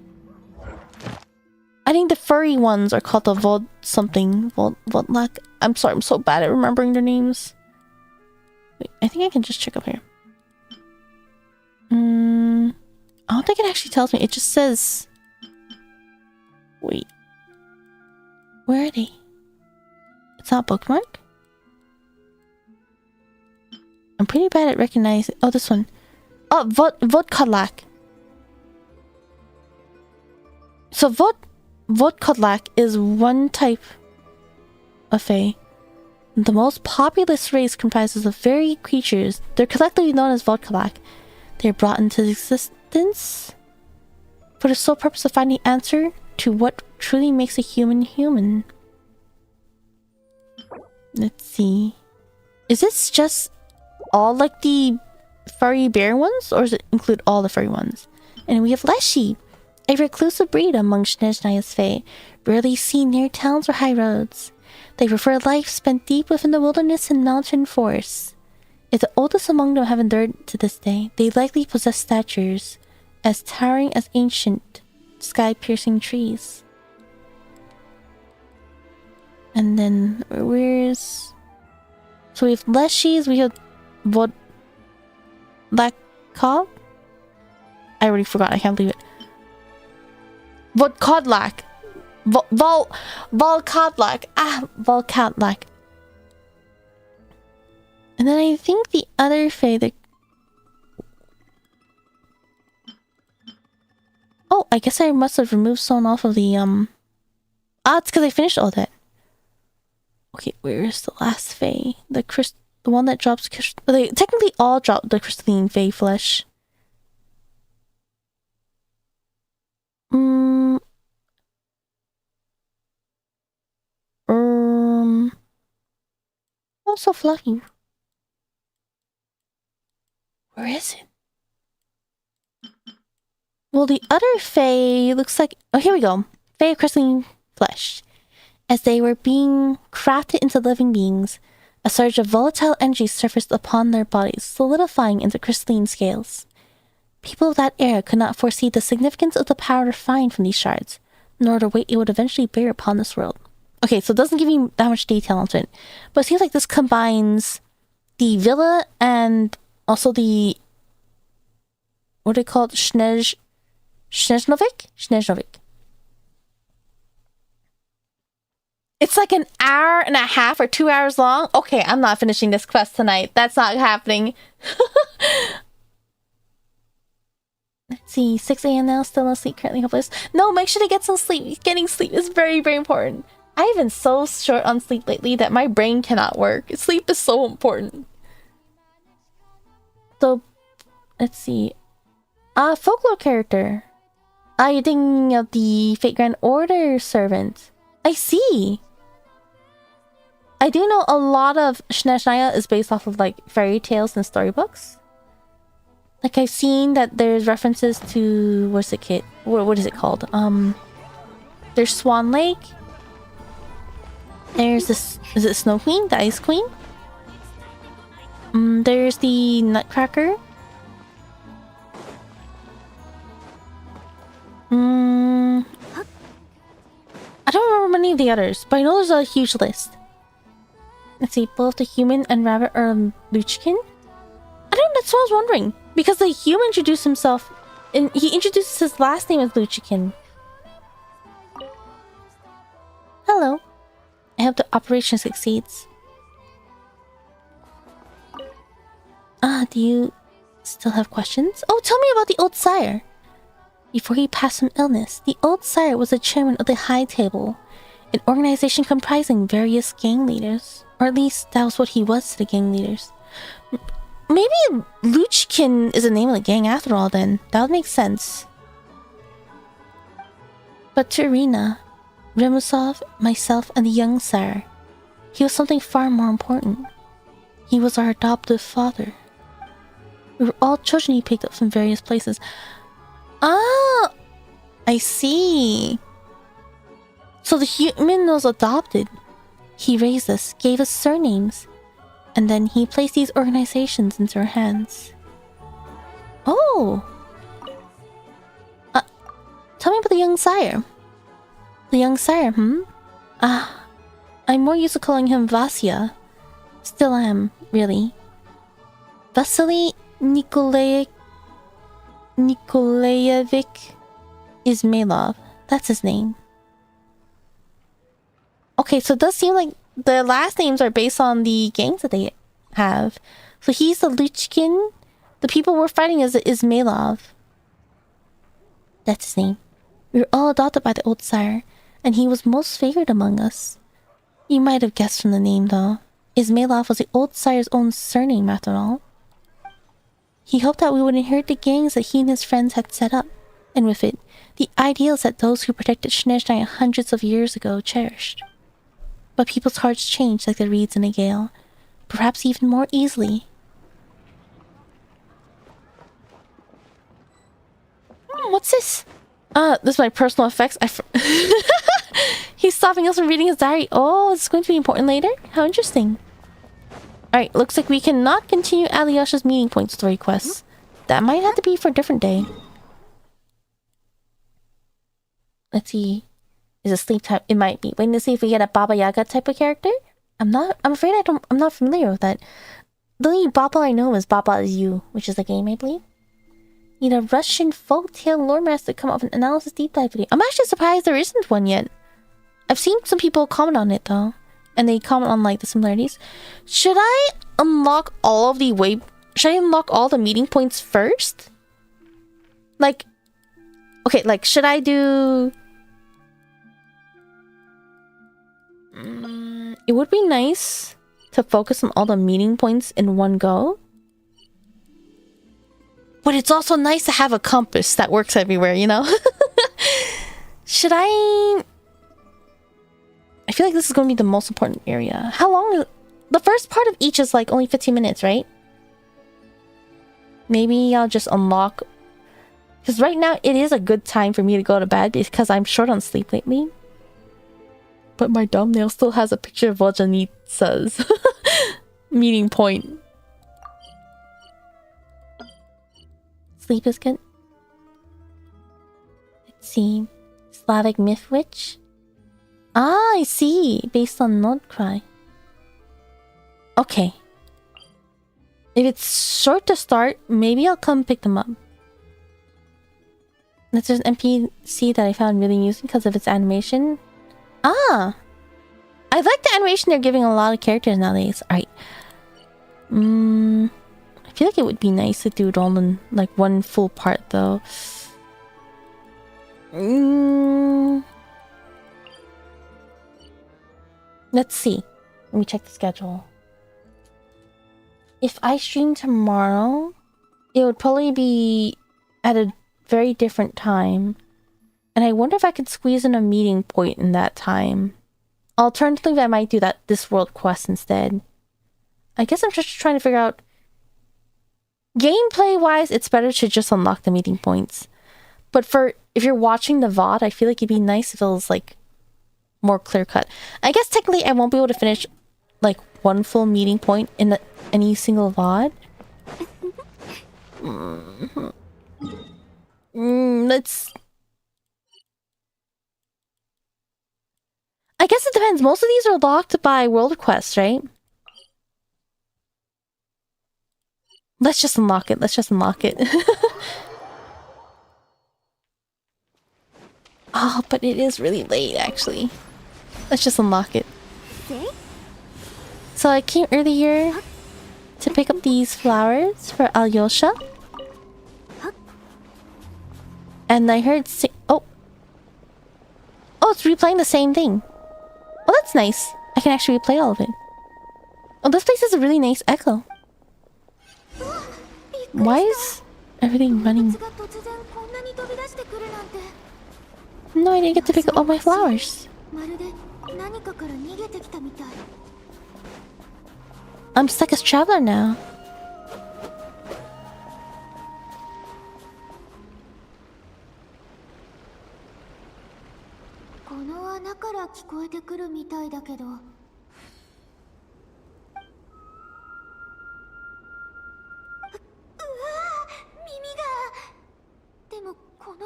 I think the furry ones are called the Vod something. Vodlak. I'm sorry, I'm so bad at remembering their names. Wait, I think I can just check up here. I don't think it actually tells me. It just says... Wait. Where are they? It's not bookmark? I'm pretty bad at recognizing... Oh, this one. Oh, Vodkodlak. So Vodkodlak is one type of fae. The most populous race comprises of very creatures. They're collectively known as Vodkodlak. They're brought into existence for the sole purpose of finding the answer to what truly makes a human human. Let's see. Is this just all like the furry bear ones, or does it include all the furry ones? And we have Leshy, a reclusive breed among Snezhnaya's fae, rarely seen near towns or high roads. They prefer life spent deep within the wilderness and mountain forests. If the oldest among them have endured to this day, they likely possess statures as towering as ancient, sky-piercing trees. And then, where's... So we have Leshies, we have Vodlakov? I already forgot, I can't believe it. Vodkodlak. Volkodlak. Volkodlak. And then I think the other fae that... Oh, I guess I must have removed someone off of the, it's because I finished all that. Okay, where's the last fae? The one that drops... They technically all drop the crystalline fae flesh. Oh, so fluffy. Where is it? Well, the other Fae looks like... Oh, here we go. Fae of crystalline flesh. As they were being crafted into living beings, a surge of volatile energy surfaced upon their bodies, solidifying into crystalline scales. People of that era could not foresee the significance of the power refined from these shards, nor the weight it would eventually bear upon this world. Okay, so it doesn't give you that much detail onto it, but it seems like this combines the villa and also the... What are they called? Snezhnaya? It's like an hour and a half or 2 hours long. Okay, I'm not finishing this quest tonight. That's not happening. Let's see. 6 a.m. now. Still no sleep. Currently hopeless. No, make sure to get some sleep. Getting sleep is very, very important. I've been so short on sleep lately that my brain cannot work. Sleep is so important. So, let's see. Folklore character. You're thinking of the Fate Grand Order servant. I see. I do know a lot of Snezhnaya is based off of like fairy tales and storybooks. Like I've seen that there's references to what is it called? There's Swan Lake. There's this, is it Snow Queen, the Ice Queen? There's the Nutcracker. I don't remember many of the others, but I know there's a huge list. Let's see, both the human and rabbit are Luchkin. That's what I was wondering. Because the human introduced himself, and he introduces his last name as Luchkin. Hello. I hope the operation succeeds. Do you still have questions? Oh, tell me about the old sire. Before he passed from illness, the old sire was the chairman of the High Table, an organization comprising various gang leaders. Or at least that was what he was to the gang leaders. Maybe Luchkin is the name of the gang after all then. That would make sense. But to Irina, Remusov, myself, and the young sire, he was something far more important. He was our adoptive father. We were all children he picked up from various places. Ah, I see. So the human was adopted. He raised us, gave us surnames, and then he placed these organizations into our hands. Oh! Tell me about the young sire. The young sire, I'm more used to calling him Vasya. Still am, really. Vasily Nikolaevich Izmailov. That's his name. Okay, so it does seem like the last names are based on the gangs that they have. So he's the Luchkin. The people we're fighting is Izmailov. That's his name. We were all adopted by the old sire, and he was most favored among us. You might have guessed from the name, though. Izmailov was the old sire's own surname, after all. He hoped that we would inherit the gangs that he and his friends had set up, and with it, the ideals that those who protected Snezhnaya hundreds of years ago cherished. But people's hearts change like the reeds in a gale, perhaps even more easily. What's this? This is my personal effects. He's stopping us from reading his diary. Oh, it's going to be important later? How interesting. Alright, looks like we cannot continue Alyosha's meeting point story quests. That might have to be for a different day. Let's see. Is it sleep time? It might be. Waiting to see if we get a Baba Yaga type of character? I'm afraid I'm not familiar with that. The only Baba I know is Baba Is You, which is a game, I believe. Need a Russian folktale lore master to come up with an analysis deep dive video. I'm actually surprised there isn't one yet. I've seen some people comment on it though. And they comment on like the similarities. Should I unlock all of the should I unlock all the meeting points first? Like, okay, like should I do... It would be nice to focus on all the meeting points in one go. But it's also nice to have a compass that works everywhere, you know? Should I feel like this is going to be the most important area. How long the first part of each is like only 15 minutes, right? Maybe I'll just unlock, because right now it is a good time for me to go to bed because I'm short on sleep lately. But my thumbnail still has a picture of what Janit says. Meeting point. Sleep is good. Let's see. Slavic Myth Witch. Ah, I see. Based on Node Cry. Okay. If it's short to start, maybe I'll come pick them up. That's just an NPC that I found really amusing because of its animation. Ah! I like the animation they're giving a lot of characters nowadays. Alright. I feel like it would be nice to do it all in like one full part though. Let's see. Let me check the schedule. If I stream tomorrow, it would probably be at a very different time. And I wonder if I could squeeze in a meeting point in that time. Alternatively, I might do this world quest instead. I guess I'm just trying to figure out... Gameplay-wise, it's better to just unlock the meeting points. But if you're watching the VOD, I feel like it'd be nice if it was, like, more clear-cut. I guess technically I won't be able to finish, like, one full meeting point in any single VOD. Let's... I guess it depends. Most of these are locked by world quests, right? Let's just unlock it. Let's just unlock it. Oh, but it is really late, actually. Let's just unlock it. So I came earlier to pick up these flowers for Alyosha. And I heard oh, it's replaying the same thing. Oh, that's nice. I can actually replay all of it. Oh, this place has a really nice echo. Why is everything running? No, I didn't get to pick up all my flowers. I'm stuck as traveler now.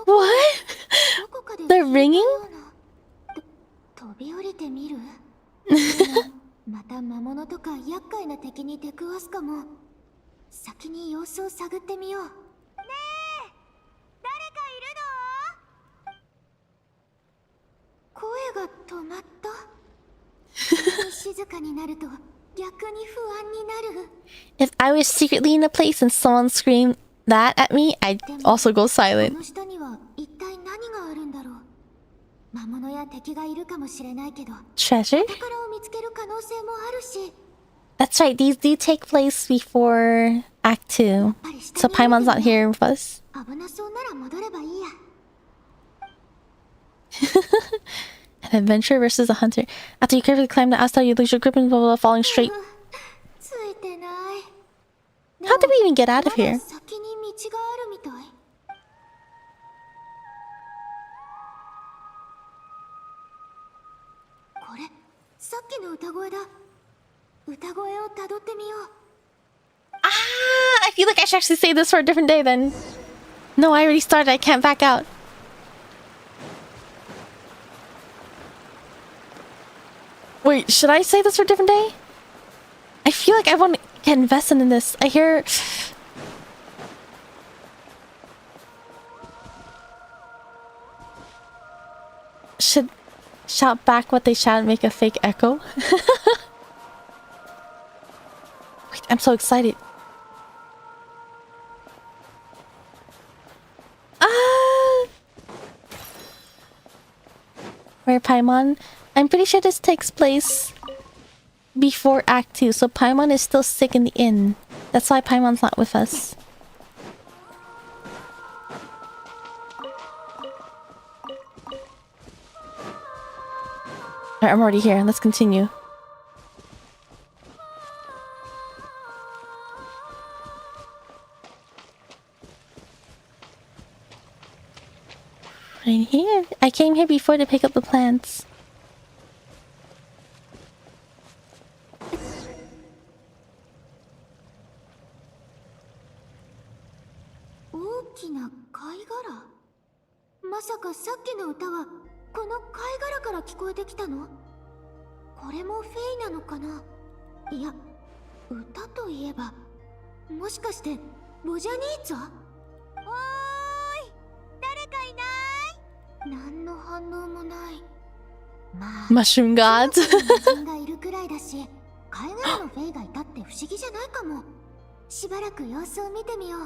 What? They're ringing? また魔物とか厄介な敵に出くわすかも。先に様子を探ってみよう。ねえ、誰かいるの？声が止まった。静かになると逆に不安になる。If I was secretly in a place and someone screamed that at me, I'd also go silent. この下には一体何があるんだろう。魔物や敵がいるかもしれないけど。Treasure? 宝を見つける可能性もあるし。That's right, these do take place before Act 2. So Paimon's not here with us. 危なそうなら戻ればいいや。An adventurer versus a hunter. After you carefully climb the astal, you lose your grip and blah, blah, blah, falling straight. ついてない。 How did we even get out of here? 先に道があるみたい。これ、さっきの歌声だ。歌声をたどってみよう。I feel like I should actually say this for a different day then. No, I already started. I can't back out. Wait, should I say this for a different day? I feel like I want to get invested in this. I hear... Should shout back what they shout and make a fake echo? Wait, I'm so excited. Where Paimon? I'm pretty sure this takes place before Act 2, so Paimon is still sick in the inn. That's why Paimon's not with us. Alright, I'm already here. Let's continue. Right here. I came here before to pick up the plants.まさかさっきの歌はこの貝殻から聞こえてきたの？これもフェイなのかな？いや、歌といえばもしかしてボジャニーツァ？おーい、誰かいない？何の反応もない。まあ、Mushroom gods. 人がいるくらいだし、貝殻のフェイがいたって不思議じゃないかも。しばらく様子を見てみよう。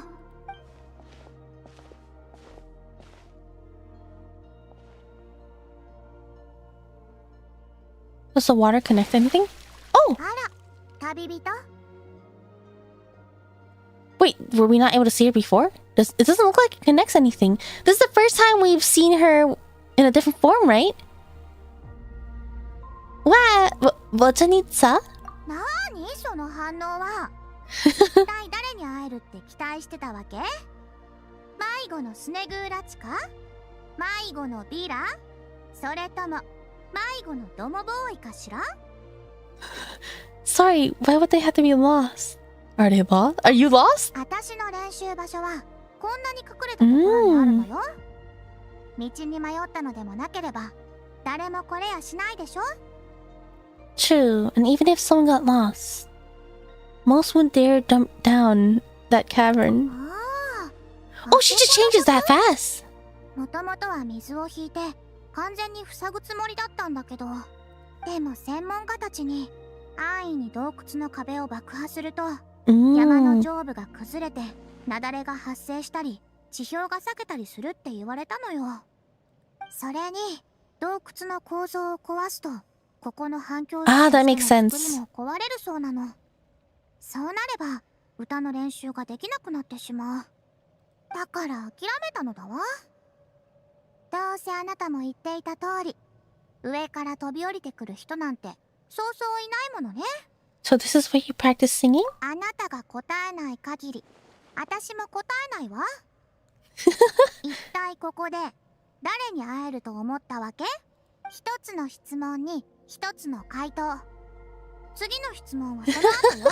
Does the water connect anything? Oh! あら、旅人。 Wait, were we not able to see her before? It doesn't look like it connects anything. This is the first time we've seen her in a different form, right? What? Bojanitsa? なーにその反応は。一体誰に会えるって期待してたわけ？迷子のスネグーラチか？迷子のビラ？それとも迷子のドモボーイかしら？ Sorry, why would they have to be lost? Are they lost? Are you lost? 私の練習場所はこんなに隠れたところにあるのよ。道に迷ったのでもなければ誰も来れやしないでしょ？ True, and even if someone got lost, most wouldn't dare dump down that cavern. ああ。 Oh, she just changes that fast! もともとは水を引いて完全に塞ぐつもりだったんだけど、でも専門家たちに安易に洞窟の壁を爆破すると山の上部が崩れて雪崩が発生したり地表が裂けたりするって言われたのよ。それに洞窟の構造を壊すとここの反響としての作りも壊れるそうなの。そうなれば歌の練習ができなくなってしまう。だから諦めたのだわ。どうせあなたも言っていた通り、上から飛び降りてくる人なんてそうそういないものね。So this is where you practice singing? あなたが答えない限り、私も答えないわ。一体ここで誰に会えると思ったわけ？一つの質問に一つの回答。次の質問はその後よ。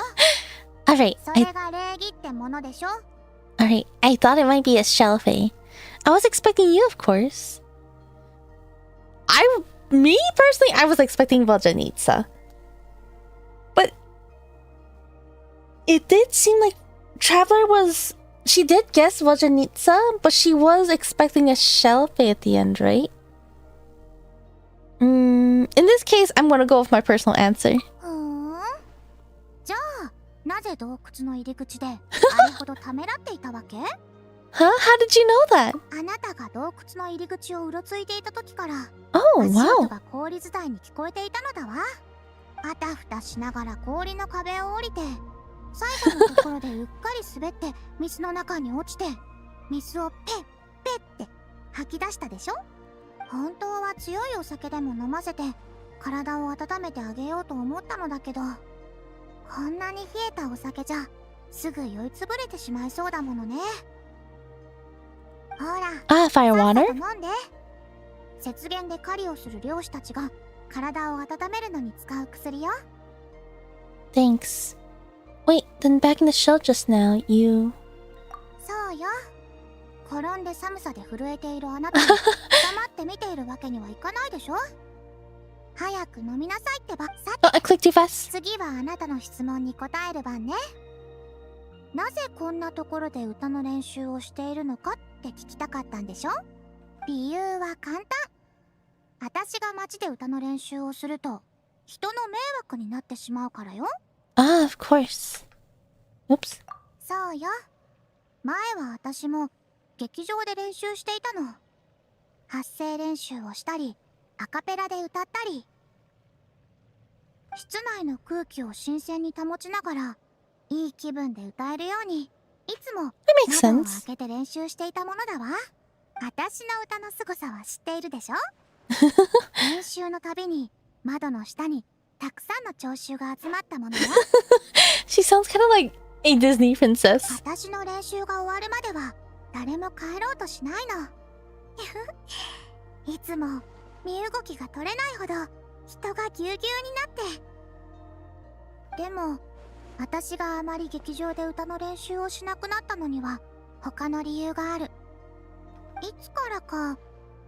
Alright, それが礼儀ってものでしょ？ Alright, I thought it might be a Shelfie. I was expecting you, of course. Me personally, I was expecting Bojanitsa. But it did seem like Traveler was... She did guess Bojanitsa, but she was expecting a Shelfie at the end, right? In this case, I'm gonna go with my personal answer. じゃあ、なぜ洞窟の入り口であれほどためらっていたわけ？ Huh? How did you know that? あなたが洞窟の入り口をうろついていた時から、Oh, 足音 wow. が氷伝いに聞こえていたのだわ。あたふたしながら氷の壁を降りて、最後のところでうっかり滑って水の中に落ちて、水をペッペッって吐き出したでしょ？本当は強いお酒でも飲ませて体を温めてあげようと思ったのだけど、こんなに冷えたお酒じゃすぐ酔いつぶれてしまいそうだものね。ほら、 Fire さっ water? さと飲んで。雪原で狩りをする漁師たちが体を温めるのに使う薬よ。 Thanks. Wait, then back in the shell just now, you... そうよ。転んで寒さで震えているあなたが黙って見ているわけにはいかないでしょ。早く飲みなさいってば。さ Oh, I clicked too fast. 次はあなたの質問に答える番ね。なぜこんなところで歌の練習をしているのかって聞きたかったんでしょ？理由は簡単。私が街で歌の練習をすると人の迷惑になってしまうからよ。Ah, of course. Oops. そうよ。前は私も劇場で練習していたの。発声練習をしたり、アカペラで歌ったり。室内の空気を新鮮に保ちながら、いい気分で歌えるように、いつも That makes 窓を sense. 開けて練習していたものだわ。私の歌の凄さは知っているでしょ？練習のたびに窓の下にたくさんの聴衆が集まったものよ。She sounds kind of like a Disney princess. 私の練習が終わるまでは誰も帰ろうとしないの。いつも身動きが取れないほど人がぎゅうぎゅうになって。でも私があまり劇場で歌の練習をしなくなったのには他の理由がある。いつからか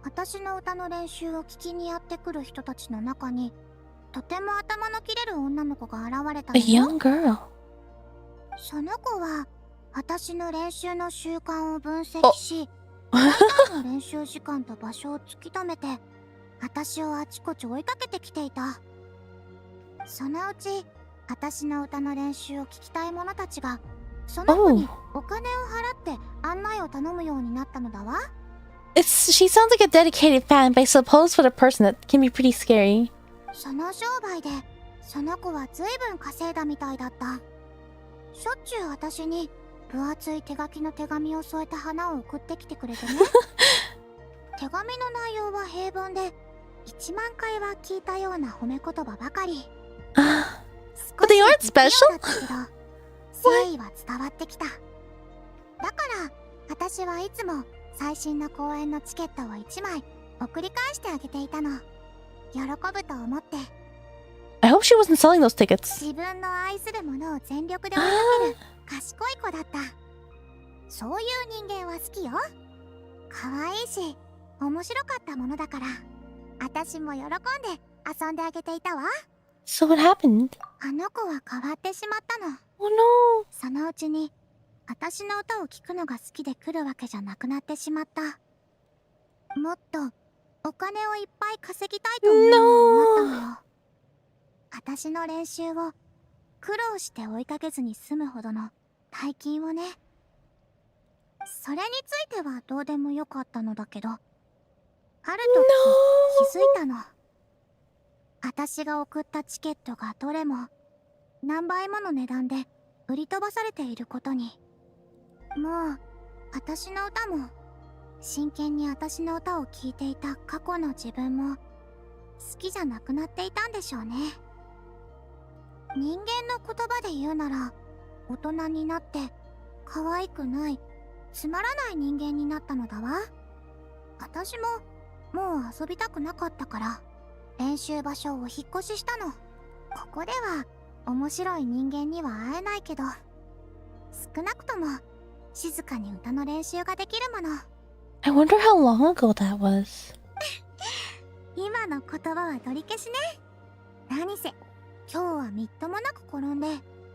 私の歌の練習を聞きにやってくる人たちの中にとても頭の切れる女の子が現れたの A young girl. その子は私の練習の習慣を分析し、大体の練習時間と場所を突き止めて私をあちこち追いかけてきていた。そのうち私の歌の練習を聞きたい者たちがその子にお金を払って案内を頼むようになったのだわ。She sounds like a dedicated fan, but I suppose for the person that can be pretty scary. その商売でその子は随分稼いだみたいだった。しょっちゅう私に分厚い手書きの手紙を添えた花を送ってきてくれてね。手紙の内容は平凡で1万回は聞いたような褒め言葉ばかり。But they aren't special? だったけど誠意は伝わってきた。だから私はいつも最新の公演のチケットを1枚送り返してあげていたの。喜ぶと思って。 I hope she wasn't selling those tickets. 自分の愛するものを全力で追いかける賢い子だった。そういう人間は好きよ。可愛いし面白かったものだから私も喜んで遊んであげていたわ。 So what happened? あの子は変わってしまったの。 Oh no. そのうちに私の歌を聴くのが好きで来るわけじゃなくなってしまった。もっとお金をいっぱい稼ぎたいと思うようになったのよ。私の練習を苦労して追いかけずに済むほどの大金をね。それについてはどうでもよかったのだけど、ある時気づいたの。私が送ったチケットがどれも何倍もの値段で売り飛ばされていることに。もう私の歌も真剣に私の歌を聴いていた過去の自分も好きじゃなくなっていたんでしょうね。人間の言葉で言うなら大人になって可愛くないつまらない人間になったのだわ。私ももう遊びたくなかったから練習場所を引っ越ししたの。ここでは面白い人間には会えないけど少なくとも静かに歌の練習ができるもの。 I wonder how long ago that was. 今の言葉は取り消しね。何せ今日はみっともなく転んで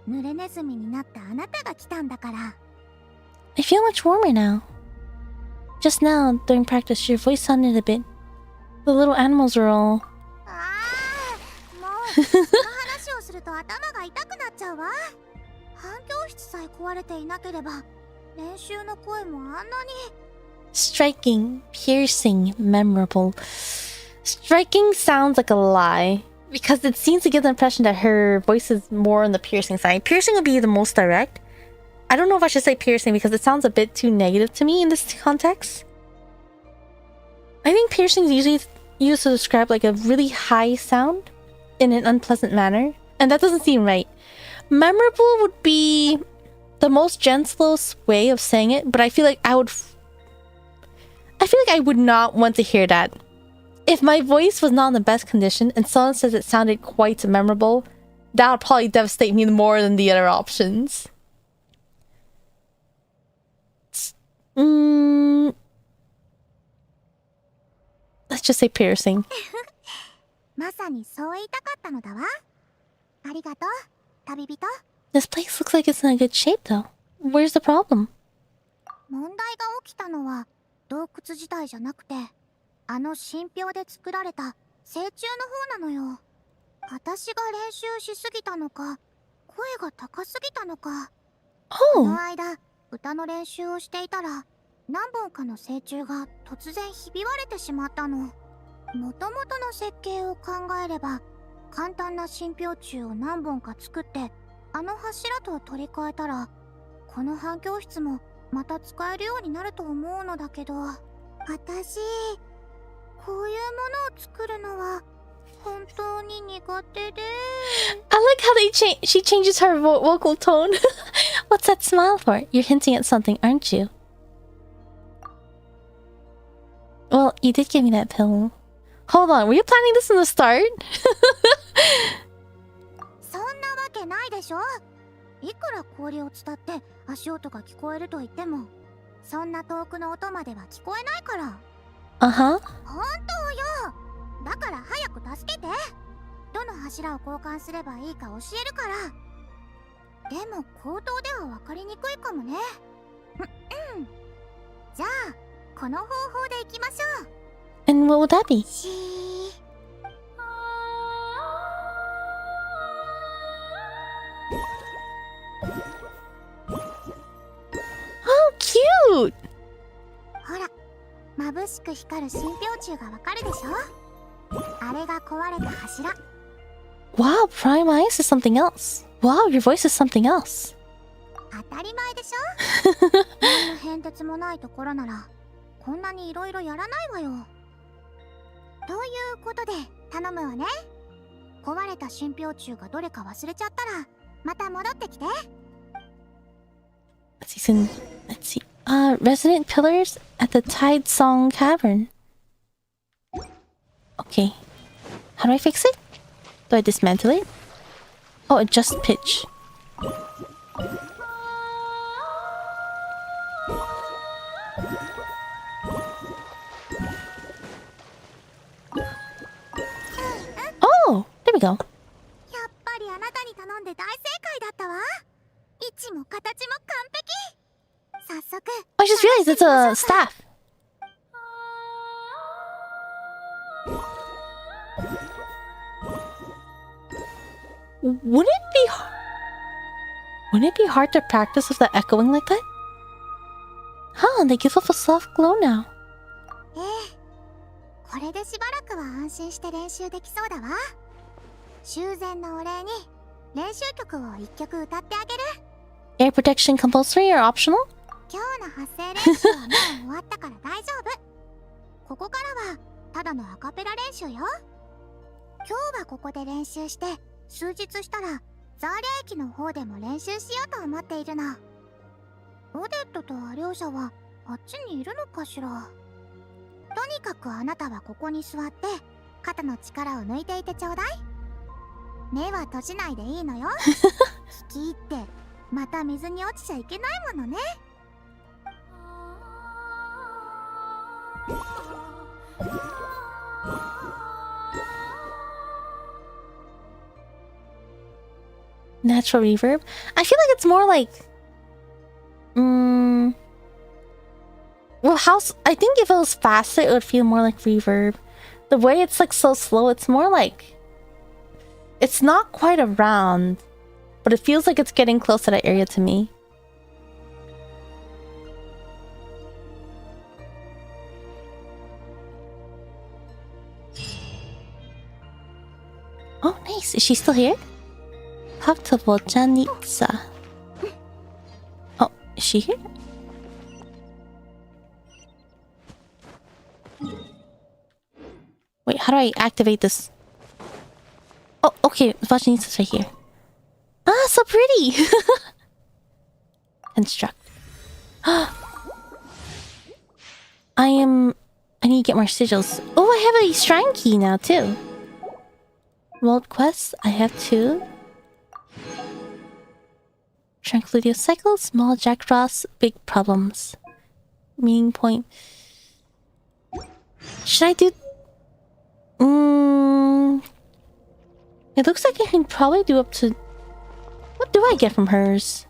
濡れネズミになったあなたが来たんだから。 I feel much warmer now. Just now, during practice, your voice sounded a bit... The little animals were all... ああ、もうその話をすると頭が痛くなっちゃうわ。反響室さえ壊れていなければ練習の声もあんなに。 Striking, piercing, memorable. Striking sounds like a lie, because it seems to give the impression that her voice is more on the piercing side. Piercing would be the most direct. I don't know if I should say piercing because it sounds a bit too negative to me in this context. I think piercing is usually used to describe like a really high sound in an unpleasant manner, and that doesn't seem right. Memorable would be the most gentlest way of saying it, but I feel like I would not want to hear that. If my voice was not in the best condition and someone says it sounded quite memorable, that would probably devastate me more than the other options. Let's just say piercing. まさにそう言いたかったのだわ。ありがとう、旅人。 This place looks like it's in a good shape though. Where's the problem? 問題が起きたのは洞窟自体じゃなくてあの信憑で作られた成虫の方なのよ。私が練習しすぎたのか声が高すぎたのか。こ Oh, の間歌の練習をしていたら何本かの成虫が突然ひび割れてしまったの。もともとの設計を考えれば簡単な信憑虫を何本か作ってあの柱と取り替えたらこの反響室もまた使えるようになると思うのだけど、私こういうものを作るのは本当に苦手で。 I like how she changes her vocal tone. What's that smile for? You're hinting at something, aren't you? Well, you did give me that pill. Hold on, were you planning this in the start? そんなわけないでしょ。いくら氷を伝って足音が聞こえると言っても、そんな遠くの音までは聞こえないから。Uh-huh. 本当よ。だから早く助けて。どの柱を交換すればいいか教えるから。でも口頭では分かりにくいかもね。じゃあこの方法でいきましょう。And what would that be? How cute! ほら、眩しく光る信標柱がわかるでしょ。あれが壊れた柱。Wow, Prime Eyes is something else. Wow, your voice is something else. 当たり前でしょ。何の変哲もないところならこんなにいろいろやらないわよ。ということで頼むわね。壊れた信標柱がどれか忘れちゃったらまた戻ってきて。Let's see. Resident pillars at the Tide Song Cavern. Okay. How do I fix it? Do I dismantle it? Oh, adjust pitch. Oh, there we go. やっぱりあなたに頼んで大正解だったわ。位置も形も完璧。早速。I just realized it's a staff. Wouldn't it be hard to practice with the echoing like that? Huh, they give off a soft glow now. ええ、これでしばらくは安心して練習できそうだわ。修繕のお礼に練習曲を一曲歌ってあげる。Air protection compulsory or optional? 今日の発声練習はもう終わったから大丈夫。ここからはただのアカペラ練習よ。今日はここで練習して数日したらザーリャ駅の方でも練習しようと思っているの。オデットとアリョーシャはあっちにいるのかしら。とにかくあなたはここに座って肩の力を抜いていてちょうだい。目は閉じないでいいのよ。聞き入ってまた水に落ちちゃいけないものね。Natural reverb? I feel like it's more like... Well, I think if it was faster, it would feel more like reverb. The way it's like so slow, it's more like... It's not quite around, but it feels like it's getting close to that area to me. Oh, nice. Is she still here? Haktobojanitsa. Oh, is she here? Wait, how do I activate this? Oh, okay. Vajanitsa's right here. Ah, so pretty! Construct. I need to get more sigils. Oh, I have a shrine key now, too. World quests, I have 2. Tranquility cycle, small jackfrost, big problems. Meaning point. Should I do... It looks like I can probably do up to... What do I get from hers?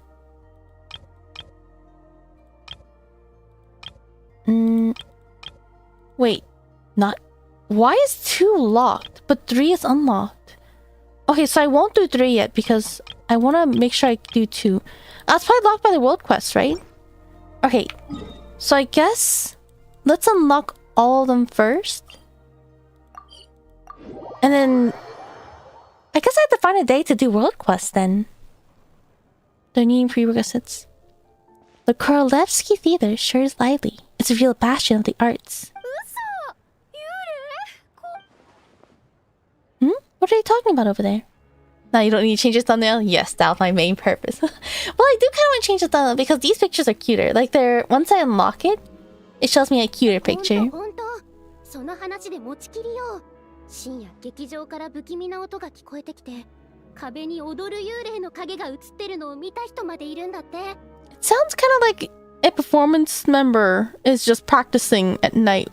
Wait, not... Why is 2 locked, but 3 is unlocked? Okay, so I won't do 3 yet because I want to make sure I do 2. That's probably locked by the world quest, right? Okay, so I guess let's unlock all of them first. And then... I guess I have to find a day to do world quests then. They're needing prerequisites. The Korolevsky Theater sure is lively. It's a real bastion of the arts. What are you talking about over there? Now you don't need to change your thumbnail? Yes, that's my main purpose. Well, I do kind of want to change the thumbnail because these pictures are cuter. Like, once I unlock it, it shows me a cuter picture. その話で持ちきりよ。深夜劇場から不気味な音が聞こえてきて、壁に踊る幽霊の影が映ってるのを見た人までいるんだって。It sounds kind of like a performance member is just practicing at night.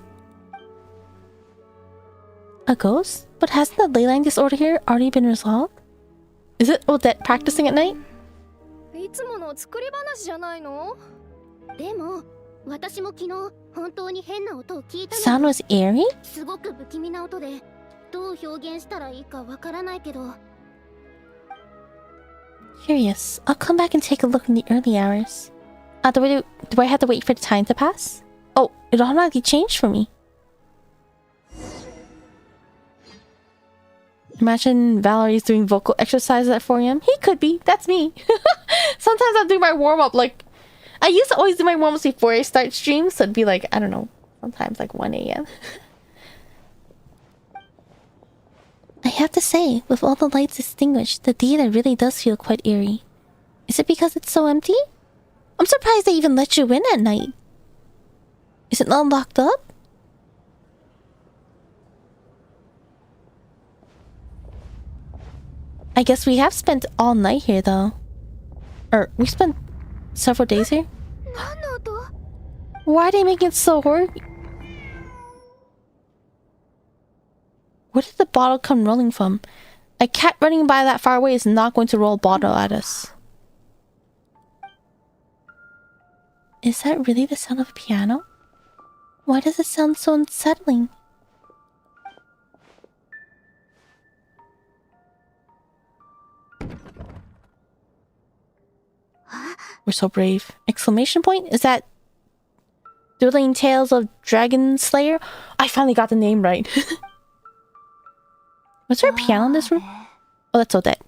A ghost? But hasn't the leyline disorder here already been resolved? Is it Odette practicing at night? いつもの作り話じゃないの？でも私も昨日本当に変な音を聞いたの。Sound was eerie? すごく不気味な音で、どう表現したらいいかわからないけど。Curious. I'll come back and take a look in the early hours. Do I have to wait for the time to pass? Oh, it automatically changed for me. Imagine Valerie's doing vocal exercises at 4 a.m. He could be. That's me. Sometimes I'll do my warm-up like... I used to always do my warm-ups before I start streams, so it'd be like, I don't know, sometimes like 1 a.m. I have to say, with all the lights extinguished, the theater really does feel quite eerie. Is it because it's so empty? I'm surprised they even let you in at night. Is it not locked up? I guess we have spent all night here though. Or, we spent several days here? Why are they making it so horror? Where did the bottle come rolling from? A cat running by that far away is not going to roll a bottle at us. Is that really the sound of a piano? Why does it sound so unsettling? We're so brave. Exclamation point? Is that Thrilling Tales of Dragon Slayer? I finally got the name right. Was there a piano in this room? Oh, that's Odette.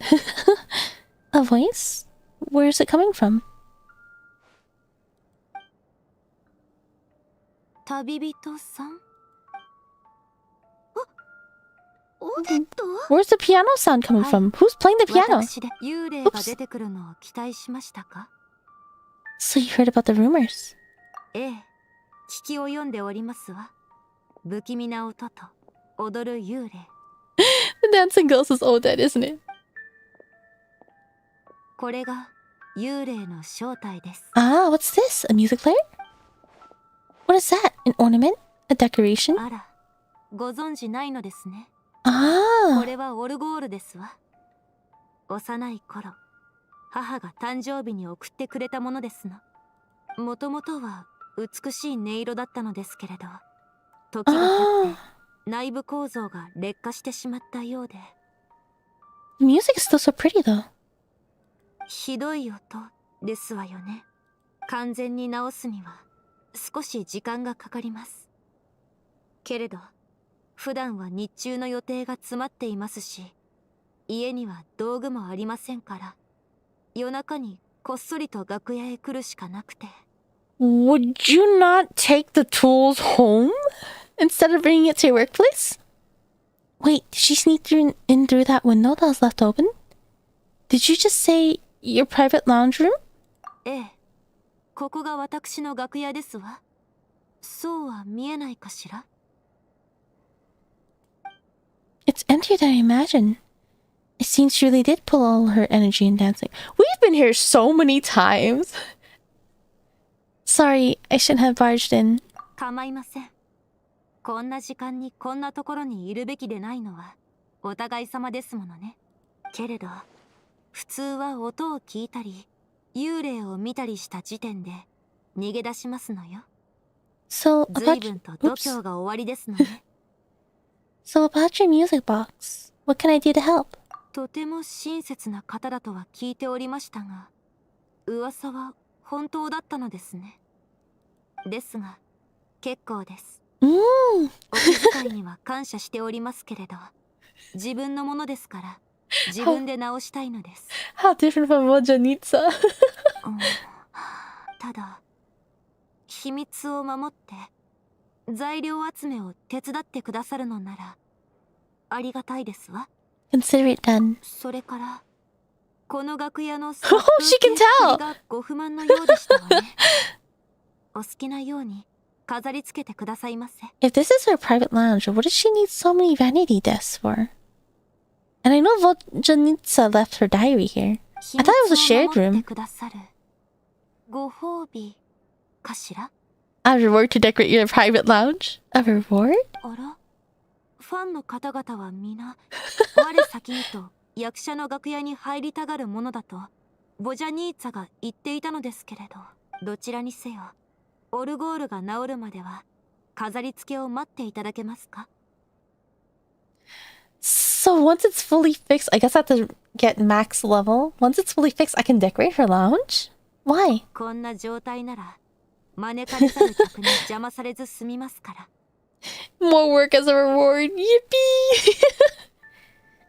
A voice? Where is it coming from? 旅人さん？オデット？ Where's the piano sound coming from? Who's playing the piano? 幽霊が出てくるのを期待しましたか？ So you heard about the rumors? ええ、聞き及んでおりますわ。不気味な音と踊る幽霊。The dancing ghost is Odette, isn't it? これが幽霊の正体です。Ah, what's this? A music player? What is that? An ornament? A decoration? あら、ご存知ないのですね。Ah. これはオルゴールですわ。幼い頃、母が誕生日に送ってくれたものですの。もともとは美しい音色だったのですけれど、時が経って内部構造が劣化してしまったようで。The music is still so pretty though. ひどい音ですわよね。完全に直すには少し時間がかかります。けれど、普段は日中の予定が詰まっていますし、家には道具もありませんから、夜中にこっそりと楽屋へ来るしかなくて。Would you not take the tools home instead of bringing it to your workplace? Wait, did she sneak in through that window that was left open? Did you just say your private lounge room? ええ、ここが私の楽屋ですわ。そうは見えないかしら？ It's emptier than I imagined. It seems she really did pull all her energy in dancing. We've been here so many times. Sorry, I shouldn't have barged in. 構いません。こんな時間にこんなところにいるべきでないのはお互い様ですものね。けれど、普通は音を聞いたり、幽霊を見たりした時点で逃げ出しますのよ。So 随分と度胸が終わりですのね。So about your music box, what can I do to help? とても親切な方だとは聞いておりましたが、噂は本当だったのですね。ですが、結構です。お気遣いには感謝しておりますけれど、自分のものですから自分で直したいのです。How different from Mojanitsa. ただ、秘密を守って材料集めを手伝ってくださるのならありがたいですわ。Consider it done. それから、この楽屋の she can tell. がご不満のようでしたわね。お好きなように飾り付けてくださいませ。 If this is her private lounge, what does she need so many vanity desks for? And I know Voljanitsa left her diary here. I thought it was a shared 秘密を守って room. くださるご褒美かしら。 A reward to decorate your private lounge? A reward? あら、ファンの方々は皆我先にと役者の楽屋に入りたがるものだとボジャニーツァが言っていたのですけれど、どちらにせよオルゴールが治るまでは飾り付けを待っていただけますか。 So once it's fully fixed, I guess I have to get max level. Once it's fully fixed, I can decorate her lounge? Why? こんな状態なら招かれざる客に邪魔されず済みますから。 More work as a reward. Yippee!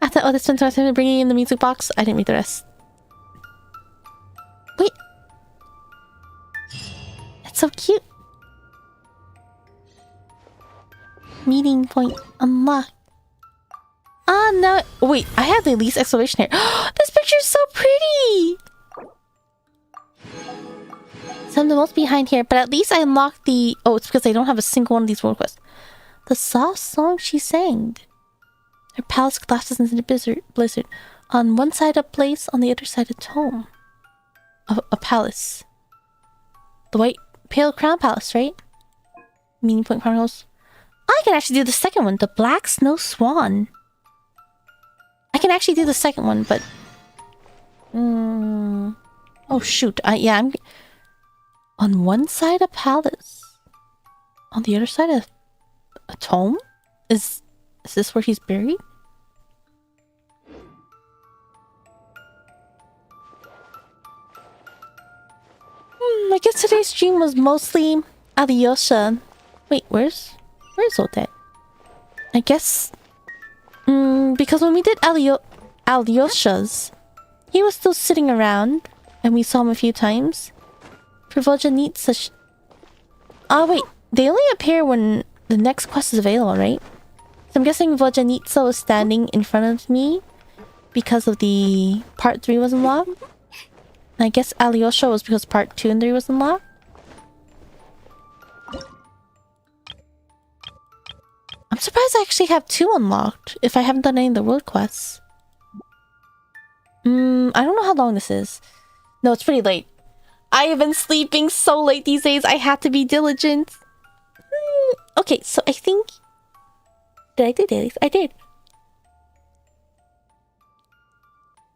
I thought, oh, this spent so much time bringing in the music box. I didn't read the rest. Wait. That's so cute. Meeting point unlocked. Ah, no. Wait, I have the least exclamation here. This picture is so pretty! So I'm the most behind here, but at least I unlocked the... Oh, it's because I don't have a single one of these world quests. The soft song she sang. Her palace collapses into the blizzard. On one side a place, on the other side a tomb. A palace. The White Pale Crown Palace, right? Meaning Point Chronicles. I can actually do the second one. The Black Snow Swan. I can actually do the second one, but... Oh, shoot. Yeah, I'm... On one side a palace. On the other side a tomb? Is this where he's buried? I guess today's stream was mostly Alyosha. Wait, where's Odette? I guess... because when we did Alyosha's, he was still sitting around, and we saw him a few times. For Voljanitsa... Oh wait, they only appear when the next quest is available, right? So I'm guessing Voljanitsa was standing in front of me because of the part 3 was unlocked. And I guess Alyosha was because part 2 and 3 was unlocked. I'm surprised I actually have 2 unlocked if I haven't done any of the world quests. I don't know how long this is. No, it's pretty late. I have been sleeping so late these days. I had to be diligent. Okay, so I think... Did I do dailies? I did.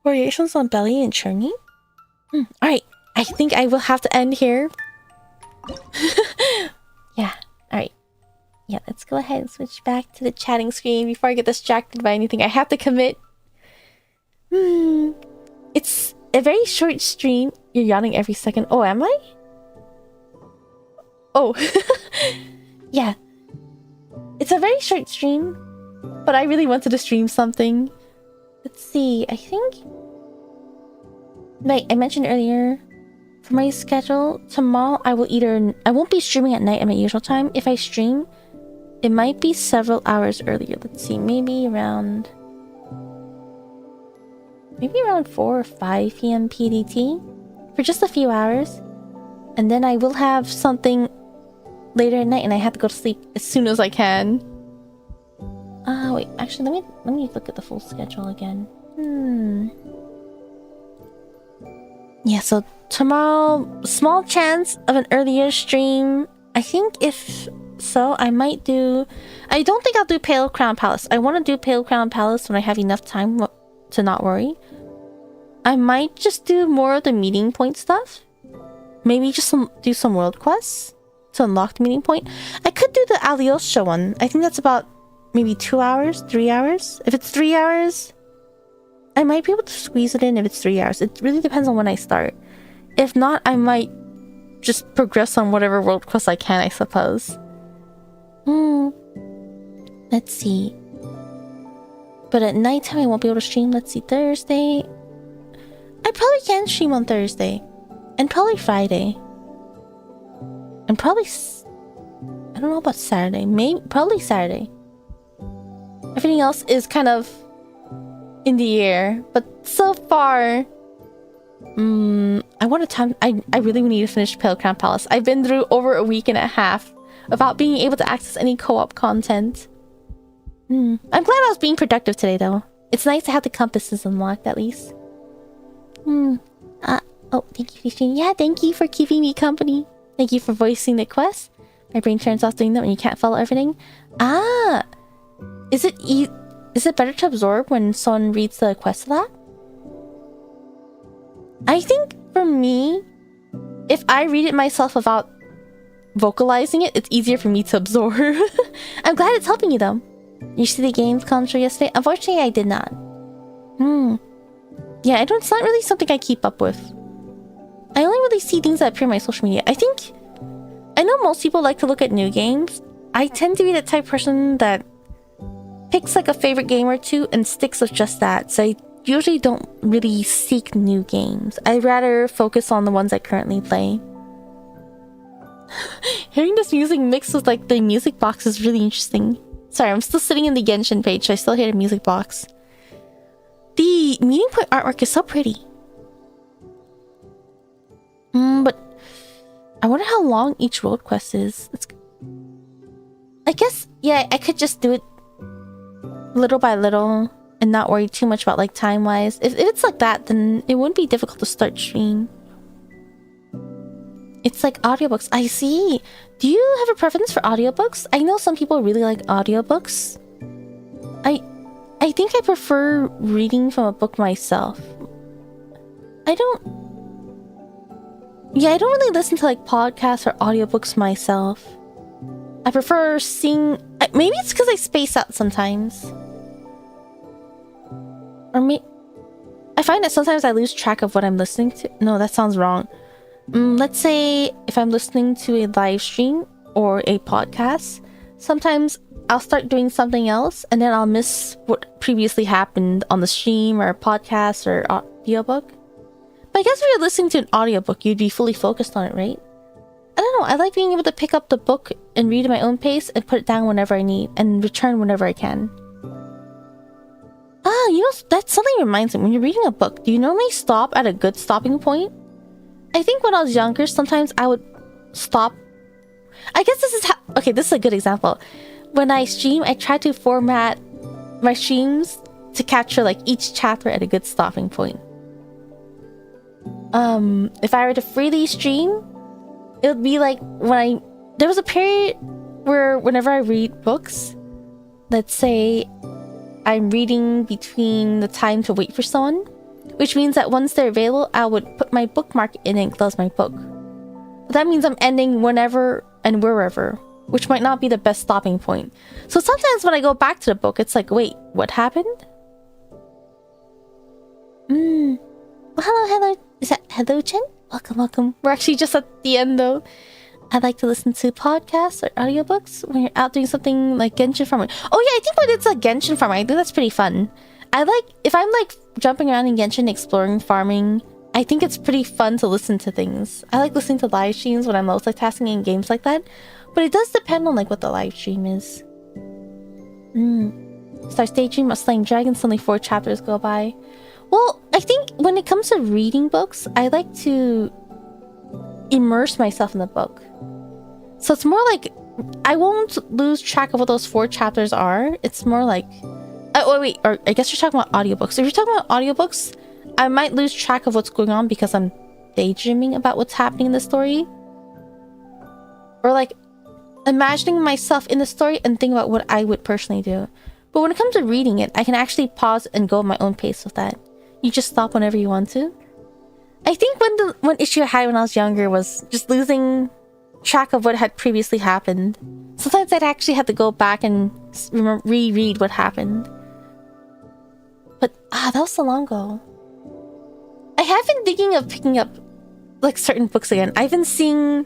Variations on belly and churning? Alright, I think I will have to end here. Yeah, alright. Yeah, let's go ahead and switch back to the chatting screen before I get distracted by anything. I have to commit. It's a very short stream. You're yawning every second. Oh, am I? Oh. Yeah. It's a very short stream, but I really wanted to stream something. Let's see, I think... Like I mentioned earlier, for my schedule, tomorrow I won't be streaming at night at my usual time. If I stream, it might be several hours earlier. Let's see, maybe around 4 or 5 p.m. PDT for just a few hours. And then I will have something later at night and I have to go to sleep as soon as I can. Wait, actually let me look at the full schedule again. Yeah, so tomorrow, small chance of an earlier stream. I think if so, I might do... I don't think I'll do Pale Crown Palace. I want to do Pale Crown Palace when I have enough time to not worry. I might just do more of the meeting point stuff. Maybe just do some world quests to unlock the meeting point. I could do the Alyosha one. I think that's about maybe 2 hours, 3 hours. If it's 3 hours... I might be able to squeeze it in if it's 3 hours. It really depends on when I start. If not, I might just progress on whatever world quest I can, I suppose. Let's see. But at nighttime, I won't be able to stream. Let's see, Thursday. I probably can stream on Thursday. And probably Friday. And probably... I don't know about Saturday. Probably Saturday. Everything else is kind of... in the air, but so far, I want to time. I really need to finish Pale Crown Palace. I've been through over a week and a half without being able to access any co-op content. I'm glad I was being productive today, though. It's nice to have the compasses unlocked, at least. Oh, thank you for streaming. Yeah, thank you for keeping me company. Thank you for voicing the quest. My brain turns off doing that when you can't follow everything. Ah! Is it better to absorb when someone reads the quest a lot? I think, for me, if I read it myself without vocalizing it, it's easier for me to absorb. I'm glad it's helping you, though. You see the games console yesterday? Unfortunately, I did not. Yeah, it's not really something I keep up with. I only really see things that appear on my social media. I know most people like to look at new games. I tend to be the type of person that picks like a favorite game or two and sticks with just that. So I usually don't really seek new games. I'd rather focus on the ones I currently play. Hearing this music mixed with like the music box is really interesting. Sorry, I'm still sitting in the Genshin page, so I still hear the music box. The meeting point artwork is so pretty. But I wonder how long each road quest is. I guess, yeah, I could just do it little by little and not worry too much about like time-wise. If it's like that, then it wouldn't be difficult to start stream. It's like audiobooks. I see. Do you have a preference for audiobooks? I know some people really like audiobooks. I think I prefer reading from a book myself. I don't really listen to like podcasts or audiobooks myself. I prefer seeing... Maybe it's because I space out sometimes. Or I find that sometimes I lose track of what I'm listening to. No, that sounds wrong. Let's say if I'm listening to a live stream or a podcast, sometimes I'll start doing something else and then I'll miss what previously happened on the stream or podcast or audiobook. But I guess if you're listening to an audiobook, you'd be fully focused on it, right? I don't know, I like being able to pick up the book and read at my own pace and put it down whenever I need and return whenever I can. Ah, you know, that's something reminds me. When you're reading a book, do you normally stop at a good stopping point? I think when I was younger, sometimes I would stop. I guess this is how... Okay, this is a good example. When I stream, I try to format my streams to capture like each chapter at a good stopping point. If I were to freely stream, it would be like when there was a period where whenever I read books, let's say I'm reading between the time to wait for someone, which means that once they're available, I would put my bookmark in and close my book. But that means I'm ending whenever and wherever, which might not be the best stopping point. So sometimes when I go back to the book, it's like, wait, what happened? Well, hello. Is that hello, Chen? Welcome. We're actually just at the end, though. I'd like to listen to podcasts or audiobooks when you're out doing something like Genshin farming. Oh yeah, I think when it's like Genshin farming, I think that's pretty fun. If I'm like jumping around in Genshin, exploring, farming, I think it's pretty fun to listen to things. I like listening to live streams when I'm multitasking in games like that. But it does depend on like what the live stream is. Start daydream of slaying dragons, only 4 chapters go by. Well, I think when it comes to reading books, I like to immerse myself in the book. So it's more like I won't lose track of what those 4 chapters are. It's more like... wait, or I guess you're talking about audiobooks. If you're talking about audiobooks, I might lose track of what's going on because I'm daydreaming about what's happening in the story. Or like imagining myself in the story and think about what I would personally do. But when it comes to reading it, I can actually pause and go at my own pace with that. You just stop whenever you want to. I think one issue I had when I was younger was just losing track of what had previously happened. Sometimes I'd actually have to go back and reread what happened. But that was so long ago. I have been thinking of picking up like certain books again. I've been seeing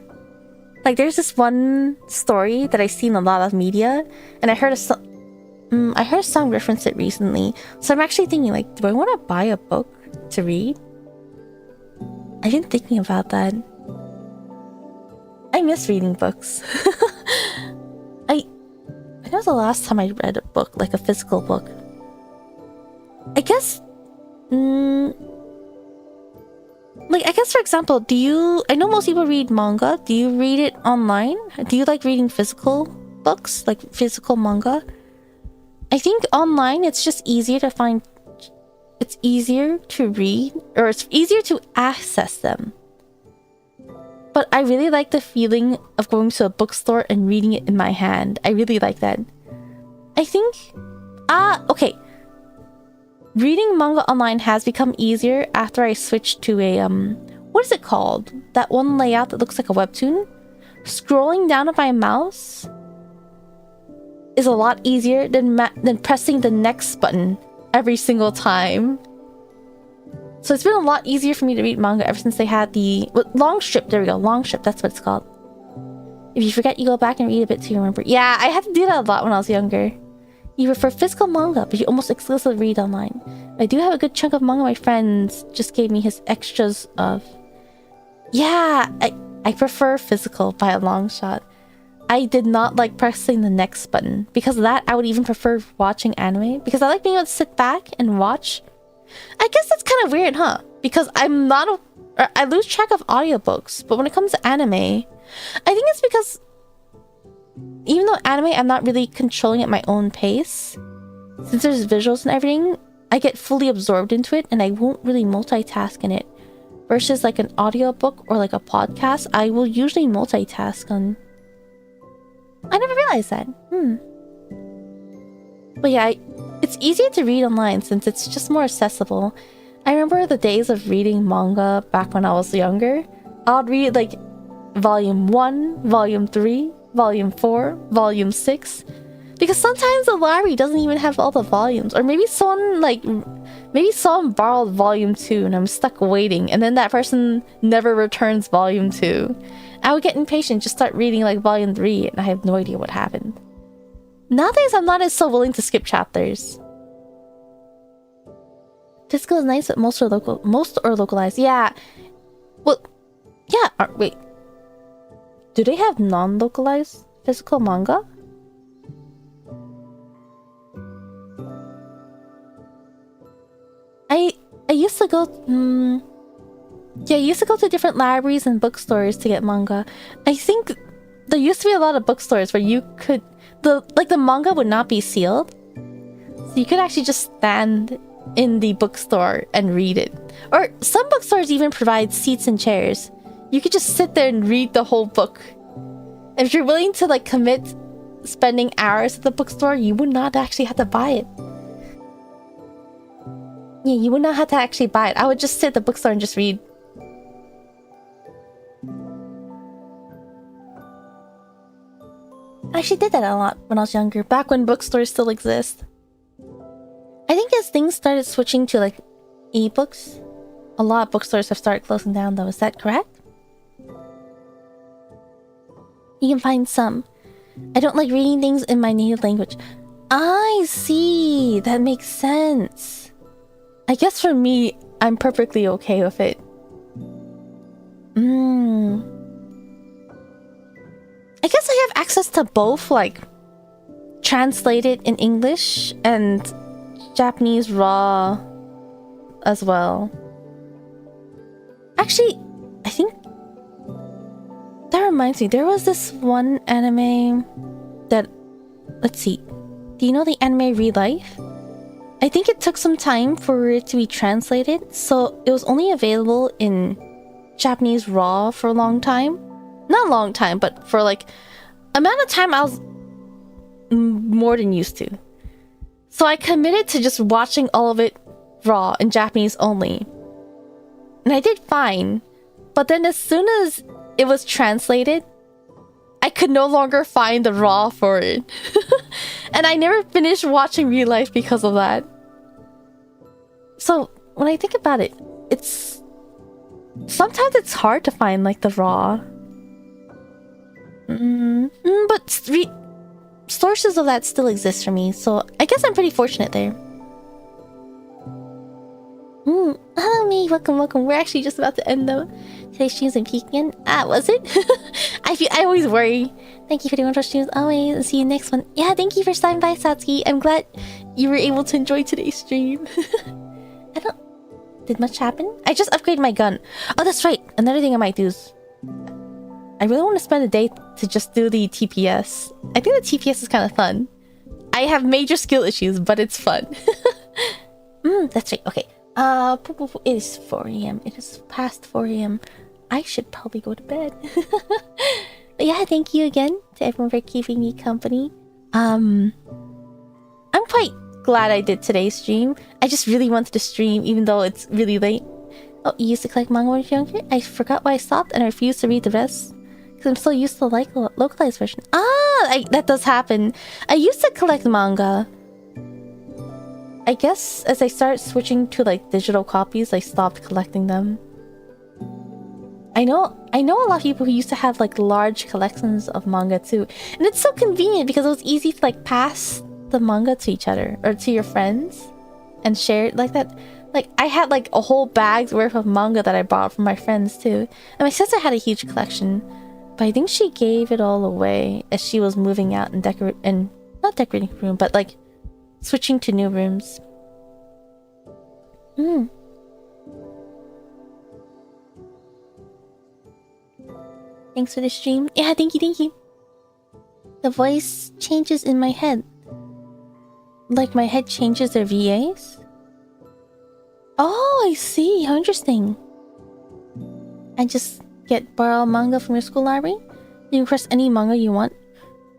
like there's this one story that I've seen a lot of media, and I heard a song reference it recently. So I'm actually thinking like, do I want to buy a book to read? I've been thinking about that. I miss reading books. When was the last time I read a book, like a physical book? I guess... Like, I guess, for example, I know most people read manga. Do you read it online? Do you like reading physical books, like physical manga? I think online it's just easier to find. It's easier to read, or it's easier to access them. But I really like the feeling of going to a bookstore and reading it in my hand. I really like that. I think... okay. Reading manga online has become easier after I switched to a, what is it called? That one layout that looks like a webtoon? Scrolling down with my mouse is a lot easier than pressing the next button every single time. So it's been a lot easier for me to read manga ever since they had the... long strip, there we go. Long strip, that's what it's called. If you forget, you go back and read a bit to remember. Yeah, I had to do that a lot when I was younger. You prefer physical manga, but you almost exclusively read online. I do have a good chunk of manga my friends just gave me his extras of... Yeah, I prefer physical by a long shot. I did not like pressing the next button. Because of that, I would even prefer watching anime. Because I like being able to sit back and watch. I guess that's kind of weird, huh? Because I'm not I lose track of audiobooks. But when it comes to anime, I think it's because... even though anime, I'm not really controlling at my own pace. Since there's visuals and everything, I get fully absorbed into it and I won't really multitask in it. Versus like an audiobook or like a podcast, I will usually multitask on... I never realized that. But yeah, it's easier to read online since it's just more accessible. I remember the days of reading manga back when I was younger. I'd read like volume 1, volume 3, volume 4, volume 6. Because sometimes the library doesn't even have all the volumes. Or maybe someone borrowed volume 2 and I'm stuck waiting. And then that person never returns volume 2. I would get impatient, just start reading like volume 3 and I have no idea what happened. Nowadays, I'm not as so willing to skip chapters. Physical is nice, but most are localized. Yeah. Well, yeah. Wait. Do they have non-localized physical manga? I used to go... yeah, I used to go to different libraries and bookstores to get manga. I think there used to be a lot of bookstores where you could... the manga would not be sealed. So you could actually just stand in the bookstore and read it. Or some bookstores even provide seats and chairs. You could just sit there and read the whole book. If you're willing to like commit spending hours at the bookstore, you would not actually have to buy it. Yeah, you would not have to actually buy it. I would just sit at the bookstore and just read. I actually did that a lot when I was younger, back when bookstores still exist. I think as things started switching to like ebooks, a lot of bookstores have started closing down though, is that correct? You can find some. I don't like reading things in my native language. I see, that makes sense. I guess for me, I'm perfectly okay with it. I guess I have access to both, like, translated in English and Japanese raw as well. Actually, I think... that reminds me, there was this one anime that... let's see. Do you know the anime Real Life? I think it took some time for it to be translated, so it was only available in Japanese raw for a long time. Not a long time, but for like amount of time I was more than used to. So I committed to just watching all of it raw in Japanese only. And I did fine. But then as soon as it was translated, I could no longer find the raw for it. And I never finished watching Real Life because of that. So when I think about it, it's... sometimes it's hard to find like the raw. But sources of that still exist for me, so I guess I'm pretty fortunate there. Hello, me. Welcome, welcome. We're actually just about to end though. Today's stream's in peak again. Was it? I always worry. Thank you for doing streams always. See you next one. Yeah, thank you for stopping by, Satsuki. I'm glad you were able to enjoy today's stream. Did much happen? I just upgraded my gun. Oh, that's right. Another thing I might do is... I really want to spend a day to just do the TPS. I think the TPS is kind of fun. I have major skill issues, but it's fun. That's right. Okay. It is 4 a.m. It is past 4 a.m. I should probably go to bed. But yeah, thank you again to everyone for keeping me company. I'm quite glad I did today's stream. I just really wanted to stream even though it's really late. Oh, you used to collect manga when you were younger? I forgot why I stopped and I refused to read the rest. Because I'm so used to like localized version. That does happen. I used to collect manga. I guess as I started switching to like digital copies, I stopped collecting them. I know a lot of people who used to have like large collections of manga too. And it's so convenient because it was easy to like pass the manga to each other or to your friends and share it like that. Like I had like a whole bag's worth of manga that I bought from my friends too. And my sister had a huge collection, but I think she gave it all away as she was moving out and not decorating her room, but like switching to new rooms. Thanks for the stream. Yeah, thank you. The voice changes in my head. Like my head changes their VAs? Oh, I see. How interesting. I just borrow manga from your school library? You request any manga you want?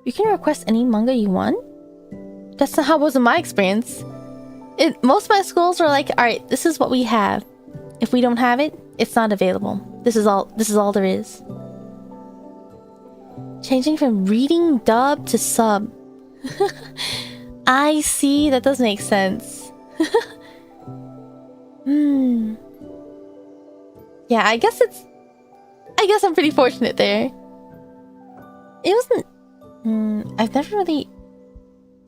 You can request any manga you want? That's not how it was in my experience. Most of my schools were like, alright, this is what we have. If we don't have it, it's not available. This is all there is. Changing from reading dub to sub. I see, that does make sense. Yeah, I guess I'm pretty fortunate there. It wasn't... I've never really...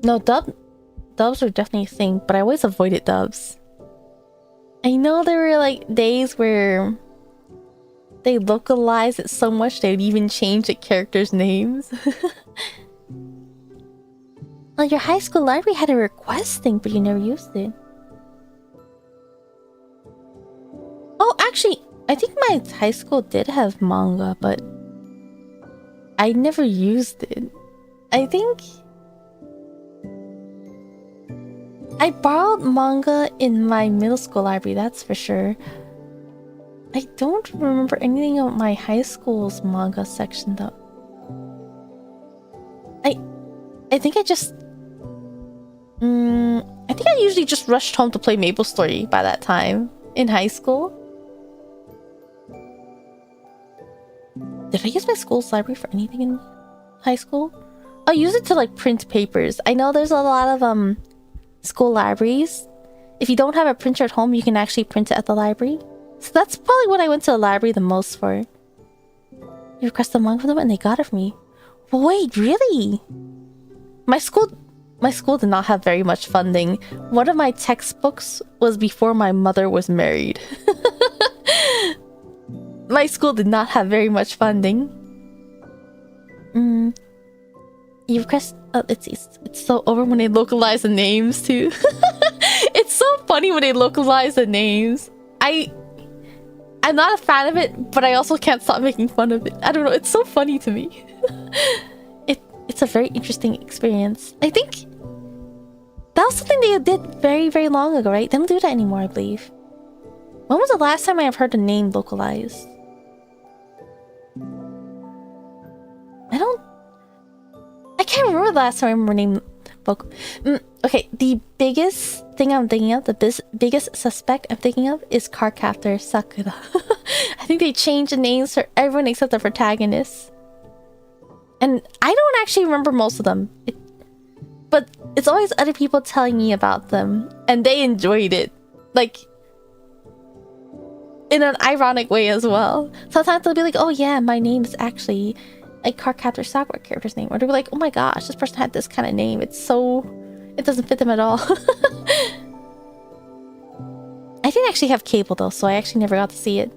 No, dubs are definitely a thing, but I always avoided dubs. I know there were like days where they localized it so much they would even change the characters' names. Well, your high school library had a request thing, but you never used it. Oh, actually, I think my high school did have manga, but I never used it. I think I borrowed manga in my middle school library, that's for sure. I don't remember anything about my high school's manga section though. I think I usually just rushed home to play Maple Story by that time in high school. Did I use my school's library for anything in high school? I'll use it to like print papers. I know there's a lot of school libraries. If you don't have a printer at home, you can actually print it at the library. So that's probably what I went to the library the most for. You requested a manga from them and they got it for me. Wait, really? My school did not have very much funding. One of my textbooks was before my mother was married. My school did not have very much funding. You request... Oh, it's so over when they localize the names too. It's so funny when they localize the names. I'm not a fan of it, but I also can't stop making fun of it. I don't know, it's so funny to me. It's a very interesting experience. I think that was something they did very, very long ago, right? They don't do that anymore, I believe. When was the last time I've heard a name localized? I can't remember the last time I remember a name okay, the biggest thing I'm thinking of, the biggest suspect I'm thinking of is Cardcaptor Sakura. I think they changed the names for everyone except the protagonist. And I don't actually remember most of them. But it's always other people telling me about them. And they enjoyed it. Like, in an ironic way as well. Sometimes they'll be like, oh yeah, my name is actually like Cardcaptor Sakura character's name. Or they'll be like, oh my gosh, this person had this kind of name. It doesn't fit them at all. I didn't actually have cable though, so I actually never got to see it.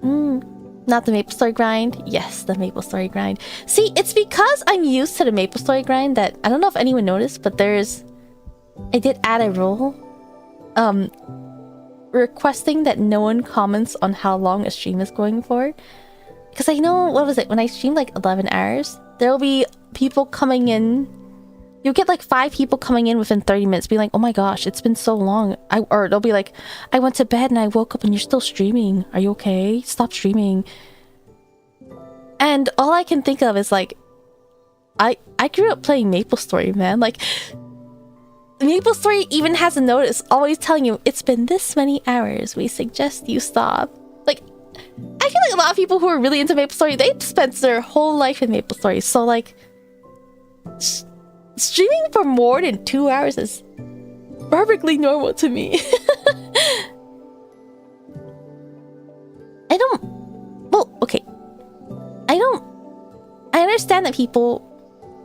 Not the Maple Story grind. Yes, the Maple Story grind. See, it's because I'm used to the Maple Story grind that I don't know if anyone noticed, but I did add a rule. requesting that no one comments on how long a stream is going for. Because I know, what was it? When I streamed like 11 hours, there will be people coming in. You'll get like 5 people coming in within 30 minutes being like, oh my gosh, it's been so long. Or they'll be like, I went to bed and I woke up and you're still streaming. Are you okay? Stop streaming. And all I can think of is like, I grew up playing MapleStory, man. Like, MapleStory even has a notice always telling you, it's been this many hours. We suggest you stop. Like, I feel like a lot of people who are really into MapleStory, they spent their whole life in MapleStory. So like, streaming for more than 2 hours is perfectly normal to me. I understand that people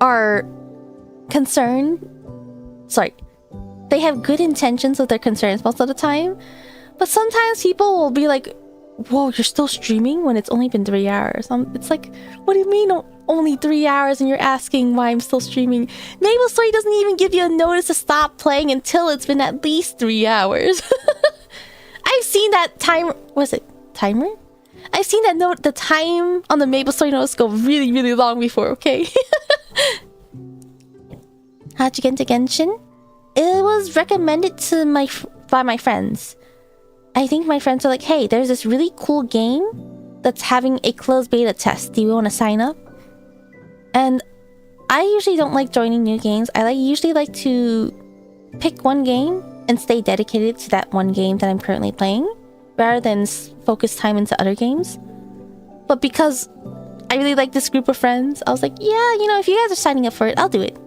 are concerned. Sorry. They have good intentions with their concerns most of the time. But sometimes people will be like, whoa, you're still streaming when it's only been 3 hours. It's like, what do you mean only 3 hours and you're asking why I'm still streaming? MapleStory doesn't even give you a notice to stop playing until it's been at least 3 hours. I've seen that timer. Was it timer? I've seen that the time on the MapleStory notice go really, really long before, okay? How'd you get into Genshin? It was recommended to by my friends. I think my friends are like, hey, there's this really cool game that's having a closed beta test. Do you want to sign up? And I usually don't like joining new games. I usually like to pick one game and stay dedicated to that one game that I'm currently playing, rather than focus time into other games. But because I really like this group of friends, I was like, yeah, you know, if you guys are signing up for it, I'll do it.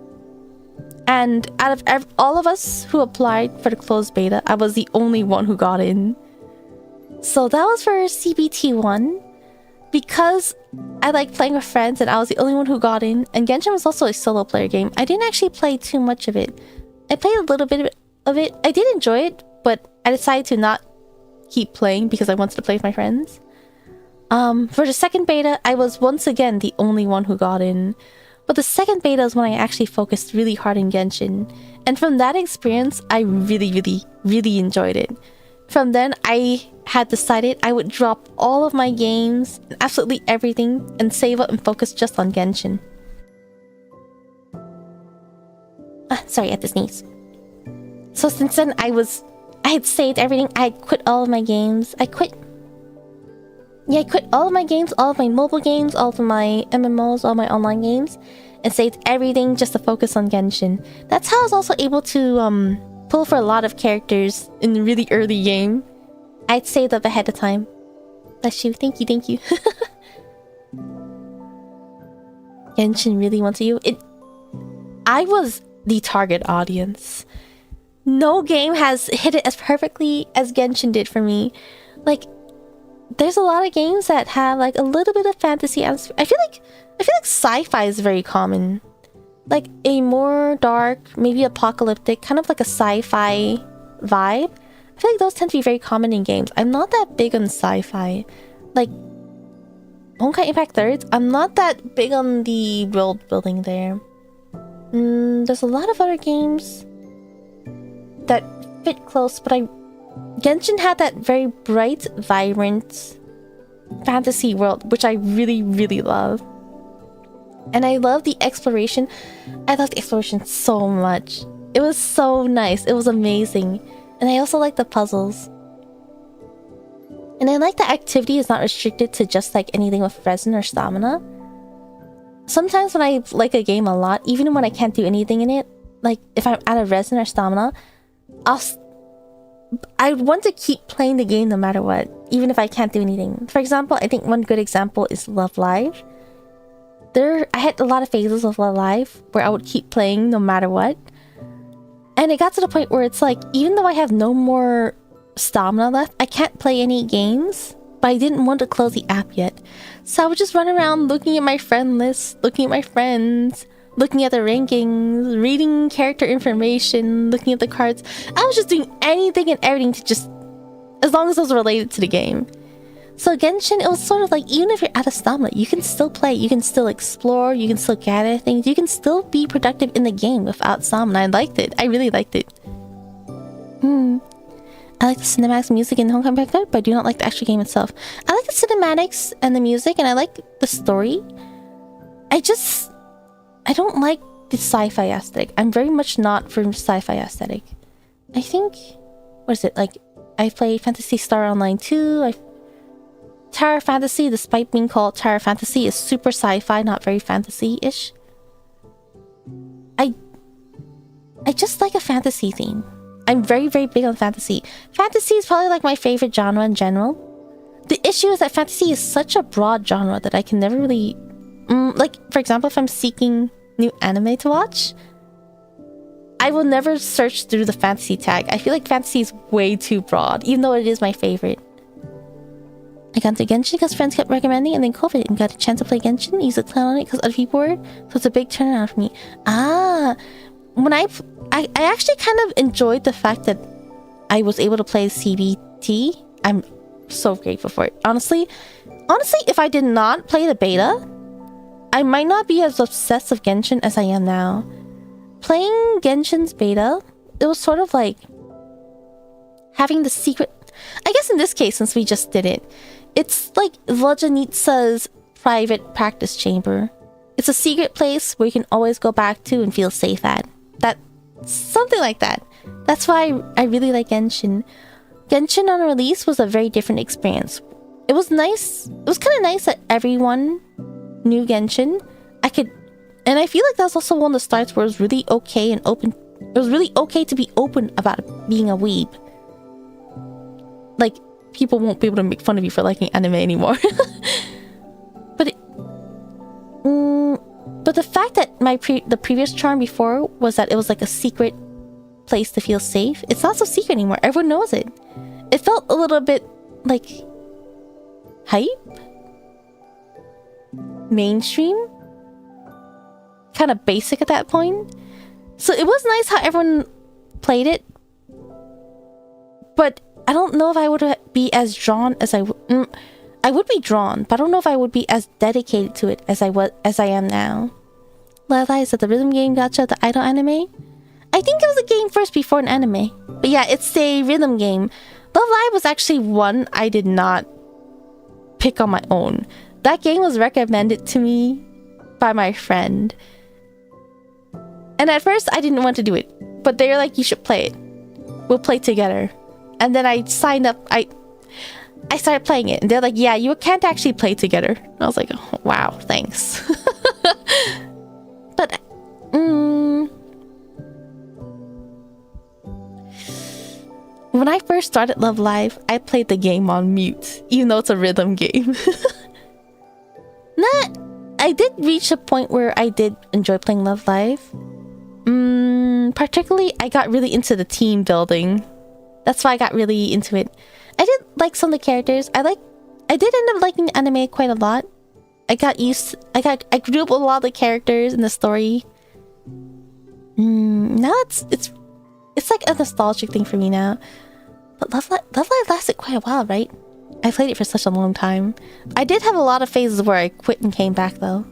And out of all of us who applied for the closed beta, I was the only one who got in. So that was for CBT1. Because I like playing with friends and I was the only one who got in, and Genshin was also a solo player game, I didn't actually play too much of it. I played a little bit of it. I did enjoy it, but I decided to not keep playing because I wanted to play with my friends. For the second beta, I was once again the only one who got in. But the second beta is when I actually focused really hard in Genshin. And from that experience, I really, really, really enjoyed it. From then, I had decided I would drop all of my games, absolutely everything, and save up and focus just on Genshin. Sorry, I had to sneeze. So since then, I had saved everything. I had quit all of my games. I quit all of my games, all of my mobile games, all of my MMOs, all my online games, and saved everything just to focus on Genshin. That's how I was also able to pull for a lot of characters in the really early game. I'd saved up ahead of time. Bless you. Thank you, thank you. Genshin really wants you. I was the target audience. No game has hit it as perfectly as Genshin did for me. Like, there's a lot of games that have like a little bit of fantasy. I feel like sci-fi is very common. Like a more dark, maybe apocalyptic, kind of like a sci-fi vibe. I feel like those tend to be very common in games. I'm not that big on sci-fi. Like Honkai Impact 3rd, I'm not that big on the world building there. There's a lot of other games that fit close, but Genshin had that very bright, vibrant fantasy world, which I really, really love. And I love the exploration. I love the exploration so much. It was so nice. It was amazing. And I also like the puzzles. And I like that activity is not restricted to just like anything with resin or stamina. Sometimes when I like a game a lot, even when I can't do anything in it, like if I'm out of resin or stamina, I want to keep playing the game no matter what, even if I can't do anything. For example, I think one good example is Love Live. I had a lot of phases of Love Live where I would keep playing no matter what. And it got to the point where it's like, even though I have no more stamina left, I can't play any games, but I didn't want to close the app yet. So I would just run around looking at my friend list, looking at my friends, looking at the rankings, reading character information, looking at the cards. I was just doing anything and everything to just, as long as it was related to the game. So Genshin, it was sort of like, even if you're out of stamina, you can still play, you can still explore, you can still gather things, you can still be productive in the game without stamina. I liked it. I really liked it. I like the cinematics, music, and Homecoming Impact, but I do not like the actual game itself. I like the cinematics and the music, and I like the story. I don't like the sci-fi aesthetic. I'm very much not for sci-fi aesthetic. I think, what is it, like, I played Phantasy Star Online 2, Tower Fantasy, despite being called Tower Fantasy, is super sci-fi, not very fantasy-ish. I just like a fantasy theme. I'm very, very big on fantasy. Fantasy is probably like my favorite genre in general. The issue is that fantasy is such a broad genre that I can never really... like, for example, if I'm seeking new anime to watch, I will never search through the fantasy tag. I feel like fantasy is way too broad, even though it is my favorite. I got into Genshin because friends kept recommending, and then COVID and got a chance to play Genshin, use a clown on it because other people were, so it's a big turnaround for me. When I actually kind of enjoyed the fact that I was able to play CBT. I'm so grateful for it. Honestly, if I did not play the beta, I might not be as obsessed with Genshin as I am now. Playing Genshin's beta, it was sort of like having the secret... I guess in this case, since we just did it, it's like Vojnitsa's private practice chamber. It's a secret place where you can always go back to and feel safe at. Something like that. That's why I really like Genshin. Genshin on release was a very different experience. It was nice. It was kind of nice that everyone knew Genshin. And I feel like that's also one of the starts where it was really okay and open. It was really okay to be open about being a weeb. Like, people won't be able to make fun of you for liking anime anymore. But the fact that the previous charm before was that it was like a secret place to feel safe. It's not so secret anymore. Everyone knows it. It felt a little bit like hype, mainstream, kind of basic at that point. So it was nice how everyone played it, but I don't know if I would be as drawn as I would be drawn, but I don't know if I would be as dedicated to it as I am now. Love Live is that the rhythm game gacha, the idol anime? I think it was a game first before an anime. But yeah, it's a rhythm game. Love Live was actually one I did not pick on my own. That game was recommended to me by my friend. And at first I didn't want to do it, but they were like, you should play it. We'll play together. And then I signed up. I started playing it, and they're like, yeah, you can't actually play together. And I was like, oh, wow, thanks. But when I first started Love Live, I played the game on mute, even though it's a rhythm game. I did reach a point where I did enjoy playing Love Live. Particularly, I got really into the team building. That's why I got really into it. I did like some of the characters. I did end up liking the anime quite a lot. I grew up with a lot of the characters in the story. Now it's like a nostalgic thing for me now. But Love Live lasted quite a while, right? I played it for such a long time. I did have a lot of phases where I quit and came back though.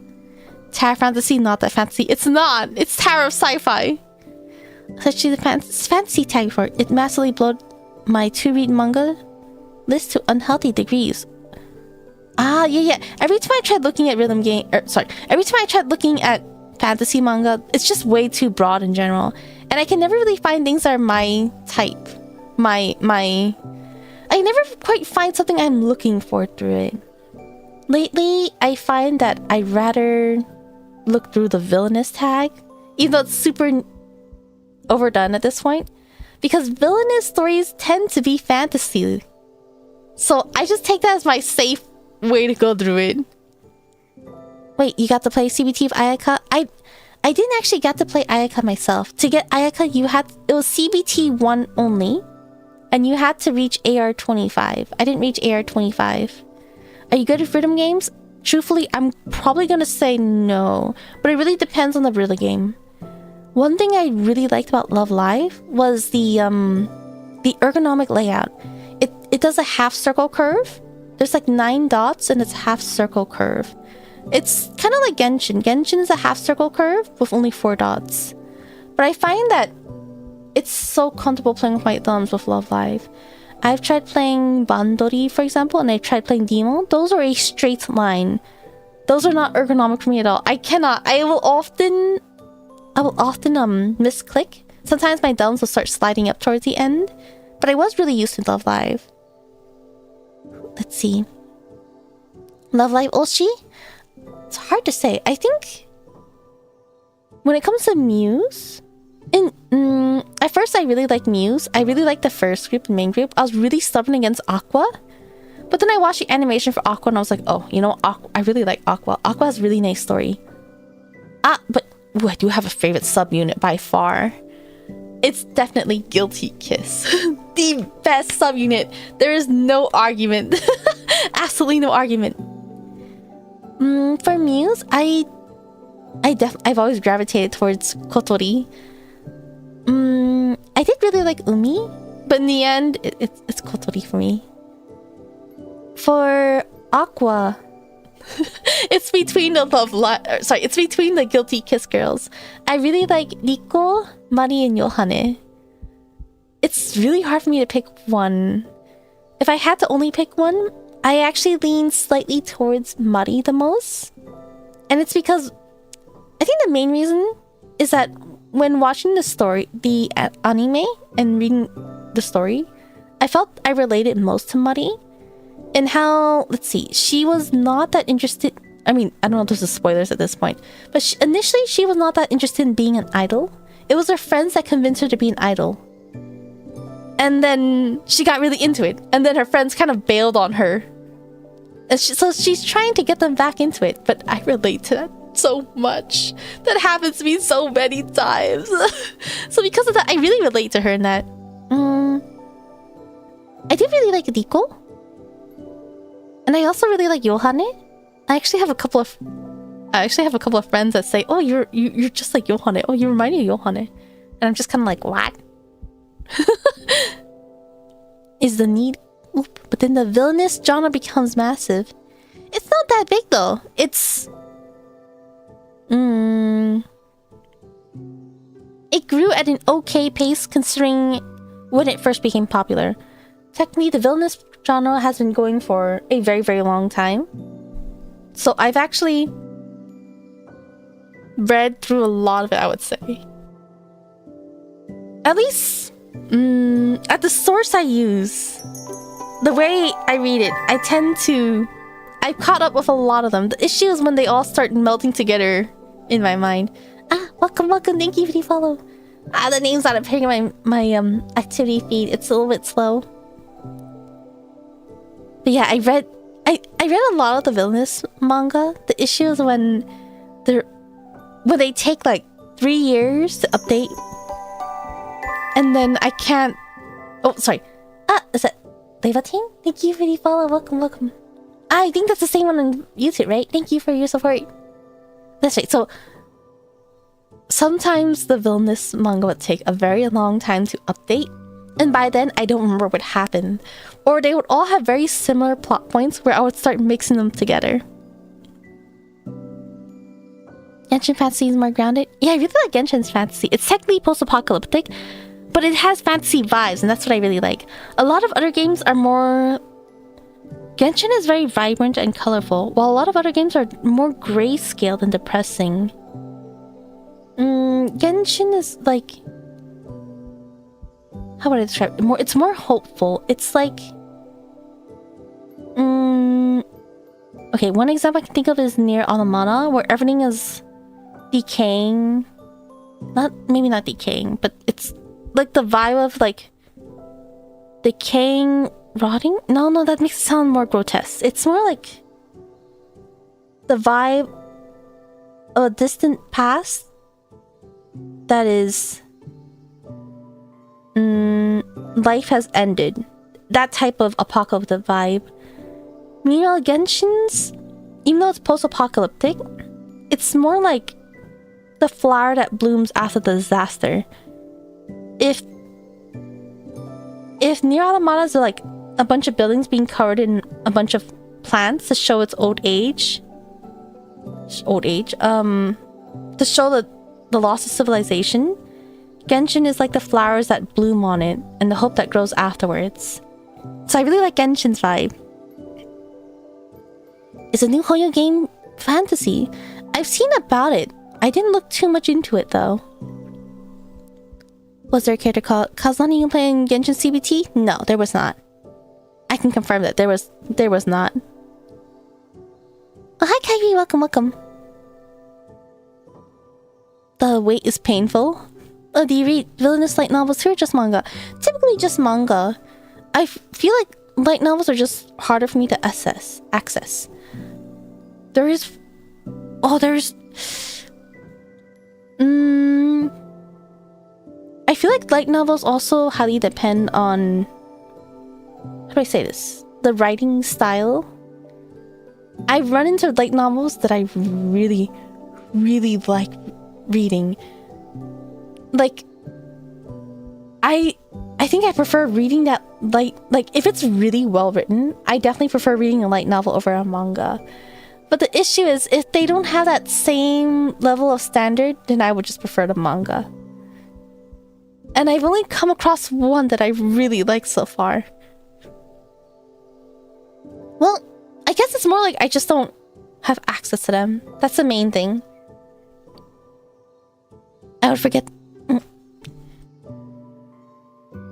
Tower Fantasy, not that fantasy. It's not! It's Tower of Sci-Fi! Especially the fantasy tag for it. It massively blew my to-read manga list to unhealthy degrees. Yeah. Every time I tried looking at every time I tried looking at fantasy manga, it's just way too broad in general. And I can never really find things that are my type. I never quite find something I'm looking for through it. Lately, I find that I'd rather look through the villainous tag, even though it's super overdone at this point, because villainous stories tend to be fantasy. So I just take that as my safe way to go through it. Wait, you got to play CBT with Ayaka? I didn't actually get to play Ayaka myself. To get Ayaka, it was CBT 1 only, and you had to reach AR 25. I didn't reach AR 25. Are you good at rhythm games? Truthfully, I'm probably gonna say no, but it really depends on the rhythm game. One thing I really liked about Love Live was the ergonomic layout. It does a half circle curve. There's like 9 dots and it's half circle curve. It's kind of like Genshin. Genshin is a half circle curve with only 4 dots. But I find that it's so comfortable playing with my thumbs with Love Live. I've tried playing Bandori, for example, and I've tried playing Demo. Those are a straight line. Those are not ergonomic for me at all. I will often misclick. Sometimes my thumbs will start sliding up towards the end. But I was really used to Love Live. Let's see. Love Live Oshi? It's hard to say. I think when it comes to Muse, at first I really liked Muse. I really liked the first group, the main group. I was really stubborn against Aqua. But then I watched the animation for Aqua and I was like, oh, you know, Aqua, I really like Aqua. Aqua has a really nice story. But ooh, I do have a favorite subunit by far. It's definitely Guilty Kiss. The best subunit. There is no argument. Absolutely no argument. For Muse, I've always gravitated towards Kotori. I did really like Umi, but in the end, it's Kotori for me. For Aqua, it's between it's between the Guilty Kiss girls. I really like Riko, Mari, and Yohane. It's really hard for me to pick one. If I had to only pick one, I actually lean slightly towards Mari the most. And it's because I think the main reason is that when watching the anime and reading the story, I felt I related most to Mari. And how, let's see, she was not that interested. I mean, I don't know if this is spoilers at this point, but initially she was not that interested in being an idol. It was her friends that convinced her to be an idol. And then she got really into it. And then her friends kind of bailed on her. And so she's trying to get them back into it. But I relate to that so much. That happens to me so many times. So because of that, I really relate to her in that. I do really like Riko. And I also really like Yohane. I actually have a couple of friends that say, "Oh, you're just like Yohane. Oh, you remind me of Yohane." And I'm just kind of like, "What?" Is the need? Oop, but then the villainous genre becomes massive. It's not that big though. It's it grew at an okay pace considering when it first became popular. Technically, the villainous genre has been going for a very, very long time. So I've actually read through a lot of it, I would say. At least, at the source I use, the way I read it, I've caught up with a lot of them. The issue is when they all start melting together in my mind. Welcome, thank you for the follow. The name's not appearing in my activity feed. It's a little bit slow. But yeah, I read a lot of the villainous manga. The issue is when they take like 3 years to update, and then I can't. Oh, sorry. Is that Levatine? Thank you for the follow. Welcome. I think that's the same one on YouTube, right? Thank you for your support. That's right. So sometimes the villainous manga would take a very long time to update. And by then, I don't remember what happened. Or they would all have very similar plot points where I would start mixing them together. Genshin Fantasy is more grounded. Yeah, I really like Genshin's fantasy. It's technically post-apocalyptic, but it has fantasy vibes, and that's what I really like. A lot of other games are more... Genshin is very vibrant and colorful, while a lot of other games are more grayscaled and depressing. Genshin is like... How would I describe it? It's more hopeful. It's like... Okay, one example I can think of is Nier Automata, where everything is decaying. Maybe not decaying, but it's like the vibe of like... decaying, rotting? No, that makes it sound more grotesque. It's more like... the vibe of a distant past that is... life has ended. That type of apocalyptic vibe. Meanwhile, Genshin's, even though it's post-apocalyptic, it's more like the flower that blooms after the disaster. If Nier Automata is like a bunch of buildings being covered in a bunch of plants to show its old age, to show the loss of civilization, Genshin is like the flowers that bloom on it and the hope that grows afterwards. So I really like Genshin's vibe. Is a new Hoyo game fantasy? I've seen about it. I didn't look too much into it though. Was there a character called Kazani you play in Genshin CBT? No, there was not. I can confirm that there was not. Oh, hi Kairi, welcome. The wait is painful. Oh, do you read villainous light novels too or just manga? Typically just manga. I feel like light novels are just harder for me to access. I feel like light novels also highly depend on, how do I say this? The writing style. I've run into light novels that I really, really like reading. Like, I think I prefer reading that light, like if it's really well written, I definitely prefer reading a light novel over a manga. But the issue is if they don't have that same level of standard, then I would just prefer the manga. And I've only come across one that I really like so far. Well, I guess it's more like I just don't have access to them. That's the main thing. I would forget.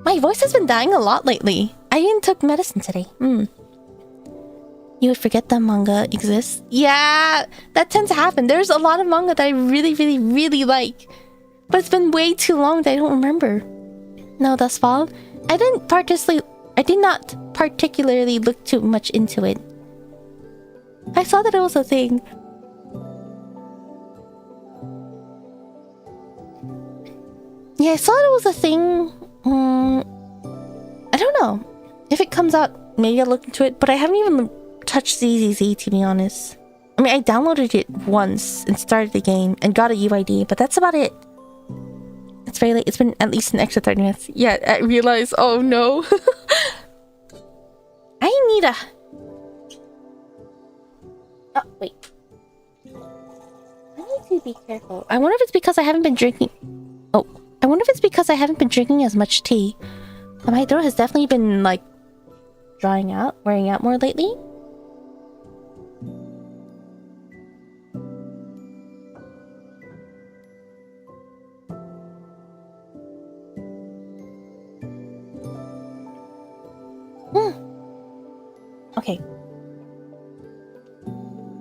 My voice has been dying a lot lately. I even took medicine today. You would forget that manga exists? Yeah, that tends to happen. There's a lot of manga that I really, really, really like. But it's been way too long that I don't remember. No, that's fall. I did not particularly look too much into it. I saw that it was a thing. Yeah, I saw it was a thing. I don't know. If it comes out, maybe I'll look into it. But I haven't even touched ZZZ, to be honest. I mean, I downloaded it once and started the game and got a UID, but that's about it. It's very late. It's been at least an extra 30 minutes. Yeah, I realize. Oh no. I need a... Oh, wait. I need to be careful. I wonder if it's because I haven't been drinking... Oh. I wonder if it's because I haven't been drinking as much tea. My throat has definitely been, like, drying out, wearing out more lately. Okay.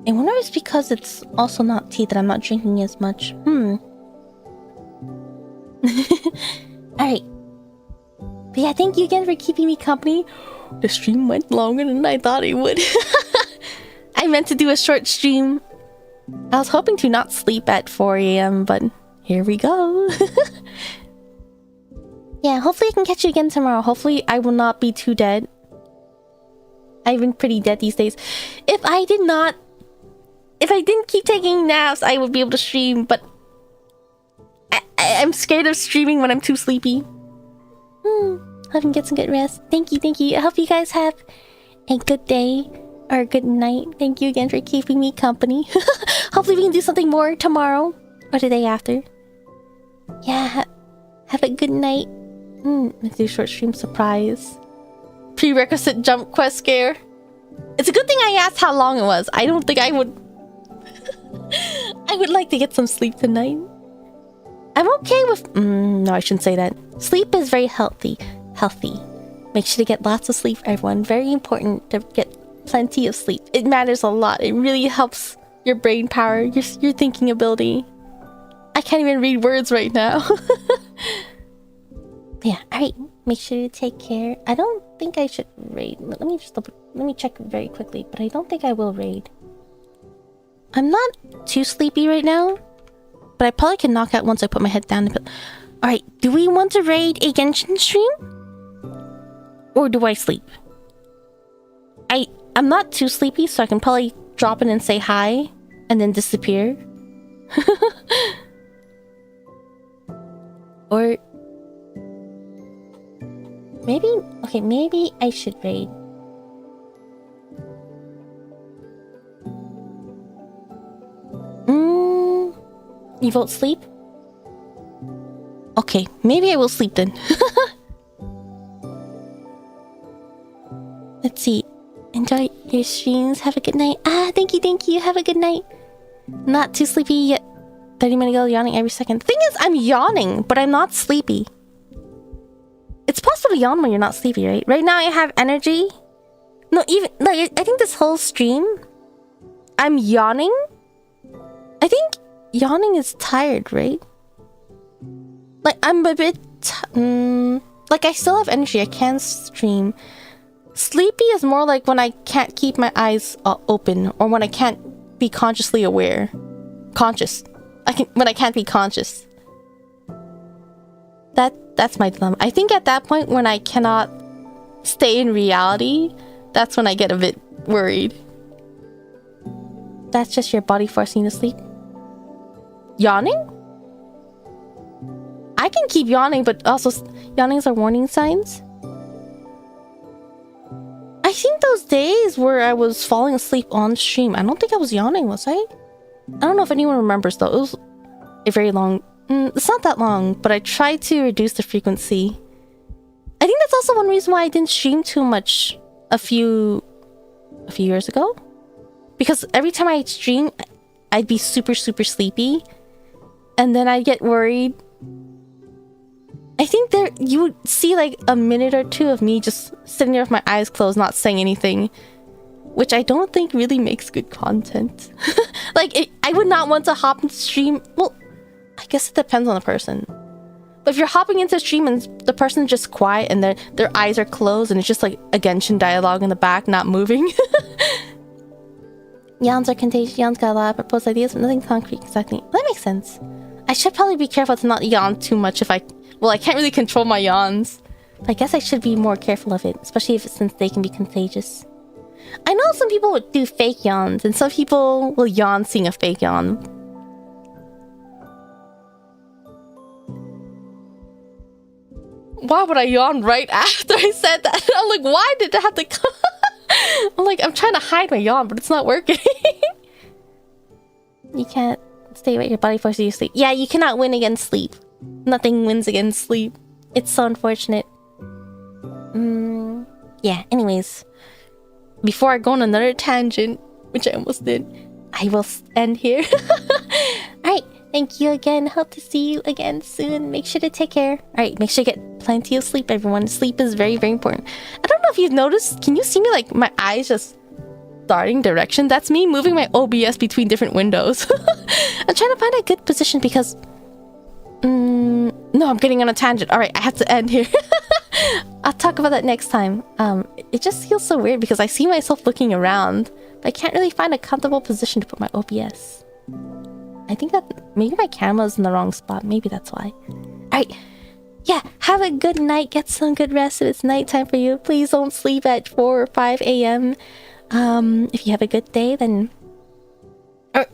I wonder if it's because it's also not tea that I'm not drinking as much. Alright. But yeah, thank you again for keeping me company. The stream went longer than I thought it would. I meant to do a short stream. I was hoping to not sleep at 4 AM, but here we go. Yeah, hopefully I can catch you again tomorrow. Hopefully I will not be too dead. I've been pretty dead these days. If I didn't keep taking naps, I would be able to stream, but I'm scared of streaming when I'm too sleepy. Hope you get some good rest. Thank you. I hope you guys have a good day or a good night. Thank you again for keeping me company. Hopefully we can do something more tomorrow or the day after. Yeah, have a good night. Let's do short stream surprise. Prerequisite jump quest scare. It's a good thing I asked how long it was. I don't think I would... I would like to get some sleep tonight. I'm okay with... no, I shouldn't say that. Sleep is very healthy. Make sure to get lots of sleep, everyone. Very important to get plenty of sleep. It matters a lot. It really helps your brain power, your thinking ability. I can't even read words right now. Yeah, alright. Make sure you take care. I don't think I should raid. Let me check very quickly, but I don't think I will raid. I'm not too sleepy right now, but I probably can knock out once I put my head down. Alright, do we want to raid a Genshin stream? Or do I sleep? I'm not too sleepy, so I can probably drop in and say hi, and then disappear. Or... maybe I should raid. You vote sleep? Okay, maybe I will sleep then. Let's see. Enjoy your streams. Have a good night. Thank you. Have a good night. Not too sleepy yet. 30 minutes ago, yawning every second. The thing is, I'm yawning, but I'm not sleepy. It's possible to yawn when you're not sleepy, right? Right now, I have energy. No, even like I think this whole stream, I'm yawning. I think yawning is tired, right? Like I'm a bit, like I still have energy. I can stream. Sleepy is more like when I can't keep my eyes open, or when I can't be consciously aware. When I can't be conscious. That's my dilemma. I think at that point when I cannot stay in reality, that's when I get a bit worried. That's just your body forcing you to sleep. Yawning? I can keep yawning, but also yawnings are warning signs. I think those days where I was falling asleep on stream, I don't think I was yawning, was I? I don't know if anyone remembers though. It was a very long... it's not that long, but I tried to reduce the frequency. I think that's also one reason why I didn't stream too much a few years ago. Because every time I'd stream, I'd be super sleepy. And then I'd get worried. I think you would see like a minute or two of me just sitting there with my eyes closed, not saying anything. Which I don't think really makes good content. I would not want to hop into stream. Well, I guess it depends on the person. But if you're hopping into stream and the person's just quiet and their eyes are closed and it's just like a Genshin dialogue in the back, not moving. Yawns are contagious. Yawns got a lot of proposed ideas, but nothing concrete. Exactly. That makes sense. I should probably be careful to not yawn too much I can't really control my yawns. But I guess I should be more careful of it, especially since they can be contagious. I know some people would do fake yawns, and some people will yawn seeing a fake yawn. Why would I yawn right after I said that? I'm like, why did I have to come? I'm like, I'm trying to hide my yawn, but it's not working. You can't stay awake, your body forces you to sleep. Yeah, you cannot win against sleep. Nothing wins against sleep. It's so unfortunate. Yeah, anyways. Before I go on another tangent, which I almost did, I will end here. Alright, thank you again. Hope to see you again soon. Make sure to take care. Alright, make sure you get plenty of sleep, everyone. Sleep is very, very important. I don't know if you've noticed. Can you see me like my eyes just darting direction? That's me moving my OBS between different windows. I'm trying to find a good position because... no, I'm getting on a tangent. Alright, I have to end here. I'll talk about that next time. It just feels so weird because I see myself looking around, but I can't really find a comfortable position to put my OBS. I think that maybe my camera's in the wrong spot. Maybe that's why. Alright. Yeah, have a good night. Get some good rest if it's nighttime for you. Please don't sleep at 4 or 5 a.m. If you have a good day, then... Or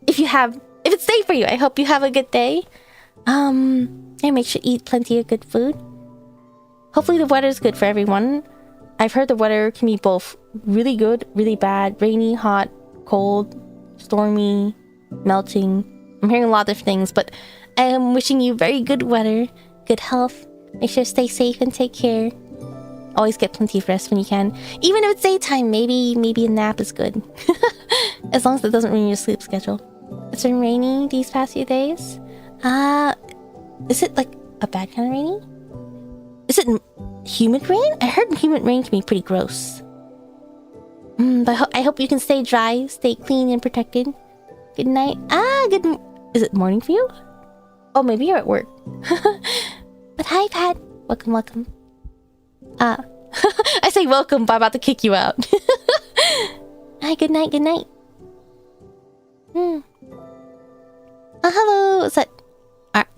if it's day for you, I hope you have a good day. And make sure you eat plenty of good food. Hopefully the weather's good for everyone. I've heard the weather can be both really good, really bad, rainy, hot, cold, stormy, melting. I'm hearing a lot of things, but I am wishing you very good weather, good health. Make sure to stay safe and take care. Always get plenty of rest when you can. Even if it's daytime, maybe a nap is good. As long as it doesn't ruin your sleep schedule. It's been rainy these past few days. Is it like a bad kind of rainy? Is it humid rain? I heard humid rain can be pretty gross. But I hope you can stay dry, stay clean and protected. Good night. Is it morning for you? Oh, maybe you're at work. But hi, Pat. Welcome. I say welcome, but I'm about to kick you out. Hi, good night. Hello. Is that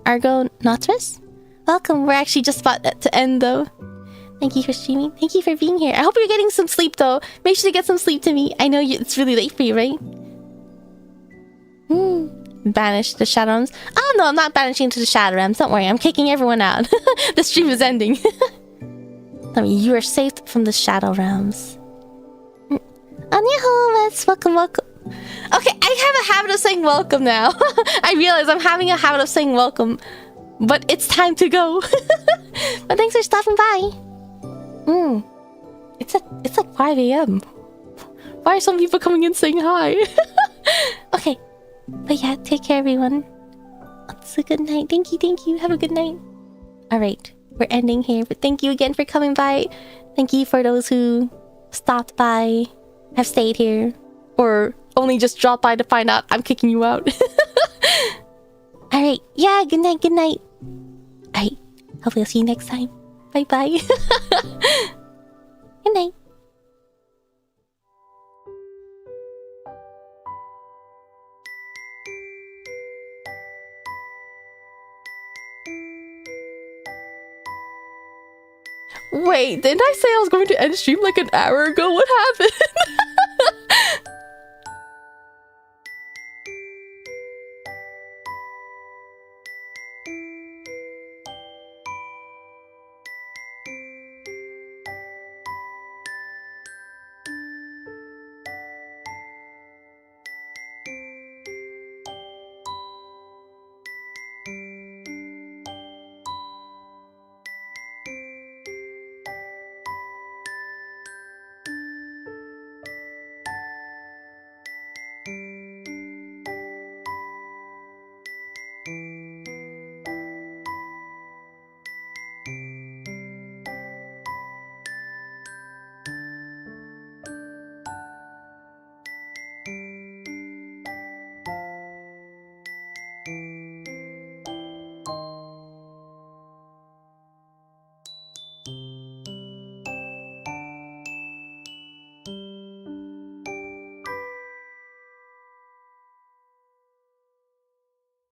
Argo Nautilus? Welcome. We're actually just about to end, though. Thank you for streaming. Thank you for being here. I hope you're getting some sleep, though. Make sure to get some sleep to me. I know it's really late for you, right? Banish the Shadow Realms. Oh, no, I'm not banishing to the Shadow Realms. Don't worry, I'm kicking everyone out. The stream is ending. Tell me, you are saved from the Shadow Realms. Annyeong, welcome. Okay, I have a habit of saying welcome now. I realize I'm having a habit of saying welcome But it's time to go. But thanks for stopping by. It's like 5 a.m. Why are some people coming in saying hi? Okay. But yeah, take care everyone. It's a good night. Thank you. Have a good night. Alright, we're ending here. But thank you again for coming by. Thank you for those who stopped by, have stayed here, or only just dropped by to find out I'm kicking you out. Alright, yeah, good night. Alright, hopefully I'll see you next time. Bye bye. Good night. Wait, didn't I say I was going to end stream like an hour ago? What happened?